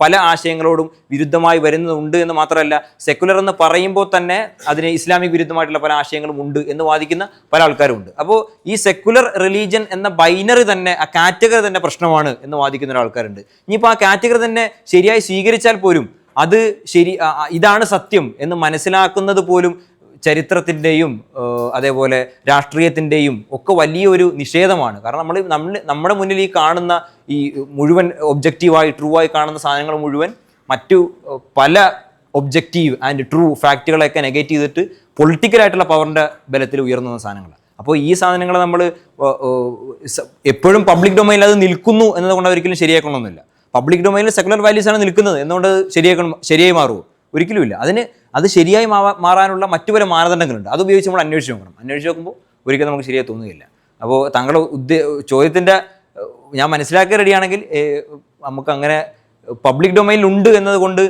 പല ആശയങ്ങളോടും വിരുദ്ധമായി വരുന്നതുണ്ട് എന്ന് മാത്രമല്ല, സെക്കുലർ എന്ന് പറയുമ്പോൾ തന്നെ അതിന് ഇസ്ലാമിക് വിരുദ്ധമായിട്ടുള്ള പല ആശയങ്ങളും ഉണ്ട് എന്ന് വാദിക്കുന്ന പല ആൾക്കാരുമുണ്ട്. അപ്പോൾ ഈ സെക്കുലർ റിലീജിയൻ എന്ന ബൈനറി തന്നെ, ആ കാറ്റഗറി തന്നെ പ്രശ്നമാണ് എന്ന് വാദിക്കുന്ന ആൾക്കാരുണ്ട്. ഇനിയിപ്പോൾ ആ കാറ്റഗറി തന്നെ ശരിയായി സ്വീകരിച്ചാൽ പോലും അത് ഇതാണ് സത്യം എന്ന് മനസ്സിലാക്കുന്നത് പോലും ചരിത്രത്തിൻ്റെയും അതേപോലെ രാഷ്ട്രീയത്തിൻ്റെയും ഒക്കെ വലിയൊരു നിഷേധമാണ്. കാരണം നമ്മുടെ മുന്നിൽ ഈ കാണുന്ന ഈ മുഴുവൻ ഒബ്ജക്റ്റീവായി ട്രൂ ആയി കാണുന്ന സാധനങ്ങൾ മുഴുവൻ മറ്റു പല ഒബ്ജക്റ്റീവ് ആൻഡ് ട്രൂ ഫാക്റ്റുകളെയൊക്കെ നെഗേറ്റ് ചെയ്തിട്ട് പൊളിറ്റിക്കലായിട്ടുള്ള പവറിൻ്റെ ബലത്തിൽ ഉയർന്നു വന്ന സാധനങ്ങളാണ്. അപ്പോൾ ഈ സാധനങ്ങൾ നമ്മൾ എപ്പോഴും പബ്ലിക് ഡൊമൈനിൽ അത് നിൽക്കുന്നു എന്നതുകൊണ്ട് ഒരിക്കലും ശരിയാക്കണമെന്നില്ല. പബ്ലിക് ഡൊമൈനിൽ സെക്കുലർ വാല്യൂസാണ് നിൽക്കുന്നത് എന്നുകൊണ്ട് ശരിയായി മാറുമോ? ഒരിക്കലുമില്ല. അത് ശരിയായി മാറാനുള്ള മറ്റു പല മാനദണ്ഡങ്ങളുണ്ട്. അത് ഉപയോഗിച്ച് നമ്മൾ അന്വേഷിച്ച് നോക്കുമ്പോൾ ഒരിക്കലും നമുക്ക് ശരിയായി തോന്നുകയില്ല. അപ്പോൾ താങ്കളുടെ ചോദ്യത്തിൻ്റെ ഞാൻ മനസ്സിലാക്കി റെഡിയാണെങ്കിൽ നമുക്ക് അങ്ങനെ പബ്ലിക് ഡൊമൈനിൽ ഉണ്ട് എന്നതുകൊണ്ട്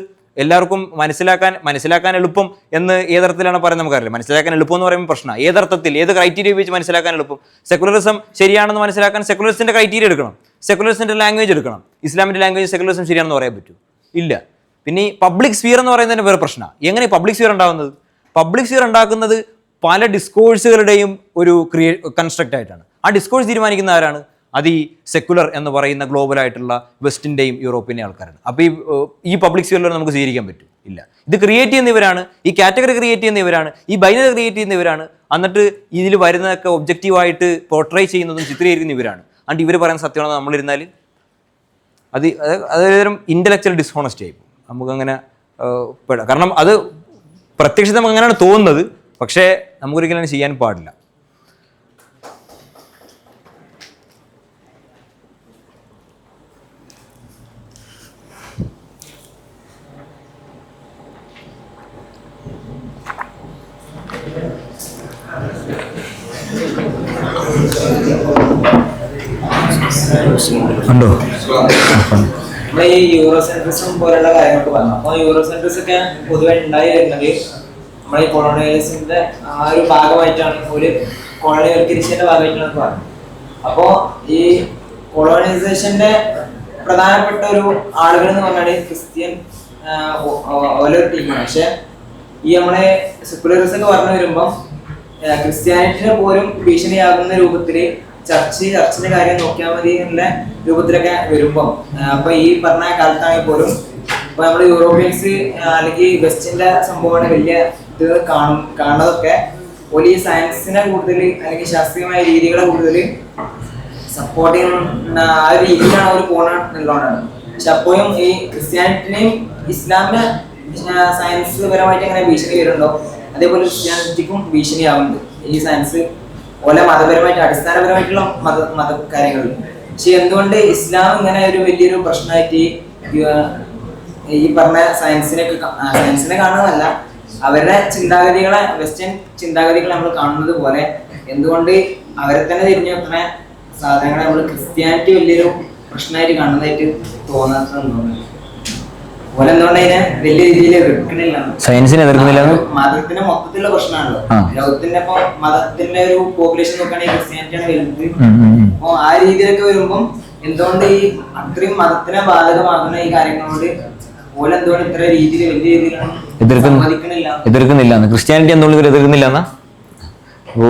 എല്ലാവർക്കും മനസ്സിലാക്കാൻ എളുപ്പം എന്ന് ഏതർത്ഥത്തിലാണ് പറയുന്നത് നമുക്കറിയില്ല. മനസ്സിലാക്കാൻ എളുപ്പം എന്ന് പറയുമ്പോൾ പ്രശ്നമാണ്. ഏതർത്ഥത്തിൽ, ഏത് ക്രൈറ്റീരിയ ഉപയോഗിച്ച് മനസ്സിലാക്കാൻ എളുപ്പം? സെക്കുലറിസം ശരിയാണെന്ന് മനസ്സിലാക്കാൻ സെക്കുലറിസ്റ്റിൻ്റെ ക്രൈറ്റീരിയ എടുക്കണം, സെക്കുലറിസ്റ്റിൻ്റെ ലാംഗ്വേജ് എടുക്കണം. ഇസ്ലാമിൻ്റെ ലാംഗ്വേജ് സെക്കുലറിസം ശരിയാണെന്ന് പറയാൻ പറ്റൂ? ഇല്ല. പിന്നെ ഈ പബ്ലിക് സ്ഫിയർ എന്ന് പറയുന്നതിന് വേറെ പ്രശ്നമാണ്. എങ്ങനെ പബ്ലിക് സ്ഫിയർ ഉണ്ടാകുന്നത്? പബ്ലിക് സ്ഫിയർ ഉണ്ടാക്കുന്നത് പല ഡിസ്കോഴ്സുകളുടെയും ഒരു കൺസ്ട്രക്റ്റ് ആയിട്ടാണ്. ആ ഡിസ്കോഴ്സ് തീരുമാനിക്കുന്ന ആരാണ്? അത് ഈ സെക്കുലർ എന്ന് പറയുന്ന ഗ്ലോബലായിട്ടുള്ള വെസ്റ്റിൻ്റെയും യൂറോപ്പിൻ്റെയും ആൾക്കാരാണ്. അപ്പോൾ ഈ പബ്ലിക് സ്ഫിയറിൽ നമുക്ക് സ്വീകരിക്കാൻ പറ്റും? ഇല്ല. ഇത് ക്രിയേറ്റ് ചെയ്യുന്നവരാണ്, ഈ കാറ്റഗറി ക്രിയേറ്റ് ചെയ്യുന്നവരാണ്, ഈ ബൈനറി ക്രിയേറ്റ് ചെയ്യുന്നവരാണ്. എന്നിട്ട് ഇതിൽ വരുന്നതൊക്കെ ഒബ്ജക്റ്റീവായിട്ട് പോർട്രേ ചെയ്യുന്നതും ചിത്രീകരിക്കുന്നവരാണ്. അതുകൊണ്ട് ഇവർ പറയുന്ന സത്യമാണെന്ന് നമ്മളിരുന്നാൽ അതൊരു ഇൻ്റലക്ച്വൽ ഡിസ്ഹോണസ്റ്റി ആയി നമുക്കങ്ങനെ പെടാം. കാരണം അത് പ്രത്യക്ഷത്തിൽ നമുക്ക് അങ്ങനെയാണ് തോന്നുന്നത്, പക്ഷേ നമുക്കൊരിക്കലും അങ്ങനെ ചെയ്യാൻ പാടില്ല. ഉണ്ടോ? നമ്മളെ ഈ യൂറോസെൻട്രിസം പോലുള്ള കാര്യങ്ങളൊക്കെ പറഞ്ഞു. അപ്പോൾ യൂറോസെൻട്രിസം ഒക്കെ പൊതുവെ ഉണ്ടായി വരുന്നത് നമ്മളെ ഈ കൊളോണിയലിസത്തിന്റെ ആ ഒരു ഭാഗമായിട്ടാണ്, ഒരു കൊളോണിയൽക്കരിച്ചതിന്റെ ഭാഗമായിട്ടാണ് പറഞ്ഞത്. അപ്പോൾ ഈ കൊളോണിയലൈസേഷന്റെ പ്രധാനപ്പെട്ട ഒരു ആളുകൾ എന്ന് പറഞ്ഞാൽ ക്രിസ്ത്യൻ ഓരോ ടീമാണ്. പക്ഷെ ഈ നമ്മളെ സെക്കുലറിസം ഒക്കെ പറഞ്ഞു വരുമ്പം ക്രിസ്ത്യാനിറ്റിനെ പോലും ഭീഷണിയാകുന്ന രൂപത്തിൽ ചർച്ചിന്റെ കാര്യം നോക്കിയാൽ മതി എന്നുള്ള രൂപത്തിലൊക്കെ വരുമ്പം, അപ്പൊ ഈ പറഞ്ഞ കാലത്താണെങ്കിൽ പോലും ഇപ്പൊ നമ്മള് യൂറോപ്യൻസ് അല്ലെങ്കിൽ വെസ്റ്റിന്റെ സംഭവമാണ് വലിയ ഇത് കാണുന്നതൊക്കെ ഒരു ഈ സയൻസിനെ കൂടുതൽ അല്ലെങ്കിൽ ശാസ്ത്രീയമായ രീതികളെ കൂടുതൽ സപ്പോർട്ട് ചെയ്യുന്ന ആ ഒരു രീതിയിലാണ് അവർ പോകണമെന്നുള്ളതാണ്. പക്ഷെ അപ്പോഴും ഈ ക്രിസ്ത്യാനിറ്റിനെയും ഇസ്ലാമിനെ സയൻസ് പരമായിട്ട് എങ്ങനെ ഭീഷണി വരുന്നുണ്ടോ അതേപോലെ ക്രിസ്ത്യാനിറ്റിക്കും ഭീഷണിയാവുന്നുണ്ട് ഈ സയൻസ് ഓല മതപരമായിട്ട് അടിസ്ഥാനപരമായിട്ടുള്ള മത കാര്യങ്ങളിൽ. പക്ഷെ എന്തുകൊണ്ട് ഇസ്ലാം ഇങ്ങനെ ഒരു വലിയൊരു പ്രശ്നമായിട്ട് ഈ പറഞ്ഞ സയൻസിനെ കാണുന്നതല്ല, അവരുടെ ചിന്താഗതികളെ വെസ്റ്റേൺ ചിന്താഗതികളെ നമ്മൾ കാണുന്നത് പോലെ എന്തുകൊണ്ട് അവരെ തന്നെ തിരിഞ്ഞു വെക്കുന്ന സാധനങ്ങളെ നമ്മൾ ക്രിസ്ത്യാനിറ്റി വലിയൊരു പ്രശ്നമായിട്ട് കാണുന്നതായിട്ട് തോന്നാറുണ്ട്. പോലെ എന്തുകൊണ്ട് അതിനെ വലിയ രീതിയിൽ എതിർക്കണില്ല, സയൻസിനെ എതിർക്കുന്നില്ല. മതത്തിന്റെ മൊത്തത്തിലുള്ള പ്രശ്നമാണല്ലോ. ലോകത്തിന്റെ ഇപ്പൊ മതത്തിന്റെ ഒരു പോപ്പുലേഷൻ നോക്കുകയാണെങ്കിൽ ക്രിസ്ത്യാനിറ്റിയാണ് വരുന്നത്. അപ്പൊ ആ രീതിയിലൊക്കെ വരുമ്പം എന്തുകൊണ്ട് ഈ അത്രയും മതത്തിനെ ബാധകമാകുന്ന ഈ കാര്യങ്ങളോട് പോലെ എന്തുകൊണ്ട് ഇത്ര രീതിയിൽ വലിയ രീതിയിലാണ് എതിർക്കുന്നില്ല? ക്രിസ്ത്യാനിറ്റി എന്തുകൊണ്ട് ഇവർ എതിർക്കുന്നില്ല എന്നാ? അപ്പോ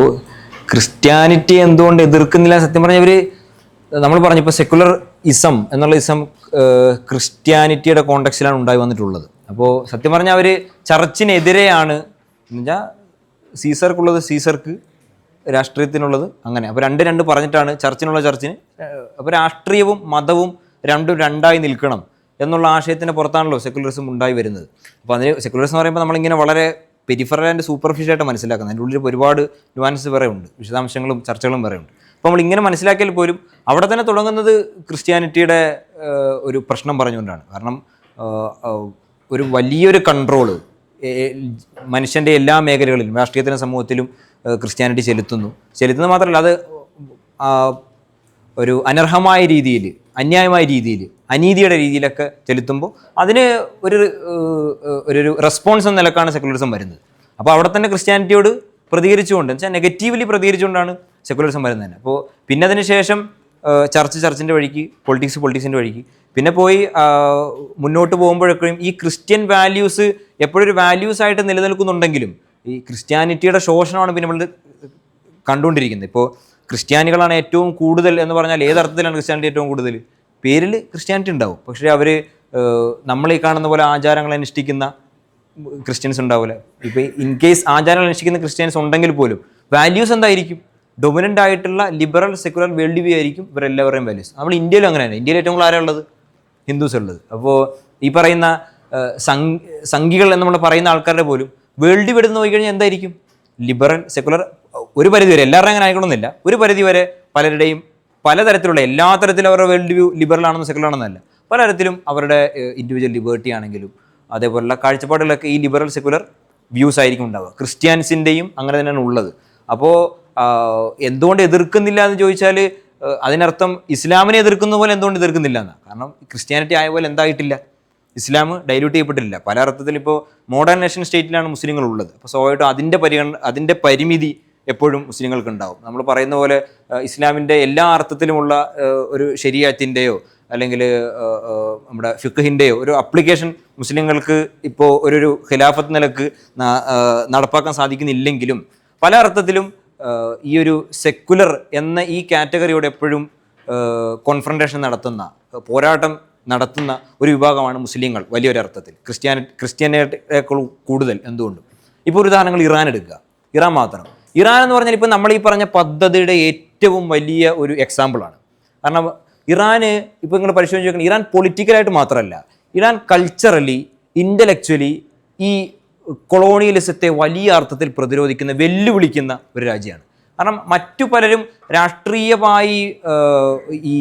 ക്രിസ്ത്യാനിറ്റി എന്തുകൊണ്ട് എതിർക്കുന്നില്ല? സത്യം പറഞ്ഞ ഇവര് നമ്മൾ പറഞ്ഞു ഇപ്പോൾ സെക്കുലർ ഇസം എന്നുള്ള ഇസം ക്രിസ്ത്യാനിറ്റിയുടെ കോണ്ടക്സ്റ്റിലാണ് ഉണ്ടായി വന്നിട്ടുള്ളത്. അപ്പോൾ സത്യം പറഞ്ഞാൽ അവർ ചർച്ചിനെതിരെയാണ്. എന്നുവെച്ചാൽ സീസർക്കുള്ളത് സീസർക്ക്, രാഷ്ട്രീയത്തിനുള്ളത് അങ്ങനെ. അപ്പോൾ രണ്ട് പറഞ്ഞിട്ടാണ് ചർച്ചിനുള്ള ചർച്ചിന്. അപ്പോൾ രാഷ്ട്രീയവും മതവും രണ്ടും രണ്ടായി നിൽക്കണം എന്നുള്ള ആശയത്തിന് പുറത്താണല്ലോ സെക്കുലറിസം ഉണ്ടായി വരുന്നത്. അപ്പോൾ അതിന് സെക്കുലറിസം എന്ന് പറയുമ്പോൾ നമ്മളിങ്ങനെ വളരെ പെരിഫറൽ ആൻഡ് സൂപ്പർഫിഷ്യലായിട്ട് മനസ്സിലാക്കുന്നത്. അതിൻ്റെ ഉള്ളിൽ ഒരുപാട് ന്യൂവാൻസ് വേറെ ഉണ്ട്, വിശദാംശങ്ങളും ചർച്ചകളും വേറെ ഉണ്ട്. അപ്പോൾ നമ്മൾ ഇങ്ങനെ മനസ്സിലാക്കിയാൽ പോലും അവിടെ തന്നെ തുടങ്ങുന്നത് ക്രിസ്ത്യാനിറ്റിയുടെ ഒരു പ്രശ്നം പറഞ്ഞുകൊണ്ടാണ്. കാരണം ഒരു വലിയൊരു കൺട്രോള് മനുഷ്യൻ്റെ എല്ലാ മേഖലകളിലും രാഷ്ട്രീയത്തിനും സമൂഹത്തിലും ക്രിസ്ത്യാനിറ്റി ചെലുത്തുന്നത് മാത്രമല്ല, അത് ഒരു അനർഹമായ രീതിയിൽ, അന്യായമായ രീതിയിൽ, അനീതിയുടെ രീതിയിലൊക്കെ ചെലുത്തുമ്പോൾ അതിന് ഒരു റെസ്പോൺസ് എന്ന നിലക്കാണ് സെക്കുലറിസം വരുന്നത്. അപ്പോൾ അവിടെ തന്നെ ക്രിസ്ത്യാനിറ്റിയോട് പ്രതികരിച്ചുകൊണ്ട് വെച്ചാൽ നെഗറ്റീവ്ലി പ്രതികരിച്ചുകൊണ്ടാണ് സെക്കുലറിസം വരുന്നത് തന്നെ. അപ്പോൾ പിന്നെ അതിന് ശേഷം ചർച്ചിൻ്റെ വഴിക്ക്, പൊളിറ്റിക്സിൻ്റെ വഴിക്ക് പിന്നെ പോയി മുന്നോട്ട് പോകുമ്പോഴൊക്കെയും ഈ ക്രിസ്ത്യൻ വാല്യൂസ് എപ്പോഴൊരു വാല്യൂസ് ആയിട്ട് നിലനിൽക്കുന്നുണ്ടെങ്കിലും ഈ ക്രിസ്ത്യാനിറ്റിയുടെ ശോഷണമാണ് പിന്നെ നമ്മൾ കണ്ടുകൊണ്ടിരിക്കുന്നത്. ഇപ്പോൾ ക്രിസ്ത്യാനികളാണ് ഏറ്റവും കൂടുതൽ എന്ന് പറഞ്ഞാൽ ഏതർത്ഥത്തിലാണ് ക്രിസ്ത്യാനിറ്റി ഏറ്റവും കൂടുതൽ? പേരിൽ ക്രിസ്ത്യാനിറ്റി ഉണ്ടാവും, പക്ഷേ അവർ നമ്മളീ കാണുന്ന പോലെ ആചാരങ്ങൾ അനുഷ്ഠിക്കുന്ന ക്രിസ്ത്യൻസ് ഉണ്ടാവില്ല. ഇപ്പോൾ ഇൻ കേസ് ആചാരങ്ങൾ അനുഷ്ഠിക്കുന്ന ക്രിസ്ത്യൻസ് ഉണ്ടെങ്കിൽ പോലും വാല്യൂസ് എന്തായിരിക്കും? ഡൊമിനൻ്റ് ആയിട്ടുള്ള ലിബറൽ സെക്കുലർ വേൾഡ് വ്യൂ ആയിരിക്കും ഇവരെല്ലാവരുടെയും വാല്യൂസ്. നമ്മൾ ഇന്ത്യയിലും അങ്ങനെ തന്നെ. ഇന്ത്യയിൽ ഏറ്റവും കൂടുതൽ ആരാ ഉള്ളത്? ഹിന്ദുസ് ഉള്ളത്. അപ്പോൾ ഈ പറയുന്ന സംഘികൾ എന്ന് നമ്മൾ പറയുന്ന ആൾക്കാരുടെ പോലും വേൾഡ് വ്യൂ എടുത്ത് നോക്കിക്കഴിഞ്ഞാൽ എന്തായിരിക്കും? Liberal secular. ഒരു പരിധി വരെ, എല്ലാവരുടെയും അങ്ങനെ ആയിക്കൊള്ളുന്നില്ല, ഒരു പരിധി വരെ പലരുടെയും പലതരത്തിലുള്ള എല്ലാ തരത്തിലും അവരുടെ വേൾഡ് വ്യൂ ലിബറൽ ആണെന്ന് സെക്കുലർ ആണെന്നല്ല, പലതരത്തിലും അവരുടെ ഇൻഡിവിജ്വൽ ലിബർട്ടി ആണെങ്കിലും അതേപോലുള്ള കാഴ്ചപ്പാടുകളൊക്കെ ഈ ലിബറൽ സെക്കുലർ വ്യൂസ് ആയിരിക്കും ഉണ്ടാവുക. ക്രിസ്ത്യാനിസിൻ്റെയും അങ്ങനെ തന്നെയാണ് ഉള്ളത്. അപ്പോൾ എന്തുകൊണ്ട് എതിർക്കുന്നില്ല എന്ന് ചോദിച്ചാൽ അതിനർത്ഥം ഇസ്ലാമിനെ എതിർക്കുന്ന പോലെ എന്തുകൊണ്ട് എതിർക്കുന്നില്ല എന്നാണ്. കാരണം ക്രിസ്ത്യാനിറ്റി ആയ പോലെ എന്തായിട്ടില്ല, ഇസ്ലാം ഡൈല്യൂട്ട് ചെയ്യപ്പെട്ടിട്ടില്ല. പല അർത്ഥത്തിൽ ഇപ്പോൾ മോഡേൺ നേഷൻ സ്റ്റേറ്റിലാണ് മുസ്ലിങ്ങൾ ഉള്ളത്. അപ്പോൾ സ്വാഭാവികമായിട്ടും അതിൻ്റെ പരിമിതി എപ്പോഴും മുസ്ലിങ്ങൾക്ക് ഉണ്ടാവും. നമ്മൾ പറയുന്ന പോലെ ഇസ്ലാമിൻ്റെ എല്ലാ അർത്ഥത്തിലുമുള്ള ഒരു ശരീഅത്തിൻ്റെയോ അല്ലെങ്കിൽ നമ്മുടെ ഫിഖ്ഹിൻ്റെയോ ഒരു അപ്ലിക്കേഷൻ മുസ്ലിങ്ങൾക്ക് ഇപ്പോൾ ഒരു ഖിലാഫത്ത് നിലക്ക് നടപ്പാക്കാൻ സാധിക്കുന്നില്ലെങ്കിലും പല അർത്ഥത്തിലും ഈ ഒരു സെക്കുലർ എന്ന ഈ കാറ്റഗറിയോട് എപ്പോഴും കോൺഫ്രണ്ടേഷൻ നടത്തുന്ന, പോരാട്ടം നടത്തുന്ന ഒരു വിഭാഗമാണ് മുസ്ലിങ്ങൾ വലിയൊരർത്ഥത്തിൽ. ക്രിസ്ത്യാനിയേക്കാൾ കൂടുതൽ എന്തുകൊണ്ടും. ഇപ്പോൾ ഒരു ഉദാഹരണങ്ങൾ ഇറാൻ എടുക്കുക. ഇറാൻ മാത്രം. ഇറാൻ എന്ന് പറഞ്ഞാൽ ഇപ്പോൾ നമ്മൾ ഈ പറഞ്ഞ പദ്ധതിയുടെ ഏറ്റവും വലിയ ഒരു എക്സാമ്പിളാണ്. കാരണം ഇറാന് ഇപ്പോൾ നിങ്ങൾ പരിശോധിച്ച് നോക്കണം, ഇറാൻ പൊളിറ്റിക്കലായിട്ട് മാത്രമല്ല, ഇറാൻ കൾച്ചറലി, ഇൻ്റലക്ച്വലി ഈ കൊളോണിയലിസത്തെ വലിയ അർത്ഥത്തിൽ പ്രതിരോധിക്കുന്ന, വെല്ലുവിളിക്കുന്ന ഒരു രാജ്യമാണ്. കാരണം മറ്റു പലരും രാഷ്ട്രീയമായി ഈ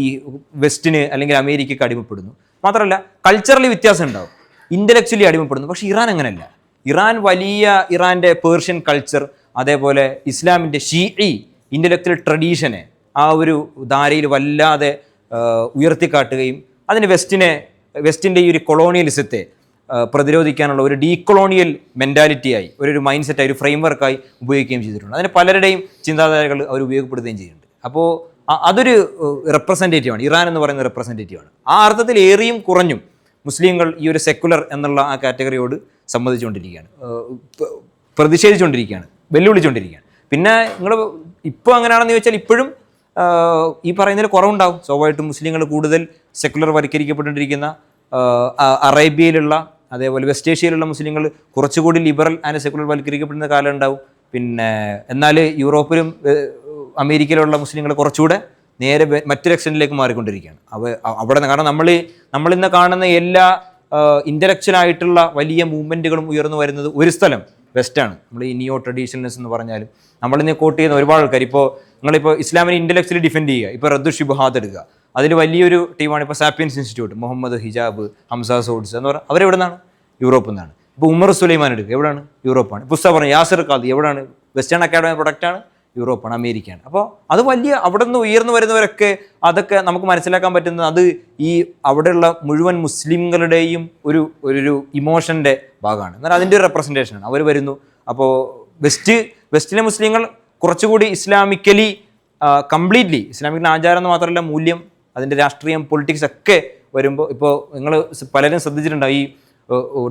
വെസ്റ്റിന് അല്ലെങ്കിൽ അമേരിക്കയ്ക്ക് അടിമപ്പെടുന്നു, മാത്രമല്ല കൾച്ചറലി വ്യത്യാസം ഉണ്ടാവും, ഇൻ്റലക്ച്വലി അടിമപ്പെടുന്നു. പക്ഷേ ഇറാൻ അങ്ങനെയല്ല. ഇറാൻ്റെ പേർഷ്യൻ കൾച്ചർ, അതേപോലെ ഇസ്ലാമിൻ്റെ ഷീഈ ഇൻ്റലക്ച്വൽ ട്രഡീഷനെ ആ ഒരു ധാരയിൽ വല്ലാതെ ഉയർത്തിക്കാട്ടുകയും അതിന് വെസ്റ്റിൻ്റെ ഈ ഒരു കൊളോണിയലിസത്തെ പ്രതിരോധിക്കാനുള്ള ഒരു ഡീകൊളോണിയൽ മെൻറ്റാലിറ്റിയായി, ഒരു മൈൻഡ് സെറ്റായി, ഒരു ഫ്രെയിം വർക്കായി ഉപയോഗിക്കുകയും ചെയ്തിട്ടുണ്ട്. അതിന് പലരുടെയും ചിന്താധാരകൾ അവർ ഉപയോഗപ്പെടുത്തുകയും ചെയ്യുന്നുണ്ട്. അപ്പോൾ അതൊരു റെപ്രസെൻറ്റേറ്റീവാണ്, ഇറാൻ എന്ന് പറയുന്ന റെപ്രസെൻറ്റേറ്റീവാണ്. ആ അർത്ഥത്തിൽ ഏറിയും കുറഞ്ഞും മുസ്ലിങ്ങൾ ഈ ഒരു സെക്കുലർ എന്നുള്ള ആ കാറ്റഗറിയോട് സമ്മതിച്ചുകൊണ്ടിരിക്കുകയാണ്, പ്രതിഷേധിച്ചുകൊണ്ടിരിക്കുകയാണ്, വെല്ലുവിളിച്ചുകൊണ്ടിരിക്കുകയാണ്. പിന്നെ നിങ്ങൾ ഇപ്പോൾ അങ്ങനെയാണെന്ന് ചോദിച്ചാൽ ഇപ്പോഴും ഈ പറയുന്നതിൽ കുറവുണ്ടാവും. സ്വാഭാവികമായിട്ടും മുസ്ലിങ്ങൾ കൂടുതൽ സെക്കുലർ വൽക്കരിക്കപ്പെട്ടുകൊണ്ടിരിക്കുന്ന അറേബ്യയിലുള്ള, അതേപോലെ വെസ്റ്റ് ഏഷ്യയിലുള്ള മുസ്ലിങ്ങൾ കുറച്ചുകൂടി ലിബറൽ ആൻഡ് സെക്കുലർ വൽക്കരിക്കപ്പെടുന്ന കാലം ഉണ്ടാവും. പിന്നെ എന്നാൽ യൂറോപ്പിലും അമേരിക്കയിലുള്ള മുസ്ലിങ്ങൾ കുറച്ചുകൂടെ നേരെ മറ്റൊരു എക്സ്റ്റൻറ്റിലേക്ക് മാറിക്കൊണ്ടിരിക്കുകയാണ്. അവിടെ നിന്ന്, കാരണം നമ്മളിന്ന് കാണുന്ന എല്ലാ ഇൻ്റലക്ച്വലായിട്ടുള്ള വലിയ മൂവ്മെൻറ്റുകളും ഉയർന്നു വരുന്നത് ഒരു സ്ഥലം വെസ്റ്റാണ്. നമ്മൾ ഈ നിയോ ട്രഡീഷണലിസം എന്ന് പറഞ്ഞാലും നമ്മളിന്ന് കോട്ട് ചെയ്യുന്ന ഒരുപാട് ആൾക്കാർ, ഇപ്പോൾ നിങ്ങളിപ്പോൾ ഇസ്ലാമിനെ ഇൻ്റലക്ച്വലി ഡിഫെൻഡ് ചെയ്യുക, ഇപ്പോൾ റദ്ദു ഷുബ്ഹാത്ത് എടുക്കുക, അതിൽ വലിയൊരു ടീമാണ് ഇപ്പോൾ സാപ്പിയൻസ് ഇൻസ്റ്റിറ്റ്യൂട്ട്, മുഹമ്മദ് ഹിജാബ്, ഹംസ സോഡ്സ് എന്ന് പറഞ്ഞാൽ അവരെവിടെ നിന്നാണ്? യൂറോപ്പിൽ നിന്നാണ്. ഇപ്പോൾ ഉമർ സുലൈമാൻ എടുക്കുക, എവിടെയാണ്? യൂറോപ്പാണ്. പുസ്തകം പറഞ്ഞു യാസിർ ഖാദി, എവിടെയാണ്? വെസ്റ്റേൺ അക്കാഡമി പ്രൊഡക്റ്റാണ്, യൂറോപ്പാണ്, അമേരിക്കയാണ്. അപ്പോൾ അത് വലിയ അവിടെ നിന്ന് ഉയർന്നു വരുന്നവരൊക്കെ അതൊക്കെ നമുക്ക് മനസ്സിലാക്കാൻ പറ്റുന്നത് അത് ഈ അവിടെയുള്ള മുഴുവൻ മുസ്ലിങ്ങളുടെയും ഒരു ഇമോഷൻ്റെ ഭാഗമാണ്. എന്നാൽ അതിൻ്റെ ഒരു റെപ്രസെൻറ്റേഷനാണ്. അവർ വരുന്നു. അപ്പോൾ വെസ്റ്റിലെ മുസ്ലിങ്ങൾ കുറച്ചുകൂടി ഇസ്ലാമിക്കലി കംപ്ലീറ്റ്ലി ഇസ്ലാമിക്കിൻ്റെ ആചാരം എന്ന് മാത്രമല്ല, മൂല്യം, അതിൻ്റെ രാഷ്ട്രീയം, പൊളിറ്റിക്സ് ഒക്കെ വരുമ്പോൾ, ഇപ്പോൾ നിങ്ങൾ പലരും ശ്രദ്ധിച്ചിട്ടുണ്ടാവും, ഈ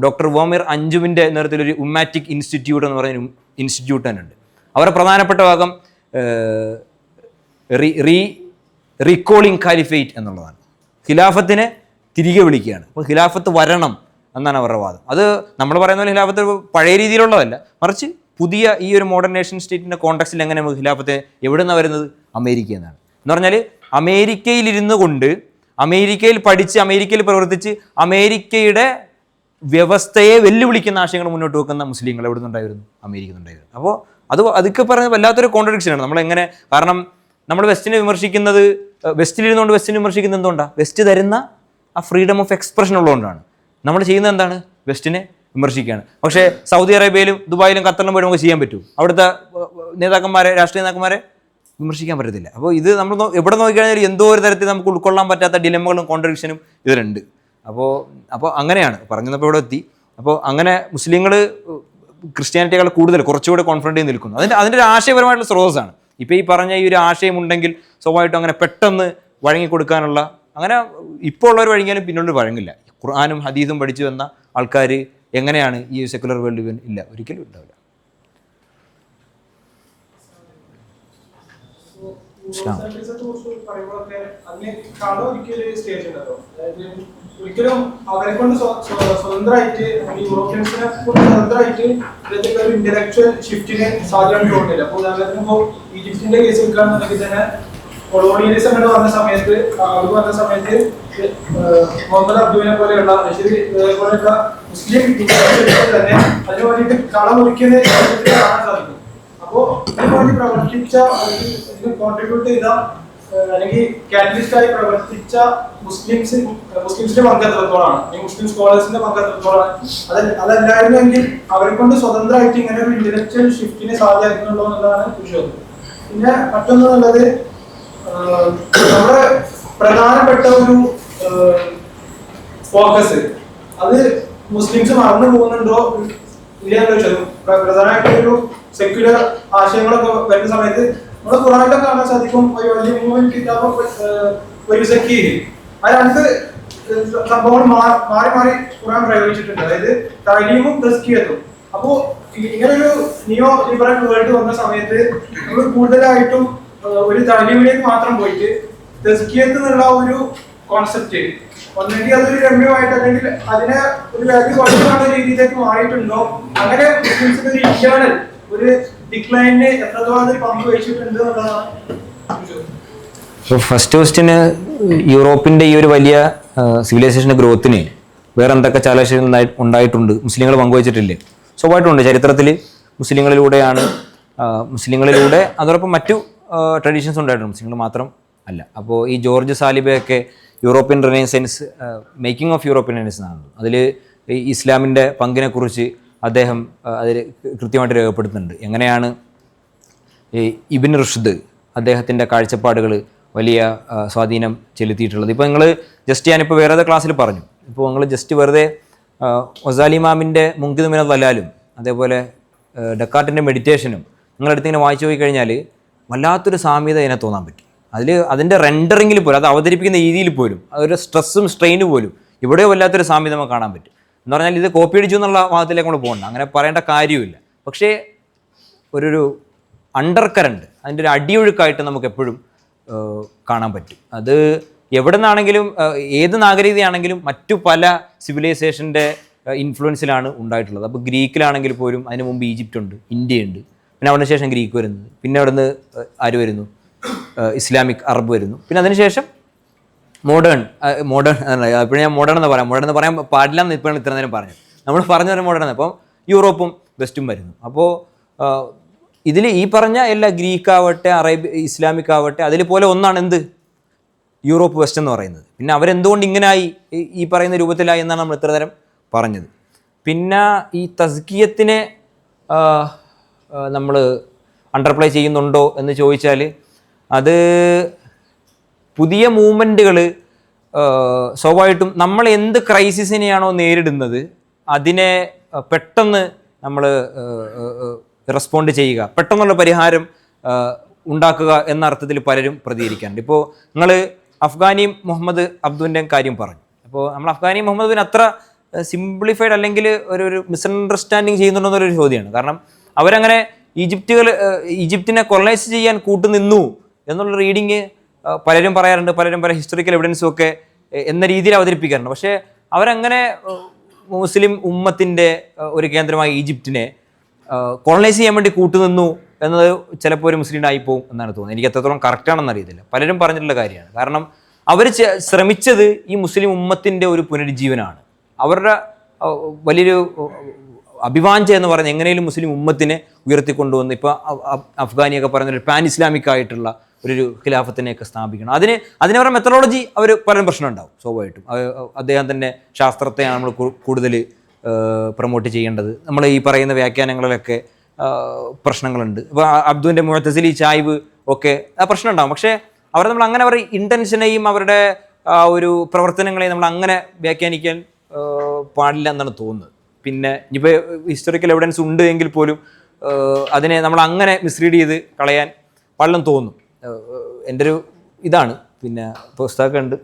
ഡോക്ടർ വോമിർ അഞ്ജുവിൻ്റെ നേതൃത്വത്തിൽ ഒരു ഉമ്മാറ്റിക് ഇൻസ്റ്റിറ്റ്യൂട്ട് എന്ന് പറയുന്ന ഇൻസ്റ്റിറ്റ്യൂട്ട് തന്നെ ഉണ്ട്. അവരുടെ പ്രധാനപ്പെട്ട ഭാഗം റീകോളിംഗ് ഖാലിഫേറ്റ് എന്നുള്ളതാണ്. ഖിലാഫത്തിനെ തിരികെ വിളിക്കുകയാണ്. അപ്പോൾ ഖിലാഫത്ത് വരണം എന്നാണ് അവരുടെ വാദം. അത് നമ്മൾ പറയുന്ന പോലെ ഖിലാഫത്ത് പഴയ രീതിയിലുള്ളതല്ല, മറിച്ച് പുതിയ ഈ ഒരു മോഡേൺ നേഷൻ സ്റ്റേറ്റിൻ്റെ കോണ്ടക്സ്റ്റിൽ എങ്ങനെ ഖിലാഫത്തെ എവിടെ നിന്നാണ് വരുന്നത്? അമേരിക്കയിൽ നിന്നാണ്. എന്ന് പറഞ്ഞാൽ അമേരിക്കയിലിരുന്നു കൊണ്ട്, അമേരിക്കയിൽ പഠിച്ച്, അമേരിക്കയിൽ പ്രവർത്തിച്ച് അമേരിക്കയുടെ വ്യവസ്ഥയെ വെല്ലുവിളിക്കുന്ന ആശയങ്ങൾ മുന്നോട്ട് വെക്കുന്ന മുസ്ലിങ്ങൾ എവിടെ നിന്നുണ്ടായിരുന്നു? അമേരിക്കയിൽ നിന്നുണ്ടായിരുന്നു. അപ്പോൾ അതൊക്കെ പറയുന്നത് വല്ലാത്തൊരു കോൺട്രഡിക്ഷനാണ്. നമ്മളെങ്ങനെ, കാരണം നമ്മൾ വെസ്റ്റിനെ വിമർശിക്കുന്നത്, വെസ്റ്റിലിരുന്നുകൊണ്ട് വെസ്റ്റിനെ വിമർശിക്കുന്നത് എന്തുകൊണ്ടാണ്? വെസ്റ്റ് തരുന്ന ആ ഫ്രീഡം ഓഫ് എക്സ്പ്രഷൻ ഉള്ളതുകൊണ്ടാണ്. നമ്മൾ ചെയ്യുന്നത് എന്താണ്? വെസ്റ്റിനെ വിമർശിക്കുകയാണ്. പക്ഷേ സൗദി അറേബ്യയിലും ദുബായിലും ഖത്തറിലും പോയി നമുക്ക് ചെയ്യാൻ പറ്റും. അവിടുത്തെ നേതാക്കന്മാരെ, രാഷ്ട്രീയ നേതാക്കന്മാരെ വിമർശിക്കാൻ പറ്റത്തില്ല. അപ്പോൾ ഇത് നമ്മൾ എവിടെ നോക്കിക്കഴിഞ്ഞാൽ എന്തോ ഒരു തരത്തിൽ നമുക്ക് ഉൾക്കൊള്ളാൻ പറ്റാത്ത ഡിലമകളും കോൺട്രഡിക്ഷനും ഇതിലുണ്ട്. അപ്പോൾ അങ്ങനെയാണ് പറഞ്ഞപ്പോൾ ഇവിടെ എത്തി. അപ്പോൾ അങ്ങനെ മുസ്ലിങ്ങൾ ക്രിസ്ത്യാനിറ്റികൾ കൂടുതൽ കുറച്ചുകൂടെ കോൺഫിഡൻ്റ് ചെയ്ത് നിൽക്കുന്നു. അതിൻ്റെ ഒരു ആശയപരമായിട്ടുള്ള സ്രോതസ്സാണ്. ഇപ്പോൾ ഈ പറഞ്ഞ ഈ ഒരു ആശയമുണ്ടെങ്കിൽ സ്വാഭാവികമായിട്ടും അങ്ങനെ പെട്ടെന്ന് വഴങ്ങിക്കൊടുക്കാനുള്ള, അങ്ങനെ ഇപ്പോൾ ഉള്ളവർ വഴങ്ങിയാലും പിന്നോട്ട് വഴങ്ങില്ല. ഖുർആനും ഹദീസും പഠിച്ചു വന്ന ആൾക്കാർ എങ്ങനെയാണ് ഈ സെക്കുലർ വേൾഡ് ഇവൻ? ഇല്ല, ഒരിക്കലും ഉണ്ടാവില്ല. ഒരിക്കലും അവരെ കൊണ്ട് സ്വതന്ത്രമായിട്ട്, യൂറോപ്യൻസിനെ കൊണ്ട് സ്വതന്ത്രമായിട്ട് ഇതൊക്കെ ഒരു ഇന്റലക്ച്വൽ ഷിഫ്റ്റിന് സാധ്യത തോന്നില്ല. അപ്പോൾ ഉദാഹരണത്തിന് ഇപ്പോൾ ഈജിപ്തിന്റെ കേസ് വെക്കുകയാണെന്നുണ്ടെങ്കിൽ തന്നെ കൊളോണിയലിസം എന്ന് പറഞ്ഞ സമയത്ത്, അത് പറഞ്ഞ സമയത്ത് മുഹമ്മദ് അബ്ദുവിനെ പോലെയുള്ള പോലെയുള്ള മുസ്ലിം തന്നെ അതിനു വേണ്ടിയിട്ട് കളമൊരുക്കിയത് കാണാൻ സാധിക്കും. അപ്പോൾ ഇതിനു വേണ്ടി പ്രവർത്തിച്ച, ഇതിന് കോൺട്രിബ്യൂട്ട് ചെയ്ത അല്ലെങ്കിൽ കാറ്റലിസ്റ്റായി പ്രവർത്തിച്ച മുസ്ലിംസിന്റെ പങ്ക് എത്രത്തോളാണ്, മുസ്ലിം സ്കോളേഴ്സിന്റെ പങ്ക് എത്രത്തോളാണ്? അതല്ലായിരുന്നെങ്കിൽ അവരെ കൊണ്ട് സ്വതന്ത്രമായിട്ട് ഇങ്ങനെ ഒരു ഇന്റലക്ച്വൽ ഷിഫ്റ്റിനെ സാധ്യമാക്കുന്നുണ്ടോ എന്നുള്ളതാണ് വിഷയം. പിന്നെ മറ്റൊന്നുള്ളത്, നമ്മുടെ പ്രധാനപ്പെട്ട ഒരു ഫോക്കസ് അത് മുസ്ലിംസ് മറന്നു പോകുന്നുണ്ടോ ഇല്ലയെന്നുള്ള വിഷയം. പ്രധാനമായിട്ടൊരു സെക്യുലർ ആശയങ്ങളൊക്കെ വരുന്ന സമയത്ത് നമ്മുടെ ഖുർആനിലൊക്കെ കാണാൻ സാധിക്കും, ഒരു വലിയ മൂവ്മെന്റ് കിതാബ് ഒരു സക്കീഹ്, ആ രണ്ട് സംഭവങ്ങൾ മാറി മാറി ഖുർആൻ പ്രയോഗിച്ചിട്ടുണ്ട്. അതായത് തഅലീമും തസ്കിയത്തും. അപ്പോ ഇങ്ങനൊരു നിയോ ലിബറൽ വേൾഡ് വന്ന സമയത്ത് നമ്മൾ കൂടുതലായിട്ടും ഒരു തഅലീമിലേക്ക് മാത്രം പോയിട്ട് തെസ്കിയത്ത് എന്നുള്ള ഒരു കോൺസെപ്റ്റ് ഒന്നെങ്കിൽ അതൊരു രമ്യമായിട്ട് അല്ലെങ്കിൽ അതിനെ ഒരു വാല്യൂ കുറച്ചുള്ള രീതിയിലേക്ക് മാറിയിട്ടുണ്ടോ, അങ്ങനെ മുസ്ലിംസിന്റെ ഒരു ഇന്റേണൽ ഒരു ഡിക്ലൈനിന് എത്രത്തോളം പങ്ക് വഹിച്ചിട്ടുണ്ട് എന്നുള്ളതാണ്. ഫസ്റ്റ് ക്വസ്റ്റിന് യൂറോപ്പിന്റെ ഈ ഒരു വലിയ സിവിലൈസേഷന്റെ ഗ്രോത്തിന് വേറെ എന്തൊക്കെ ചാലകശേഷി ഉണ്ടായിട്ടുണ്ട്, മുസ്ലിങ്ങൾ പങ്കുവച്ചിട്ടില്ലേ? സ്വാഭാവികമായിട്ടുണ്ട്. ചരിത്രത്തിൽ മുസ്ലിങ്ങളിലൂടെ അതോടൊപ്പം മറ്റു ട്രഡീഷൻസ് ഉണ്ടായിട്ടുണ്ട്, മുസ്ലിങ്ങൾ മാത്രം അല്ല. അപ്പോൾ ഈ ജോർജ് സാലിബയൊക്കെ European renaissance, making of European renaissance ആണ്. അതിൽ ഈ ഇസ്ലാമിൻ്റെ പങ്കിനെക്കുറിച്ച് അദ്ദേഹം അതിൽ കൃത്യമായിട്ട് രേഖപ്പെടുത്തുന്നുണ്ട്. എങ്ങനെയാണ് ഈ ഇബ്ൻ റുഷ്ദ് അദ്ദേഹത്തിൻ്റെ കാഴ്ചപ്പാടുകൾ വലിയ സ്വാധീനം ചെലുത്തിയിട്ടുള്ളത്. ഇപ്പോൾ നിങ്ങൾ ജസ്റ്റ് ഞാനിപ്പോൾ വേറെ ക്ലാസ്സിൽ പറഞ്ഞു, ഇപ്പോൾ നിങ്ങൾ ജസ്റ്റ് വെറുതെ ഗസാലി ഇമാമിൻ്റെ മുൻകിദ് മിനൽ ദലാലും അതേപോലെ ഡെക്കാർട്ടിൻ്റെ മെഡിറ്റേഷനും നിങ്ങളെടുത്ത് ഇങ്ങനെ വായിച്ചു പോയി കഴിഞ്ഞാൽ വല്ലാത്തൊരു സാമ്യത അതിനെ തോന്നാൻ പറ്റും. അതിൻ്റെ റെൻഡറിങ്ങിൽ പോലും, അത് അവതരിപ്പിക്കുന്ന രീതിയിൽ പോലും, അതൊരു സ്ട്രെസ്സും സ്ട്രെയിനും പോലും ഇവിടെയോ വല്ലാത്തൊരു സാമ്യത നമുക്ക് കാണാൻ പറ്റും. എന്ന് പറഞ്ഞാൽ ഇത് കോപ്പി അടിച്ചു എന്നുള്ള ഭാഗത്തിലേക്ക് നമ്മൾ പോകണ്ട, അങ്ങനെ പറയേണ്ട കാര്യമില്ല. പക്ഷേ ഒരു അണ്ടർ കറണ്ട്, അതിൻ്റെ ഒരു അടിയൊഴുക്കായിട്ട് നമുക്ക് എപ്പോഴും കാണാൻ പറ്റും. അത് എവിടെ നിന്നാണെങ്കിലും ഏത് നാഗരികതയാണെങ്കിലും മറ്റു പല സിവിലൈസേഷൻ്റെ ഇൻഫ്ലുവൻസിലാണ് ഉണ്ടായിട്ടുള്ളത്. അപ്പോൾ ഗ്രീക്കിലാണെങ്കിൽ പോലും അതിന് മുമ്പ് ഈജിപ്റ്റ് ഉണ്ട്, ഇന്ത്യ ഉണ്ട്, പിന്നെ അവിടെ ശേഷം ഗ്രീക്ക് വരുന്നത്, പിന്നെ അവിടെ നിന്ന് ആര് വരുന്നു, ഇസ്ലാമിക് അറബ് വരുന്നു, പിന്നെ അതിനുശേഷം മോഡേൺ ഇപ്പോൾ ഞാൻ മോഡേൺ എന്ന് പറയാൻ പാടില്ല എന്ന് ഇപ്പോഴാണ് ഇത്ര നേരം പറഞ്ഞത്. നമ്മൾ പറഞ്ഞു തരാൻ മോഡേൺ. അപ്പം യൂറോപ്പും വെസ്റ്റും വരുന്നു. അപ്പോൾ ഇതിൽ ഈ പറഞ്ഞ എല്ലാ ഗ്രീക്ക് ആവട്ടെ ഇസ്ലാമിക് ആവട്ടെ അതിൽ പോലെ ഒന്നാണ് എന്ത് യൂറോപ്പ് വെസ്റ്റ് എന്ന് പറയുന്നത്. പിന്നെ അവരെന്തുകൊണ്ട് ഇങ്ങനായി ഈ പറയുന്ന രൂപത്തിലായി എന്നാണ് നമ്മൾ ഇത്ര നേരം പറഞ്ഞത്. പിന്നെ ഈ തസ്കിയത്തിനെ നമ്മൾ അണ്ടർപ്ലേ ചെയ്യുന്നുണ്ടോ എന്ന് ചോദിച്ചാൽ അത് പുതിയ മൂവ്മെൻറ്റുകൾ സ്വാഭാവികമായിട്ടും നമ്മൾ എന്ത് ക്രൈസിസിനെയാണോ നേരിടുന്നത് അതിനെ പെട്ടെന്ന് നമ്മൾ റെസ്പോണ്ട് ചെയ്യുക, പെട്ടെന്നുള്ള പരിഹാരം ഉണ്ടാക്കുക എന്ന അർത്ഥത്തിൽ പലരും പ്രതികരിക്കാറുണ്ട്. ഇപ്പോൾ നിങ്ങൾ അഫ്ഗാനി മുഹമ്മദ് അബ്ദുവിൻ്റെ കാര്യം പറഞ്ഞു. അപ്പോൾ നമ്മൾ അഫ്ഗാനി മുഹമ്മദിന് അത്ര സിംപ്ലിഫൈഡ് അല്ലെങ്കിൽ ഒരു മിസ്അണ്ടർസ്റ്റാൻഡിങ് ചെയ്യുന്നുണ്ടെന്നൊരു ചോദ്യമാണ്. കാരണം അവരങ്ങനെ ഈജിപ്തിനെ കൊളനൈസ് ചെയ്യാൻ കൂട്ടുനിന്നു എന്നുള്ള റീഡിങ് പലരും പറയാറുണ്ട്, പലരും പല ഹിസ്റ്റോറിക്കൽ എവിഡൻസും ഒക്കെ എന്ന രീതിയിൽ അവതരിപ്പിക്കാറുണ്ട്. പക്ഷേ അവരങ്ങനെ മുസ്ലിം ഉമ്മത്തിൻ്റെ ഒരു കേന്ദ്രമായ ഈജിപ്തിനെ കൊളനൈസ് ചെയ്യാൻ വേണ്ടി കൂട്ടുനിന്നു എന്നത് ചിലപ്പോൾ ഒരു മുസ്ലിം ആയിപ്പോവും എന്നാണ് തോന്നുന്നത്. എനിക്ക് എത്രത്തോളം കറക്റ്റാണെന്ന് അറിയത്തില്ല. പലരും പറഞ്ഞിട്ടുള്ള കാര്യമാണ്. കാരണം അവർ ശ്രമിച്ചത് ഈ മുസ്ലിം ഉമ്മത്തിൻ്റെ ഒരു പുനരുജ്ജീവനാണ്. അവരുടെ വലിയൊരു അഭിവാഞ്ച എന്ന് പറയുന്നത് എങ്ങനെയും മുസ്ലിം ഉമ്മത്തിനെ ഉയർത്തിക്കൊണ്ടുവന്ന് ഇപ്പോൾ അഫ്ഗാനിയൊക്കെ പറയുന്ന ഒരു പാൻ ഇസ്ലാമിക് ആയിട്ടുള്ള ഒരു ഖിലാഫത്തിനെയൊക്കെ സ്ഥാപിക്കണം. അതിനവരുടെ മെത്തഡോളജി അവർ പലരും പ്രശ്നം ഉണ്ടാവും. സ്വാഭാവികമായിട്ടും അദ്ദേഹം തന്നെ ശാസ്ത്രത്തെയാണ് നമ്മൾ കൂടുതൽ പ്രൊമോട്ട് ചെയ്യേണ്ടത്. നമ്മൾ ഈ പറയുന്ന വ്യാഖ്യാനങ്ങളിലൊക്കെ പ്രശ്നങ്ങളുണ്ട്. ഇപ്പോൾ അബ്ദുവിൻ്റെ മുഅ്തസിലി ചായ്വ് ഒക്കെ ആ പ്രശ്നം ഉണ്ടാകും. പക്ഷേ നമ്മൾ അങ്ങനെ അവരുടെ ഇൻറ്റൻഷനെയും അവരുടെ ഒരു പ്രവർത്തനങ്ങളെയും നമ്മൾ അങ്ങനെ വ്യാഖ്യാനിക്കാൻ പാടില്ല എന്നാണ് തോന്നുന്നത്. പിന്നെ ഇനിയിപ്പോൾ ഹിസ്റ്റോറിക്കൽ എവിഡൻസ് ഉണ്ട് എങ്കിൽ പോലും അതിനെ നമ്മൾ അങ്ങനെ മിസ്ലീഡ് ചെയ്ത് കളയാൻ പാടില്ലെന്ന് തോന്നും. എൻ്റെ ഒരു ഇതാണ്. പിന്നെ പുസ്തകമുണ്ട്.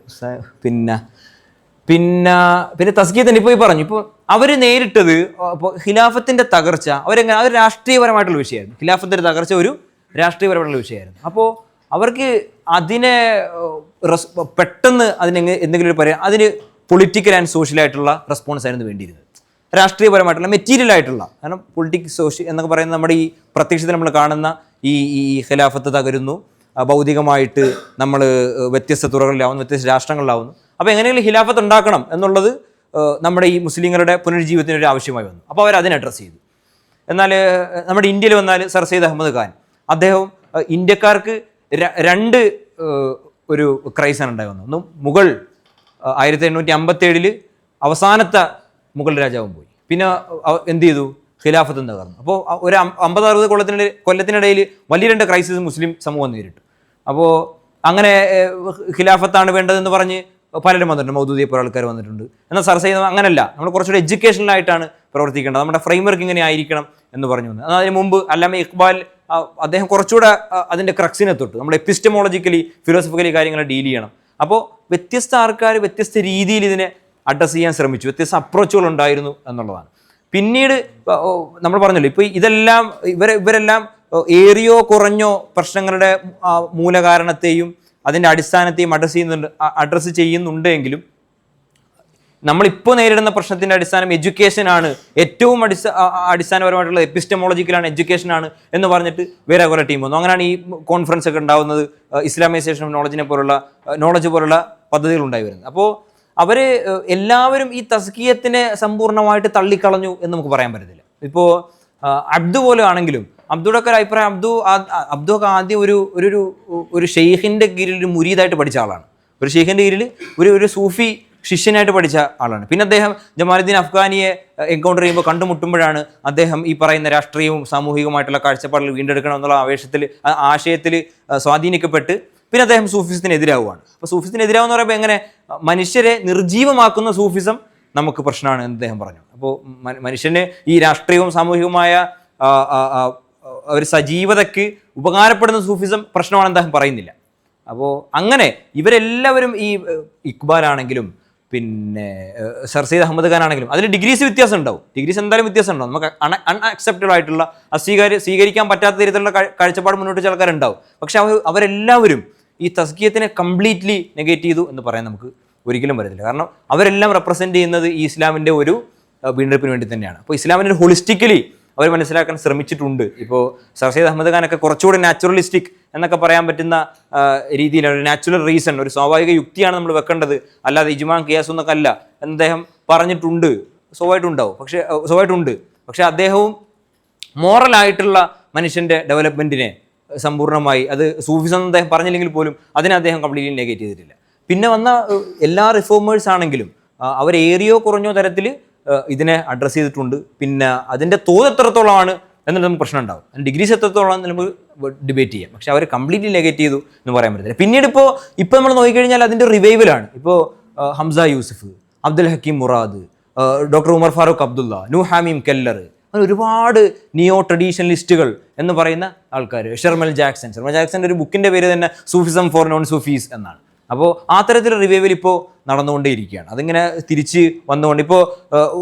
പിന്നെ തസ്കിയ തന്നെ ഇപ്പോൾ പറഞ്ഞു. ഇപ്പോൾ അവർ നേരിട്ടത് ഇപ്പോൾ ഖിലാഫത്തിൻ്റെ തകർച്ച അവരെങ്ങനെ, അത് രാഷ്ട്രീയപരമായിട്ടുള്ള വിഷയമായിരുന്നു. ഖിലാഫത്തിൻ്റെ തകർച്ച ഒരു രാഷ്ട്രീയപരമായിട്ടുള്ള വിഷയമായിരുന്നു. അപ്പോൾ അവർക്ക് അതിനെ പെട്ടെന്ന് എന്തെങ്കിലും പറയാം, അതിന് പൊളിറ്റിക്കൽ ആൻഡ് സോഷ്യലായിട്ടുള്ള റെസ്പോൺസ് ആയിരുന്നു വേണ്ടിയിരുന്നത്. രാഷ്ട്രീയപരമായിട്ടുള്ള മെറ്റീരിയൽ ആയിട്ടുള്ള, കാരണം പൊളിറ്റിക്സ് സോഷ്യൽ എന്നൊക്കെ പറയുന്നത് നമ്മുടെ ഈ പ്രത്യക്ഷത്തിൽ നമ്മൾ കാണുന്ന ഈ ഖിലാഫത്ത് തകരുന്നു, ഭൗതികമായിട്ട് നമ്മൾ വ്യത്യസ്ത തുറകളിലാവുന്നു, വ്യത്യസ്ത രാഷ്ട്രങ്ങളിലാവുന്നു. അപ്പോൾ എങ്ങനെയെങ്കിലും ഖിലാഫത്ത് ഉണ്ടാക്കണം എന്നുള്ളത് നമ്മുടെ ഈ മുസ്ലിങ്ങളുടെ പുനരുജ്ജീവത്തിന് ഒരു ആവശ്യമായി വന്നു. അപ്പോൾ അവർ അതിനെ അഡ്രസ്സ് ചെയ്തു. എന്നാൽ നമ്മുടെ ഇന്ത്യയിൽ വന്നാൽ സർ സയ്യിദ് അഹമ്മദ് ഖാൻ, അദ്ദേഹം ഇന്ത്യക്കാർക്ക് രണ്ട് ഒരു ക്രൈസാണ് ഉണ്ടായി വന്നത്. ഒന്ന് മുഗൾ 1857 അവസാനത്തെ മുഗൾ രാജാവും പോയി. പിന്നെ എന്ത് ചെയ്തു, ഖിലാഫത്തും തകർന്നു. അപ്പോൾ ഒരു 50-60 കൊല്ലത്തിനിടയിൽ വലിയ രണ്ട് ക്രൈസിസ് മുസ്ലിം സമൂഹം നേരിട്ടു. അപ്പോൾ അങ്ങനെ ഖിലാഫത്താണ് വേണ്ടതെന്ന് പറഞ്ഞ് പലരും വന്നിട്ടുണ്ട്. മൗദൂദിയെ പോലെ ആൾക്കാർ വന്നിട്ടുണ്ട്. എന്നാൽ സർ സയ്യിദ് അങ്ങനെയല്ല, നമ്മൾ കുറച്ചുകൂടി എഡ്യൂക്കേഷണലായിട്ടാണ് പ്രവർത്തിക്കേണ്ടത്, നമ്മുടെ ഫ്രെയിംവർക്ക് ഇങ്ങനെ ആയിരിക്കണം എന്ന് പറഞ്ഞു വന്നത്. എന്നാൽ അതിന് മുമ്പ് അല്ലാമ ഇഖ്ബാൽ അദ്ദേഹം കുറച്ചുകൂടെ അതിൻ്റെ ക്രക്സിനെ തൊട്ട് നമ്മൾ എപ്പിസ്റ്റമോളജിക്കലി ഫിലോസഫിക്കലി കാര്യങ്ങൾ ഡീൽ ചെയ്യണം. അപ്പോൾ വ്യത്യസ്ത ആൾക്കാർ വ്യത്യസ്ത രീതിയിൽ ഇതിനെ അഡ്രസ്സ് ചെയ്യാൻ ശ്രമിച്ചു, വ്യത്യസ്ത അപ്രോച്ചുകൾ ഉണ്ടായിരുന്നു എന്നുള്ളതാണ്. പിന്നീട് നമ്മൾ പറഞ്ഞല്ലോ, ഇപ്പോൾ ഇവരെല്ലാം ഏറിയോ കുറഞ്ഞോ പ്രശ്നങ്ങളുടെ മൂലകാരണത്തെയും അതിൻ്റെ അടിസ്ഥാനത്തെയും അഡ്രസ്സ് ചെയ്യുന്നുണ്ടെങ്കിലും നമ്മളിപ്പോൾ നേരിടുന്ന പ്രശ്നത്തിൻ്റെ അടിസ്ഥാനം എഡ്യൂക്കേഷനാണ്, ഏറ്റവും അടിസ്ഥാനപരമായിട്ടുള്ള എപ്പിസ്റ്റമോളജിക്കലാണ്, എഡ്യൂക്കേഷനാണ് എന്ന് പറഞ്ഞിട്ട് വേറെ കുറേ ടീം വന്നു. അങ്ങനെയാണ് ഈ കോൺഫറൻസ് ഒക്കെ ഉണ്ടാവുന്നത്, ഇസ്ലാമൈസേഷൻ ഓഫ് നോളജ് പോലുള്ള പദ്ധതികൾ ഉണ്ടായി വരുന്നത്. അപ്പോൾ അവർ എല്ലാവരും ഈ തസ്കിയത്തിനെ സമ്പൂർണ്ണമായിട്ട് തള്ളിക്കളഞ്ഞു എന്ന് നമുക്ക് പറയാൻ പറ്റത്തില്ല. ഇപ്പോൾ അബ്ദു പോലെ ആണെങ്കിലും അബ്ദുയുടെ ഒക്കെ ഒരു അഭിപ്രായം, അബ്ദു ഒക്കെ ആദ്യം ഒരു ഷെയ്ഖിൻ്റെ കീഴിൽ ഒരു മുരീദായിട്ട് പഠിച്ച ആളാണ്. ഒരു ഷെയ്ഖിൻ്റെ കീഴിൽ ഒരു സൂഫി ശിഷ്യനായിട്ട് പഠിച്ച ആളാണ്. പിന്നെ അദ്ദേഹം ജമാലുദ്ദീൻ അഫ്ഗാനിയെ എൻകൗണ്ടർ ചെയ്യുമ്പോൾ കണ്ടുമുട്ടുമ്പോഴാണ് അദ്ദേഹം ഈ പറയുന്ന രാഷ്ട്രീയവും സാമൂഹികമായിട്ടുള്ള കാഴ്ചപ്പാടിൽ വീണ്ടെടുക്കണം എന്നുള്ള ആശയത്തിൽ സ്വാധീനിക്കപ്പെട്ട് പിന്നെ അദ്ദേഹം സൂഫിസത്തിനെതിരാവുകയാണ്. അപ്പോൾ സൂഫിസത്തിനെതിരാവെന്ന് പറയുമ്പോൾ എങ്ങനെ മനുഷ്യരെ നിർജീവമാക്കുന്ന സൂഫിസം നമുക്ക് പ്രശ്നമാണ് എന്ന് അദ്ദേഹം പറഞ്ഞു. അപ്പോൾ മനുഷ്യന് ഈ രാഷ്ട്രീയവും സാമൂഹികവുമായ ഒരു സജീവതയ്ക്ക് ഉപകാരപ്പെടുന്ന സൂഫിസം പ്രശ്നമാണെന്ന് അദ്ദേഹം പറയുന്നില്ല. അപ്പോൾ അങ്ങനെ ഇവരെല്ലാവരും ഈ ഇക്ബാലാണെങ്കിലും പിന്നെ സർ സയ്യിദ് അഹമ്മദ് ഖാൻ ആണെങ്കിലും അതിൽ ഡിഗ്രീസ് വ്യത്യാസം ഉണ്ടാവും. ഡിഗ്രീസ് എന്തായാലും വ്യത്യാസം ഉണ്ടാവും. നമുക്ക് അൺഅക്സെപ്റ്റബിൾ ആയിട്ടുള്ള സ്വീകരിക്കാൻ പറ്റാത്ത തരത്തിലുള്ള കാഴ്ചപ്പാട് മുന്നോട്ട് വെച്ച ആൾക്കാരുണ്ടാവും. പക്ഷെ അവരെല്ലാവരും ഈ തസ്കിയത്തിനെ കംപ്ലീറ്റ്ലി നെഗേറ്റ് ചെയ്തു എന്ന് പറയാൻ നമുക്ക് ഒരിക്കലും പറ്റത്തില്ല. കാരണം അവരെല്ലാം റെപ്രസെൻറ്റ് ചെയ്യുന്നത് ഈ ഇസ്ലാമിൻ്റെ ഒരു വീണ്ടെടുപ്പിന് വേണ്ടി തന്നെയാണ്. അപ്പോൾ ഇസ്ലാമിനെ ഹോളിസ്റ്റിക്കലി അവർ മനസ്സിലാക്കാൻ ശ്രമിച്ചിട്ടുണ്ട്. ഇപ്പോൾ സർ സയ്യിദ് അഹമ്മദ് ഖാനൊക്കെ കുറച്ചുകൂടി നാച്ചുറലിസ്റ്റിക് എന്നൊക്കെ പറയാൻ പറ്റുന്ന രീതിയിലാണ്, ഒരു നാച്ചുറൽ റീസൺ, ഒരു സ്വാഭാവിക യുക്തിയാണ് നമ്മൾ വെക്കേണ്ടത്, അല്ലാതെ ഇജ്മാൻ ഖിയാസ് എന്നൊക്കെ അല്ല എന്ന് അദ്ദേഹം പറഞ്ഞിട്ടുണ്ട്. സ്വാഭാവികമായിട്ടുണ്ട്. പക്ഷെ അദ്ദേഹവും മോറലായിട്ടുള്ള മനുഷ്യൻ്റെ ഡെവലപ്മെൻറ്റിനെ സമ്പൂർണ്ണമായി, അത് സൂഫിസം എന്ന് അദ്ദേഹം പറഞ്ഞില്ലെങ്കിൽ പോലും അതിനെ അദ്ദേഹം കംപ്ലീറ്റ്ലി നെഗേറ്റ് ചെയ്തിട്ടില്ല. പിന്നെ വന്ന എല്ലാ റിഫോമേഴ്സ് ആണെങ്കിലും അവർ ഏറിയോ കുറഞ്ഞോ തരത്തിൽ ഇതിനെ അഡ്രസ്സ് ചെയ്തിട്ടുണ്ട്. പിന്നെ അതിൻ്റെ തോത് എത്രത്തോളമാണ് എന്നുള്ള നമുക്ക് പ്രശ്നം ഉണ്ടാവും. ഡിഗ്രീസ് എത്രത്തോളം നമുക്ക് ഡിബേറ്റ് ചെയ്യാം. പക്ഷെ അവർ കംപ്ലീറ്റ്ലി നെഗേറ്റ് ചെയ്തു എന്ന് പറയാൻ പറ്റത്തില്ല. പിന്നീട് ഇപ്പോൾ നമ്മൾ നോക്കിക്കഴിഞ്ഞാൽ അതിൻ്റെ റിവൈവലാണ്. ഇപ്പോൾ ഹംസ യൂസഫ്, അബ്ദുൽ ഹക്കീം മുറാദ്, ഡോക്ടർ ഉമർ ഫാറൂഖ് അബ്ദുള്ള, ഹാമീം കെല്ലർ, അങ്ങനെ ഒരുപാട് നിയോ ട്രഡീഷണലിസ്റ്റുകൾ എന്ന് പറയുന്ന ആൾക്കാർ, ഷെർമൽ ജാക്സൻ്റെ ഒരു ബുക്കിൻ്റെ പേര് തന്നെ സൂഫിസം ഫോർ നോൺ സൂഫീസ് എന്നാണ്. അപ്പോൾ ആ തരത്തിലുള്ള റിവൈവൽ ഇപ്പോൾ നടന്നുകൊണ്ടേയിരിക്കുകയാണ്. അതിങ്ങനെ തിരിച്ച് വന്നുകൊണ്ട് ഇപ്പോൾ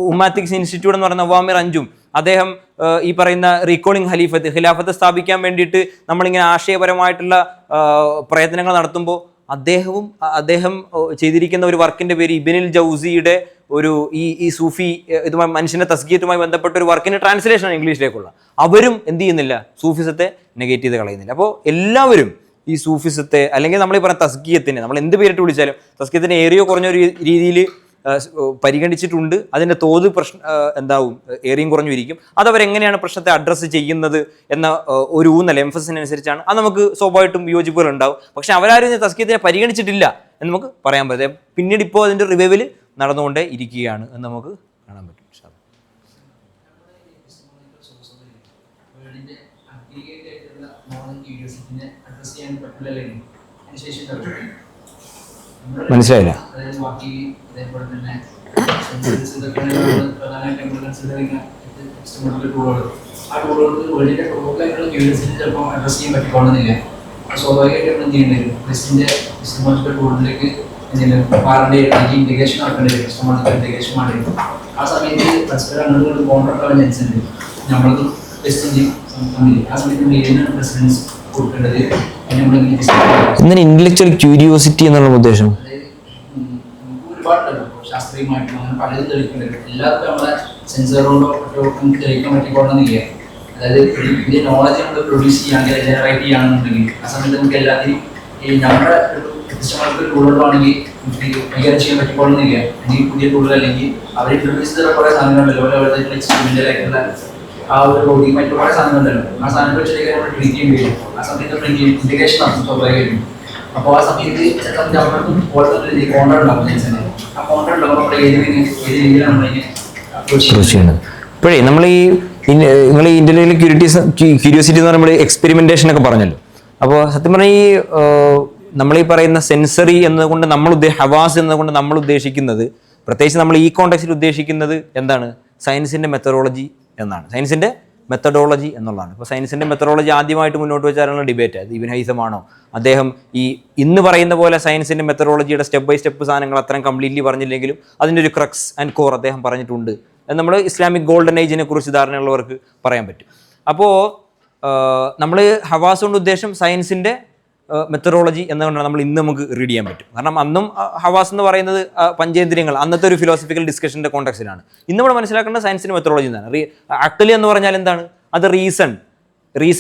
ഉമ്മാത്തിക്സ് ഇൻസ്റ്റിറ്റ്യൂട്ട് എന്ന് പറയുന്ന വാമിർ അഞ്ചും അദ്ദേഹം ഈ പറയുന്ന റീകോളിംഗ് ഖിലാഫത്ത് സ്ഥാപിക്കാൻ വേണ്ടിയിട്ട് നമ്മളിങ്ങനെ ആശയപരമായിട്ടുള്ള പ്രയത്നങ്ങൾ നടത്തുമ്പോൾ അദ്ദേഹം ചെയ്തിരിക്കുന്ന ഒരു വർക്കിൻ്റെ പേര് ഇബ്നുൽ ജൗസിയുടെ ഒരു ഈ സൂഫി ഇതുമായി മനുഷ്യൻ്റെ തസ്കിയത്തുമായി ബന്ധപ്പെട്ട ഒരു വർക്കിൻ്റെ ട്രാൻസ്ലേഷനാണ് ഇംഗ്ലീഷിലേക്കുള്ള. അവരും എന്ത് ചെയ്യുന്നില്ല, സൂഫിസത്തെ നെഗേറ്റ് ചെയ്ത് കളയുന്നില്ല. അപ്പോൾ എല്ലാവരും ഈ സൂഫിസത്തെ അല്ലെങ്കിൽ നമ്മൾ ഈ പറയുന്ന തസ്കിയത്തിനെ നമ്മൾ എന്ത് പേരിട്ട് വിളിച്ചാലും തസ്കിയത്തിനെ ഏറിയോ കുറഞ്ഞൊരു രീതിയിൽ പരിഗണിച്ചിട്ടുണ്ട്. അതിൻ്റെ തോത് എന്താവും, ഏറിയും കുറഞ്ഞു ഇരിക്കും. അതവരെങ്ങനെയാണ് പ്രശ്നത്തെ അഡ്രസ്സ് ചെയ്യുന്നത് എന്ന ഒരു എംഫസിനനുസരിച്ചാണ്. അത് നമുക്ക് സ്വാഭാവികമായിട്ടും വിയോജിപ്പുകൾ ഉണ്ടാവും. പക്ഷെ അവരാരും തസ്കിയത്തിനെ പരിഗണിച്ചിട്ടില്ല എന്ന് നമുക്ക് പറയാൻ പറ്റും. പിന്നീട് ഇപ്പോൾ അതിൻ്റെ റിവൈവൽ നടന്നുകൊണ്ടേ ഇരിക്കുകയാണ് എന്ന് നമുക്ക് കാണാൻ പറ്റും. മനസ്സിലായില്ല. സ്വാഭാവികമായിട്ടും എന്ത് ചെയ്യേണ്ടി വരും, ക്രിസ്റ്റിന്റെ സിസ്റ്റമോളജിക്കൽ ടൂളിലേക്ക് ഇന്റഗ്രേഷൻ നടക്കേണ്ടി വരും. സിസ്റ്റമോളജിക്കൽ ഇന്റഗ്രേഷൻ വേണ്ടി ആ സമയത്ത് പരസ്പരം അങ്ങോട്ട് കോൺട്രാക്ട് അനുസരിച്ച് നമ്മളത് ക്രിസ്റ്റിന്റെയും ആ സമയത്ത് ഏതിനാണ് പ്രസിഡൻസ് കൊടുക്കേണ്ടത്. ഇന്റലക്ച്വൽ ക്യൂരിയോസിറ്റി എന്നുള്ള ഉദ്ദേശം ഒരുപാടുണ്ടല്ലോ, ശാസ്ത്രീയമായിട്ടും അങ്ങനെ പലതും തെളിയിക്കേണ്ടി വരും. എല്ലാവർക്കും നമ്മളെ സെൻസറുകൊണ്ടോ മറ്റോ നമുക്ക് തെളിയിക്കാൻ പറ്റിക്കൊള്ളുന്നില്ല. അതായത് പുതിയ നോളജ് നമ്മൾ പ്രൊഡ്യൂസ് ചെയ്യുകയാണെങ്കിൽ ജനറേറ്റ് ചെയ്യുകയാണെന്നുണ്ടെങ്കിൽ ആ സമയത്ത് നമുക്ക് എല്ലാത്തിനും ഈ നമ്മുടെ സിസ്റ്റമാറ്റിക്കൽ ടൂളുകളാണെങ്കിൽ നമുക്ക് കൈകാര്യം ചെയ്യാൻ പറ്റിക്കൊള്ളുന്നില്ല. അല്ലെങ്കിൽ പുതിയ ടൂളുകൾ അല്ലെങ്കിൽ അവർ ഇൻട്രൊഡ്യൂസ് ചെയ്ത കുറേ സാധനങ്ങളുണ്ടല്ലോ, അവരുടെ എക്സ്പെരിമെന്റലായിട്ടുള്ള ആ ഒരു ബോഡി മറ്റു കുറേ സാധനങ്ങളുണ്ടല്ലോ, ആ സാധനങ്ങൾ വെച്ചിട്ട് നമ്മൾ ട്രീറ്റ് ചെയ്യേണ്ടി വരും. ആ സമയത്ത് ഇന്റഗ്രേഷൻ നടത്തും സ്വാഭാവികമായിട്ടും. അപ്പോൾ ആ സമയത്ത് നമ്മൾക്ക് കോൺട്രാക്ട് ഉണ്ടാവും ജെൻസിന്. ആ കോൺട്രാക്ട് ഉണ്ടാകുമ്പോൾ നമ്മുടെ ഏത് രീതിയിലാണ് നമ്മളിങ്ങനെ അപ്രോച്ച് ചെയ്യുന്നത്. ഇപ്പോഴേ നമ്മൾ നിങ്ങൾ ഈ ഇന്റലക്ച്വൽ ക്യൂരിയോസിറ്റി എന്ന് പറയുമ്പോൾ എക്സ്പെരിമെന്റേഷൻ ഒക്കെ പറഞ്ഞല്ലോ. അപ്പോൾ സത്യം പറഞ്ഞാൽ നമ്മളീ പറയുന്ന സെൻസറി എന്നതുകൊണ്ട് ഹവാസ് എന്നതുകൊണ്ട് നമ്മൾ ഉദ്ദേശിക്കുന്നത്, പ്രത്യേകിച്ച് നമ്മൾ ഈ കോണ്ടെക്സ്റ്റിൽ ഉദ്ദേശിക്കുന്നത് എന്താണ്, സയൻസിൻ്റെ മെത്തഡോളജി എന്നാണ്. സയൻസിൻ്റെ മെത്തഡോളജി എന്നുള്ളതാണ്. ഇപ്പോൾ സയൻസിൻ്റെ മെത്തഡോളജി ആദ്യമായിട്ട് മുന്നോട്ട് വെച്ചാലുള്ള ഡിബേറ്റ്, അത് ഇബ്നു ഹൈസമാണോ, അദ്ദേഹം ഇന്ന് പറയുന്ന പോലെ സയൻസിൻ്റെ മെത്തഡോളജിയുടെ സ്റ്റെപ്പ് ബൈ സ്റ്റെപ്പ് സാധനങ്ങൾ അത്രയും കംപ്ലീറ്റ്ലി പറഞ്ഞില്ലെങ്കിലും അതിൻ്റെ ഒരു ക്രക്സ് ആൻഡ് കോർ അദ്ദേഹം പറഞ്ഞിട്ടുണ്ട് എന്ന് നമ്മൾ ഇസ്ലാമിക് ഗോൾഡൻ ഏജിനെ കുറിച്ച് ധാരണയുള്ളവർക്ക് പറയാൻ പറ്റും. അപ്പോൾ നമ്മൾ ഹവാസ് കൊണ്ട് ഉദ്ദേശം സയൻസിൻ്റെ മെത്തഡോളജി എന്നുകൊണ്ടാണ് നമ്മൾ ഇന്ന് നമുക്ക് റീഡ് ചെയ്യാൻ പറ്റും. കാരണം അന്നും ഹവാസ് എന്ന് പറയുന്നത് പഞ്ചേന്ദ്രിയങ്ങൾ, അന്നത്തെ ഒരു ഫിലോസഫിക്കൽ ഡിസ്കഷൻ്റെ കോൺടെക്സ്റ്റിലാണ്. ഇന്ന് നമ്മൾ മനസ്സിലാക്കേണ്ട സയൻസിൻ്റെ മെത്തഡോളജി എന്നാണ്. അക്ലി എന്ന് പറഞ്ഞാൽ എന്താണ്? അത് റീസൺ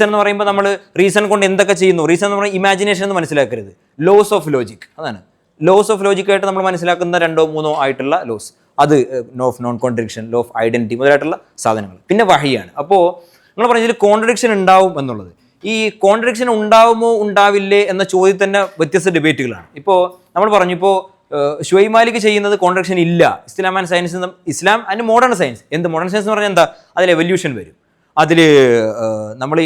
എന്ന് പറയുമ്പോൾ നമ്മൾ റീസൺ കൊണ്ട് എന്തൊക്കെ ചെയ്യുന്നു, റീസൺ എന്ന് പറഞ്ഞാൽ ഇമാജിനേഷൻ എന്ന് മനസ്സിലാക്കരുത്, ലോസ് ഓഫ് ലോജിക്. അതാണ് ലോസ് ഓഫ് ലോജിക്കായിട്ട് നമ്മൾ മനസ്സിലാക്കുന്ന 2 or 3 ആയിട്ടുള്ള ലോസ്. അത് law of non contradiction, law of identity മുതലായിട്ടുള്ള സാധനങ്ങൾ. പിന്നെ വഹിയാണ്. അപ്പോൾ നിങ്ങൾ പറഞ്ഞതിൽ കോൺട്രഡിക്ഷൻ ഉണ്ടാവും എന്നുള്ളത്, ഈ കോൺട്രഡിക്ഷൻ ഉണ്ടാവുമോ ഉണ്ടാവില്ലേ എന്ന ചോദ്യത്തിൽ തന്നെ വ്യത്യസ്ത ഡിബേറ്റുകളാണ്. ഇപ്പോൾ നമ്മൾ പറഞ്ഞു, ഇപ്പോൾ ഷുഐബ് മാലിക് ചെയ്യുന്നത് കോൺട്രഡിക്ഷൻ ഇല്ല. ഇസ്ലാം and science, Islam and modern science. എന്ത് മോഡേൺ സയൻസ് എന്ന് പറഞ്ഞാൽ എന്താ? അതിൽ എവല്യൂഷൻ വരും. അതിൽ നമ്മൾ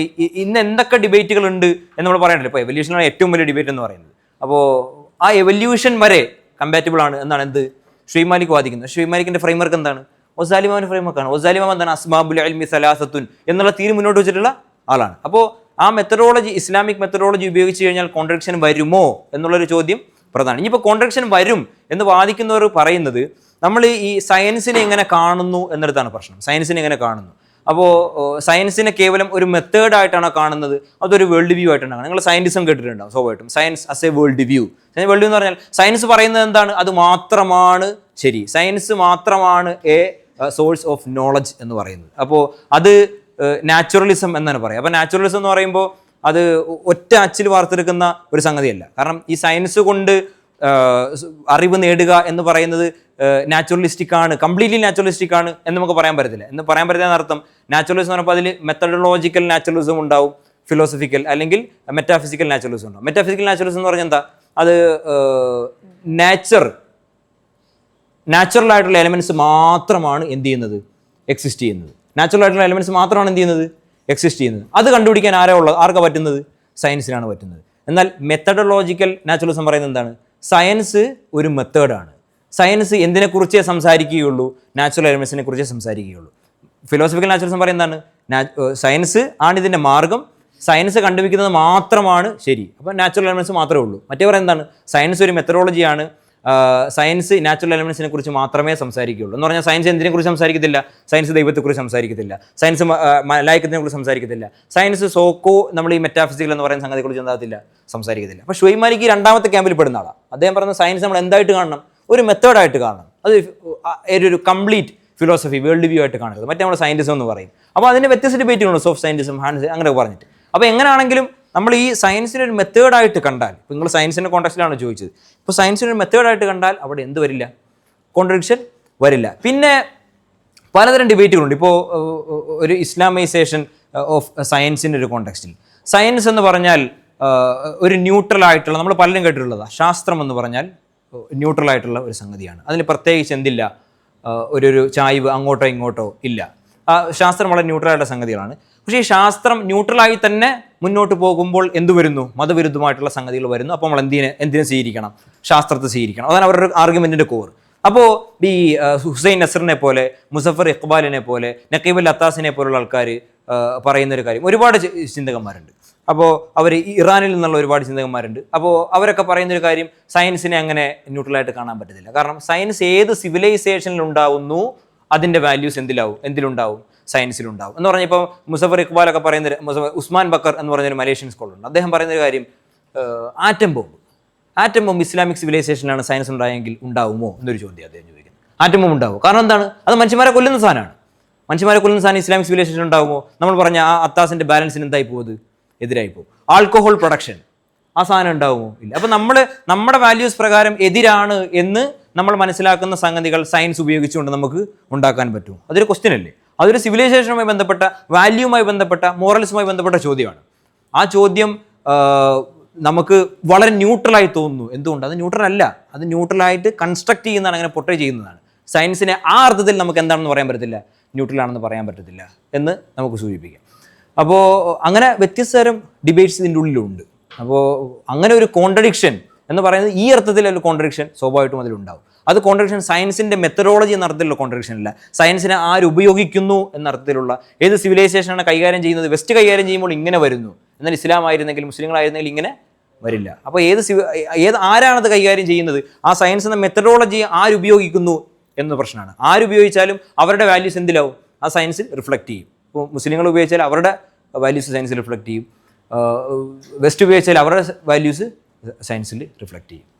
ഇന്ന് എന്തൊക്കെ ഡിബേറ്റുകൾ ഉണ്ട് എന്ന് നമ്മൾ പറയാനില്ല. ഇപ്പോൾ എവല്യൂഷനാണ് ഏറ്റവും വലിയ ഡിബേറ്റ് എന്ന് പറയുന്നത്. അപ്പോൾ ആ എവല്യൂഷൻ വരെ കമ്പാറ്റബിൾ ആണ് എന്നാണ് എന്ത് ഷുഐബ് മാലിക് വാദിക്കുന്നത്. ഷുഐബ് മാലിക്കിന്റെ ഫ്രെയിംവർക്ക് എന്താണ്? ഗസാലി ഇമാമിന്റെ ഫ്രെയിംവർക്കാണ്. ഗസാലി ഇമാം എന്താണ്? അസ്ബാബുൽ ഇൽമി സലാസത്തുൻ എന്നുള്ള തീര് മുന്നോട്ട് വെച്ചിട്ടുള്ള ആളാണ്. അപ്പോൾ ആ മെത്തഡോളജി, ഇസ്ലാമിക് മെത്തഡോളജി ഉപയോഗിച്ച് കഴിഞ്ഞാൽ കോൺട്രഡിക്ഷൻ വരുമോ എന്നുള്ളൊരു ചോദ്യം പ്രധാനം. ഇനിയിപ്പോൾ കോൺട്രഡിക്ഷൻ വരും എന്ന് വാദിക്കുന്നവർ പറയുന്നത് നമ്മൾ ഈ സയൻസിനെ എങ്ങനെ കാണുന്നു എന്നിടത്താണ് പ്രശ്നം. സയൻസിനെ എങ്ങനെ കാണുന്നു? അപ്പോൾ സയൻസിനെ കേവലം ഒരു മെത്തേഡായിട്ടാണോ കാണുന്നത്, അതൊരു വേൾഡ് വ്യൂ ആയിട്ടാണ് കാണുന്നത്? നിങ്ങൾ സയൻറ്റിസം കേട്ടിട്ടുണ്ടാവും സ്വാഭാവികമായിട്ടും. Science as A world view. World view എന്ന് പറഞ്ഞാൽ സയൻസ് പറയുന്നത് എന്താണ്? അത് മാത്രമാണ് ശരി, സയൻസ് മാത്രമാണ് എ സോഴ്സ് ഓഫ് നോളജ് എന്ന് പറയുന്നത്. അപ്പോൾ അത് നാച്ചുറലിസം എന്നാണ് പറയുക. അപ്പോൾ നാച്ചുറലിസം എന്ന് പറയുമ്പോൾ അത് ഒറ്റ അച്ചിൽ വാർത്തെടുക്കുന്ന ഒരു സംഗതിയല്ല. കാരണം ഈ സയൻസ് കൊണ്ട് അറിവ് നേടുക എന്ന് പറയുന്നത് നാച്ചുറലിസ്റ്റിക് ആണ്, കംപ്ലീറ്റ്ലി നാച്ചുറലിസ്റ്റിക് ആണ് എന്ന് നമുക്ക് പറയാൻ പറ്റത്തില്ല. എന്ന് പറയാൻ പറ്റുന്ന അർത്ഥം നാച്ചുറലിസം എന്ന് പറയുമ്പോൾ അതിൽ മെത്തഡോളജിക്കൽ നാച്ചുറലിസം ഉണ്ടാവും, ഫിലോസഫിക്കൽ അല്ലെങ്കിൽ മെറ്റാഫിസിക്കൽ നാച്ചുറലിസം ഉണ്ടാവും. മെറ്റാഫിസിക്കൽ നാച്ചുറലിസം എന്ന് പറഞ്ഞാൽ എന്താ? അത് നാച്ചുറൽ ആയിട്ടുള്ള എലമെന്റ്സ് മാത്രമാണ് എന്ത് ചെയ്യുന്നത്? എക്സിസ്റ്റ് ചെയ്യുന്നത്. നാച്ചുറൽ ആയിട്ടുള്ള എലമെന്റ്സ് മാത്രമാണ് എന്ത് ചെയ്യുന്നത്? എക്സിസ്റ്റ് ചെയ്യുന്നത്. അത് കണ്ടുപിടിക്കാൻ ആർക്കാ പറ്റുന്നത്? സയൻസിനാണ് പറ്റുന്നത്. എന്നാൽ മെത്തഡോളജിക്കൽ നാച്ചുറലിസം പറയുന്നത് എന്താണ്? സയൻസ് ഒരു മെത്തേഡാണ്. സയൻസ് എന്തിനെക്കുറിച്ചേ സംസാരിക്കുകയുള്ളൂ? നാച്ചുറൽ എലമെന്റ്സിനെ കുറിച്ചേ സംസാരിക്കുകയുള്ളൂ. ഫിലോസഫിക്കൽ നാച്ചുറലിസം പറയുന്നതാണ്? സയൻസ് ആണ് ഇതിൻ്റെ മാർഗം, സയൻസ് കണ്ടുപിടിക്കുന്നത് മാത്രമാണ് ശരി, അപ്പോൾ നാച്ചുറൽ എലമെന്റ്സ് മാത്രമേ ഉള്ളൂ. മറ്റേ പറയുന്നതാണ്? സയൻസ് ഒരു മെത്തഡോളജിയാണ്, സയൻസ് നാച്ചുറൽ എലമെന്റ്സിനെ കുറിച്ച് മാത്രമേ സംസാരിക്കുകയുള്ളൂ. എന്ന് പറഞ്ഞാൽ സയൻസ് എന്തിനെ കുറിച്ച് സംസാരിക്കത്തില്ല? സയൻസ് ദൈവത്തെക്കുറിച്ച് സംസാരിക്കത്തില്ല, സയൻസ് മലായിക്കത്തിനെ കുറിച്ച് സംസാരിക്കത്തില്ല, സയൻസ് നമ്മൾ ഈ മെറ്റാഫിസിക്കൽ എന്ന് പറയുന്ന സംഗതിയെക്കുറിച്ച് എന്താകത്തില്ല? സംസാരിക്കത്തില്ല. അപ്പോൾ ഷുഐബ് മാലിക് 2ാമത്തെ ക്യാമ്പിൽ പെടുന്ന ആളാണ്. അദ്ദേഹം പറയുന്ന സയൻസ് നമ്മൾ എന്തായിട്ട് കാണണം? ഒരു മെത്തേഡായിട്ട് കാണണം. അത് ഒരു കംപ്ലീറ്റ് ഫിലോസഫി, വേൾഡ് വ്യൂ ആയിട്ട് കാണരുത്. മറ്റേ നമ്മൾ സയൻറ്റിസം എന്ന് പറയും. അപ്പോൾ അതിൻ്റെ വ്യത്യസ്ത ഡിബേറ്റുകളുണ്ട്, സോഫ്റ്റ് സയൻറ്റിസം, ഹാൻഡ് അങ്ങനെ പറഞ്ഞിട്ട്. അപ്പോൾ എങ്ങനെയാണെങ്കിലും നമ്മൾ ഈ സയൻസിനെ ഒരു മെത്തേഡായിട്ട് കണ്ടാൽ, ഇപ്പോൾ നിങ്ങൾ സയൻസിൻ്റെ കോൺടെക്സ്റ്റിലാണ് ചോദിച്ചത്, ഇപ്പോൾ സയൻസിനെ ഒരു മെത്തേഡായിട്ട് കണ്ടാൽ അവിടെ എന്ത് വരില്ല? കോൺട്രഡിക്ഷൻ വരില്ല. പിന്നെ പലതരം ഡിബേറ്റുകളുണ്ട്. ഇപ്പോൾ ഒരു ഇസ്ലാമൈസേഷൻ ഓഫ് സയൻസിൻ്റെ ഒരു കോൺടെക്സ്റ്റിൽ സയൻസ് എന്ന് പറഞ്ഞാൽ ഒരു ന്യൂട്രൽ ആയിട്ടുള്ള, നമ്മൾ പലരും കേട്ടിട്ടുള്ളതാണ്, ശാസ്ത്രം എന്ന് പറഞ്ഞാൽ ന്യൂട്രൽ ആയിട്ടുള്ള ഒരു സംഗതിയാണ്. അതിന് പ്രത്യേകിച്ച് എന്തില്ല? ഒരു ചായ്വ് അങ്ങോട്ടോ ഇങ്ങോട്ടോ ഇല്ല. ശാസ്ത്രം വളരെ ന്യൂട്രലായിട്ടുള്ള സംഗതികളാണ്. പക്ഷേ ഈ ശാസ്ത്രം ന്യൂട്രലായി തന്നെ മുന്നോട്ട് പോകുമ്പോൾ എന്ത് വരുന്നു? മതവിരുദ്ധമായിട്ടുള്ള സംഗതികൾ വരുന്നു. അപ്പോൾ നമ്മൾ എന്തിനെ സ്വീകരിക്കണം? ശാസ്ത്രത്തെ സ്വീകരിക്കണം. അതാണ് അവരുടെ ആർഗ്യുമെന്റിന്റെ കോർ. അപ്പോൾ ഈ ഹുസൈൻ നസറിനെ പോലെ, മുസഫർ ഇഖ്ബാലിനെ പോലെ, നഖീബ് അൽ അത്താസിനെ പോലുള്ള ആൾക്കാർ പറയുന്നൊരു കാര്യം, ഒരുപാട് ചിന്തകന്മാരുണ്ട്. അപ്പോൾ അവർ ഇറാനിൽ നിന്നുള്ള ഒരുപാട് ചിന്തകന്മാരുണ്ട്. അപ്പോൾ അവരൊക്കെ പറയുന്നൊരു കാര്യം, സയൻസിനെ അങ്ങനെ ന്യൂട്രലായിട്ട് കാണാൻ പറ്റത്തില്ല. കാരണം സയൻസ് ഏത് സിവിലൈസേഷനിൽ ഉണ്ടാവുന്നു അതിൻ്റെ വാല്യൂസ് എന്തിലുണ്ടാവും? സയൻസിലുണ്ടാവും എന്ന് പറഞ്ഞാൽ ഇപ്പോൾ മുസഫർ ഇഖ്ബാലൊക്കെ പറയുന്നൊരു, ഉസ്മാൻ ബക്കർ എന്ന് പറഞ്ഞൊരു മലേഷ്യൻ സ്കോളറുണ്ട്. അദ്ദേഹം പറയുന്നൊരു കാര്യം, ആറ്റം ബോംബ് ഇസ്ലാമിക് സിവിലൈസേഷനിലാണ് സയൻസ് ഉണ്ടായെങ്കിൽ ഉണ്ടാവുമോ എന്നൊരു ചോദ്യം അദ്ദേഹം ചോദിക്കുന്നത്. ആറ്റം ബോംബ് ഉണ്ടാവും. കാരണം എന്താണ്? അത് മനുഷ്യന്മാരെ കൊല്ലുന്ന സാധനമാണ്. മനുഷ്യന്മാരെ കൊല്ലുന്ന സാധനം ഇസ്ലാമിക് സിവിലൈസേഷൻ ഉണ്ടാവുമോ? നമ്മൾ പറഞ്ഞ ആ അത്താസിൻ്റെ ബാലൻസിന് എന്തായി പോകുന്നത്? എതിരായി പോകും. ആൽക്കഹോൾ പ്രൊഡക്ഷൻ, ആ സാധനം ഉണ്ടാവുമോ? ഇല്ല. അപ്പോൾ നമ്മുടെ വാല്യൂസ് പ്രകാരം എതിരാണ് എന്ന് നമ്മൾ മനസ്സിലാക്കുന്ന സംഗതികൾ സയൻസ് ഉപയോഗിച്ചുകൊണ്ട് നമുക്ക് ഉണ്ടാക്കാൻ പറ്റും. അതൊരു ക്വസ്റ്റ്യൻ അല്ലേ? അതൊരു സിവിലൈസേഷനുമായി ബന്ധപ്പെട്ട, വാല്യൂവുമായി ബന്ധപ്പെട്ട, മോറൽസുമായി ബന്ധപ്പെട്ട ചോദ്യമാണ്. ആ ചോദ്യം നമുക്ക് വളരെ ന്യൂട്രലായി തോന്നുന്നു. എന്തുകൊണ്ട്? അത് ന്യൂട്രൽ അല്ല. അത് ന്യൂട്രലായിട്ട് കൺസ്ട്രക്ട് ചെയ്യുന്നതാണ്, അങ്ങനെ പൊർട്രേ ചെയ്യുന്നതാണ്. സയൻസിനെ ആ അർത്ഥത്തിൽ നമുക്ക് എന്താണെന്ന് പറയാൻ പറ്റത്തില്ല, ന്യൂട്രലാണെന്ന് പറയാൻ പറ്റത്തില്ല എന്ന് നമുക്ക് സൂചിപ്പിക്കാം. അപ്പോൾ അങ്ങനെ വ്യത്യസ്ത തരം ഡിബേറ്റ്സ് ഇതിൻ്റെ ഉള്ളിലുണ്ട്. അപ്പോൾ അങ്ങനെ ഒരു കോൺട്രഡിക്ഷൻ എന്ന് പറയുന്നത്, ഈ അർത്ഥത്തിൽ ഒരു കോൺട്രഡിക്ഷൻ സ്വാഭാവികമായിട്ടും അതിലുണ്ടാവും. അത് കോൺട്രഡിക്ഷൻ സയൻസിൻ്റെ മെത്തഡോളജി എന്ന അർത്ഥത്തിലുള്ള കോൺട്രഡിക്ഷൻ അല്ല, സയൻസിനെ ആരുപയോഗിക്കുന്നു എന്ന അർത്ഥത്തിലുള്ള. ഏത് സിവിലൈസേഷനാണ് കൈകാര്യം ചെയ്യുന്നത്? വെസ്റ്റ് കൈകാര്യം ചെയ്യുമ്പോൾ ഇങ്ങനെ വരുന്നു, എന്നാൽ ഇസ്ലാം ആയിരുന്നെങ്കിൽ, മുസ്ലിങ്ങളായിരുന്നെങ്കിൽ ഇങ്ങനെ വരില്ല. അപ്പോൾ ആരാണത് കൈകാര്യം ചെയ്യുന്നത്? ആ സയൻസ് എന്ന മെത്തഡോളജി ആരുപയോഗിക്കുന്നു എന്ന പ്രശ്നമാണ്. ആരുപയോഗിച്ചാലും അവരുടെ വാല്യൂസ് എന്തിലാവും? ആ സയൻസിൽ റിഫ്ലക്റ്റ് ചെയ്യും. ഇപ്പോൾ മുസ്ലിങ്ങൾ ഉപയോഗിച്ചാൽ അവരുടെ വാല്യൂസ് സയൻസിൽ റിഫ്ലക്റ്റ് ചെയ്യും, വെസ്റ്റ് ഉപയോഗിച്ചാൽ അവരുടെ വാല്യൂസ് സയൻസിൽ റിഫ്ലക്റ്റ് ചെയ്യും.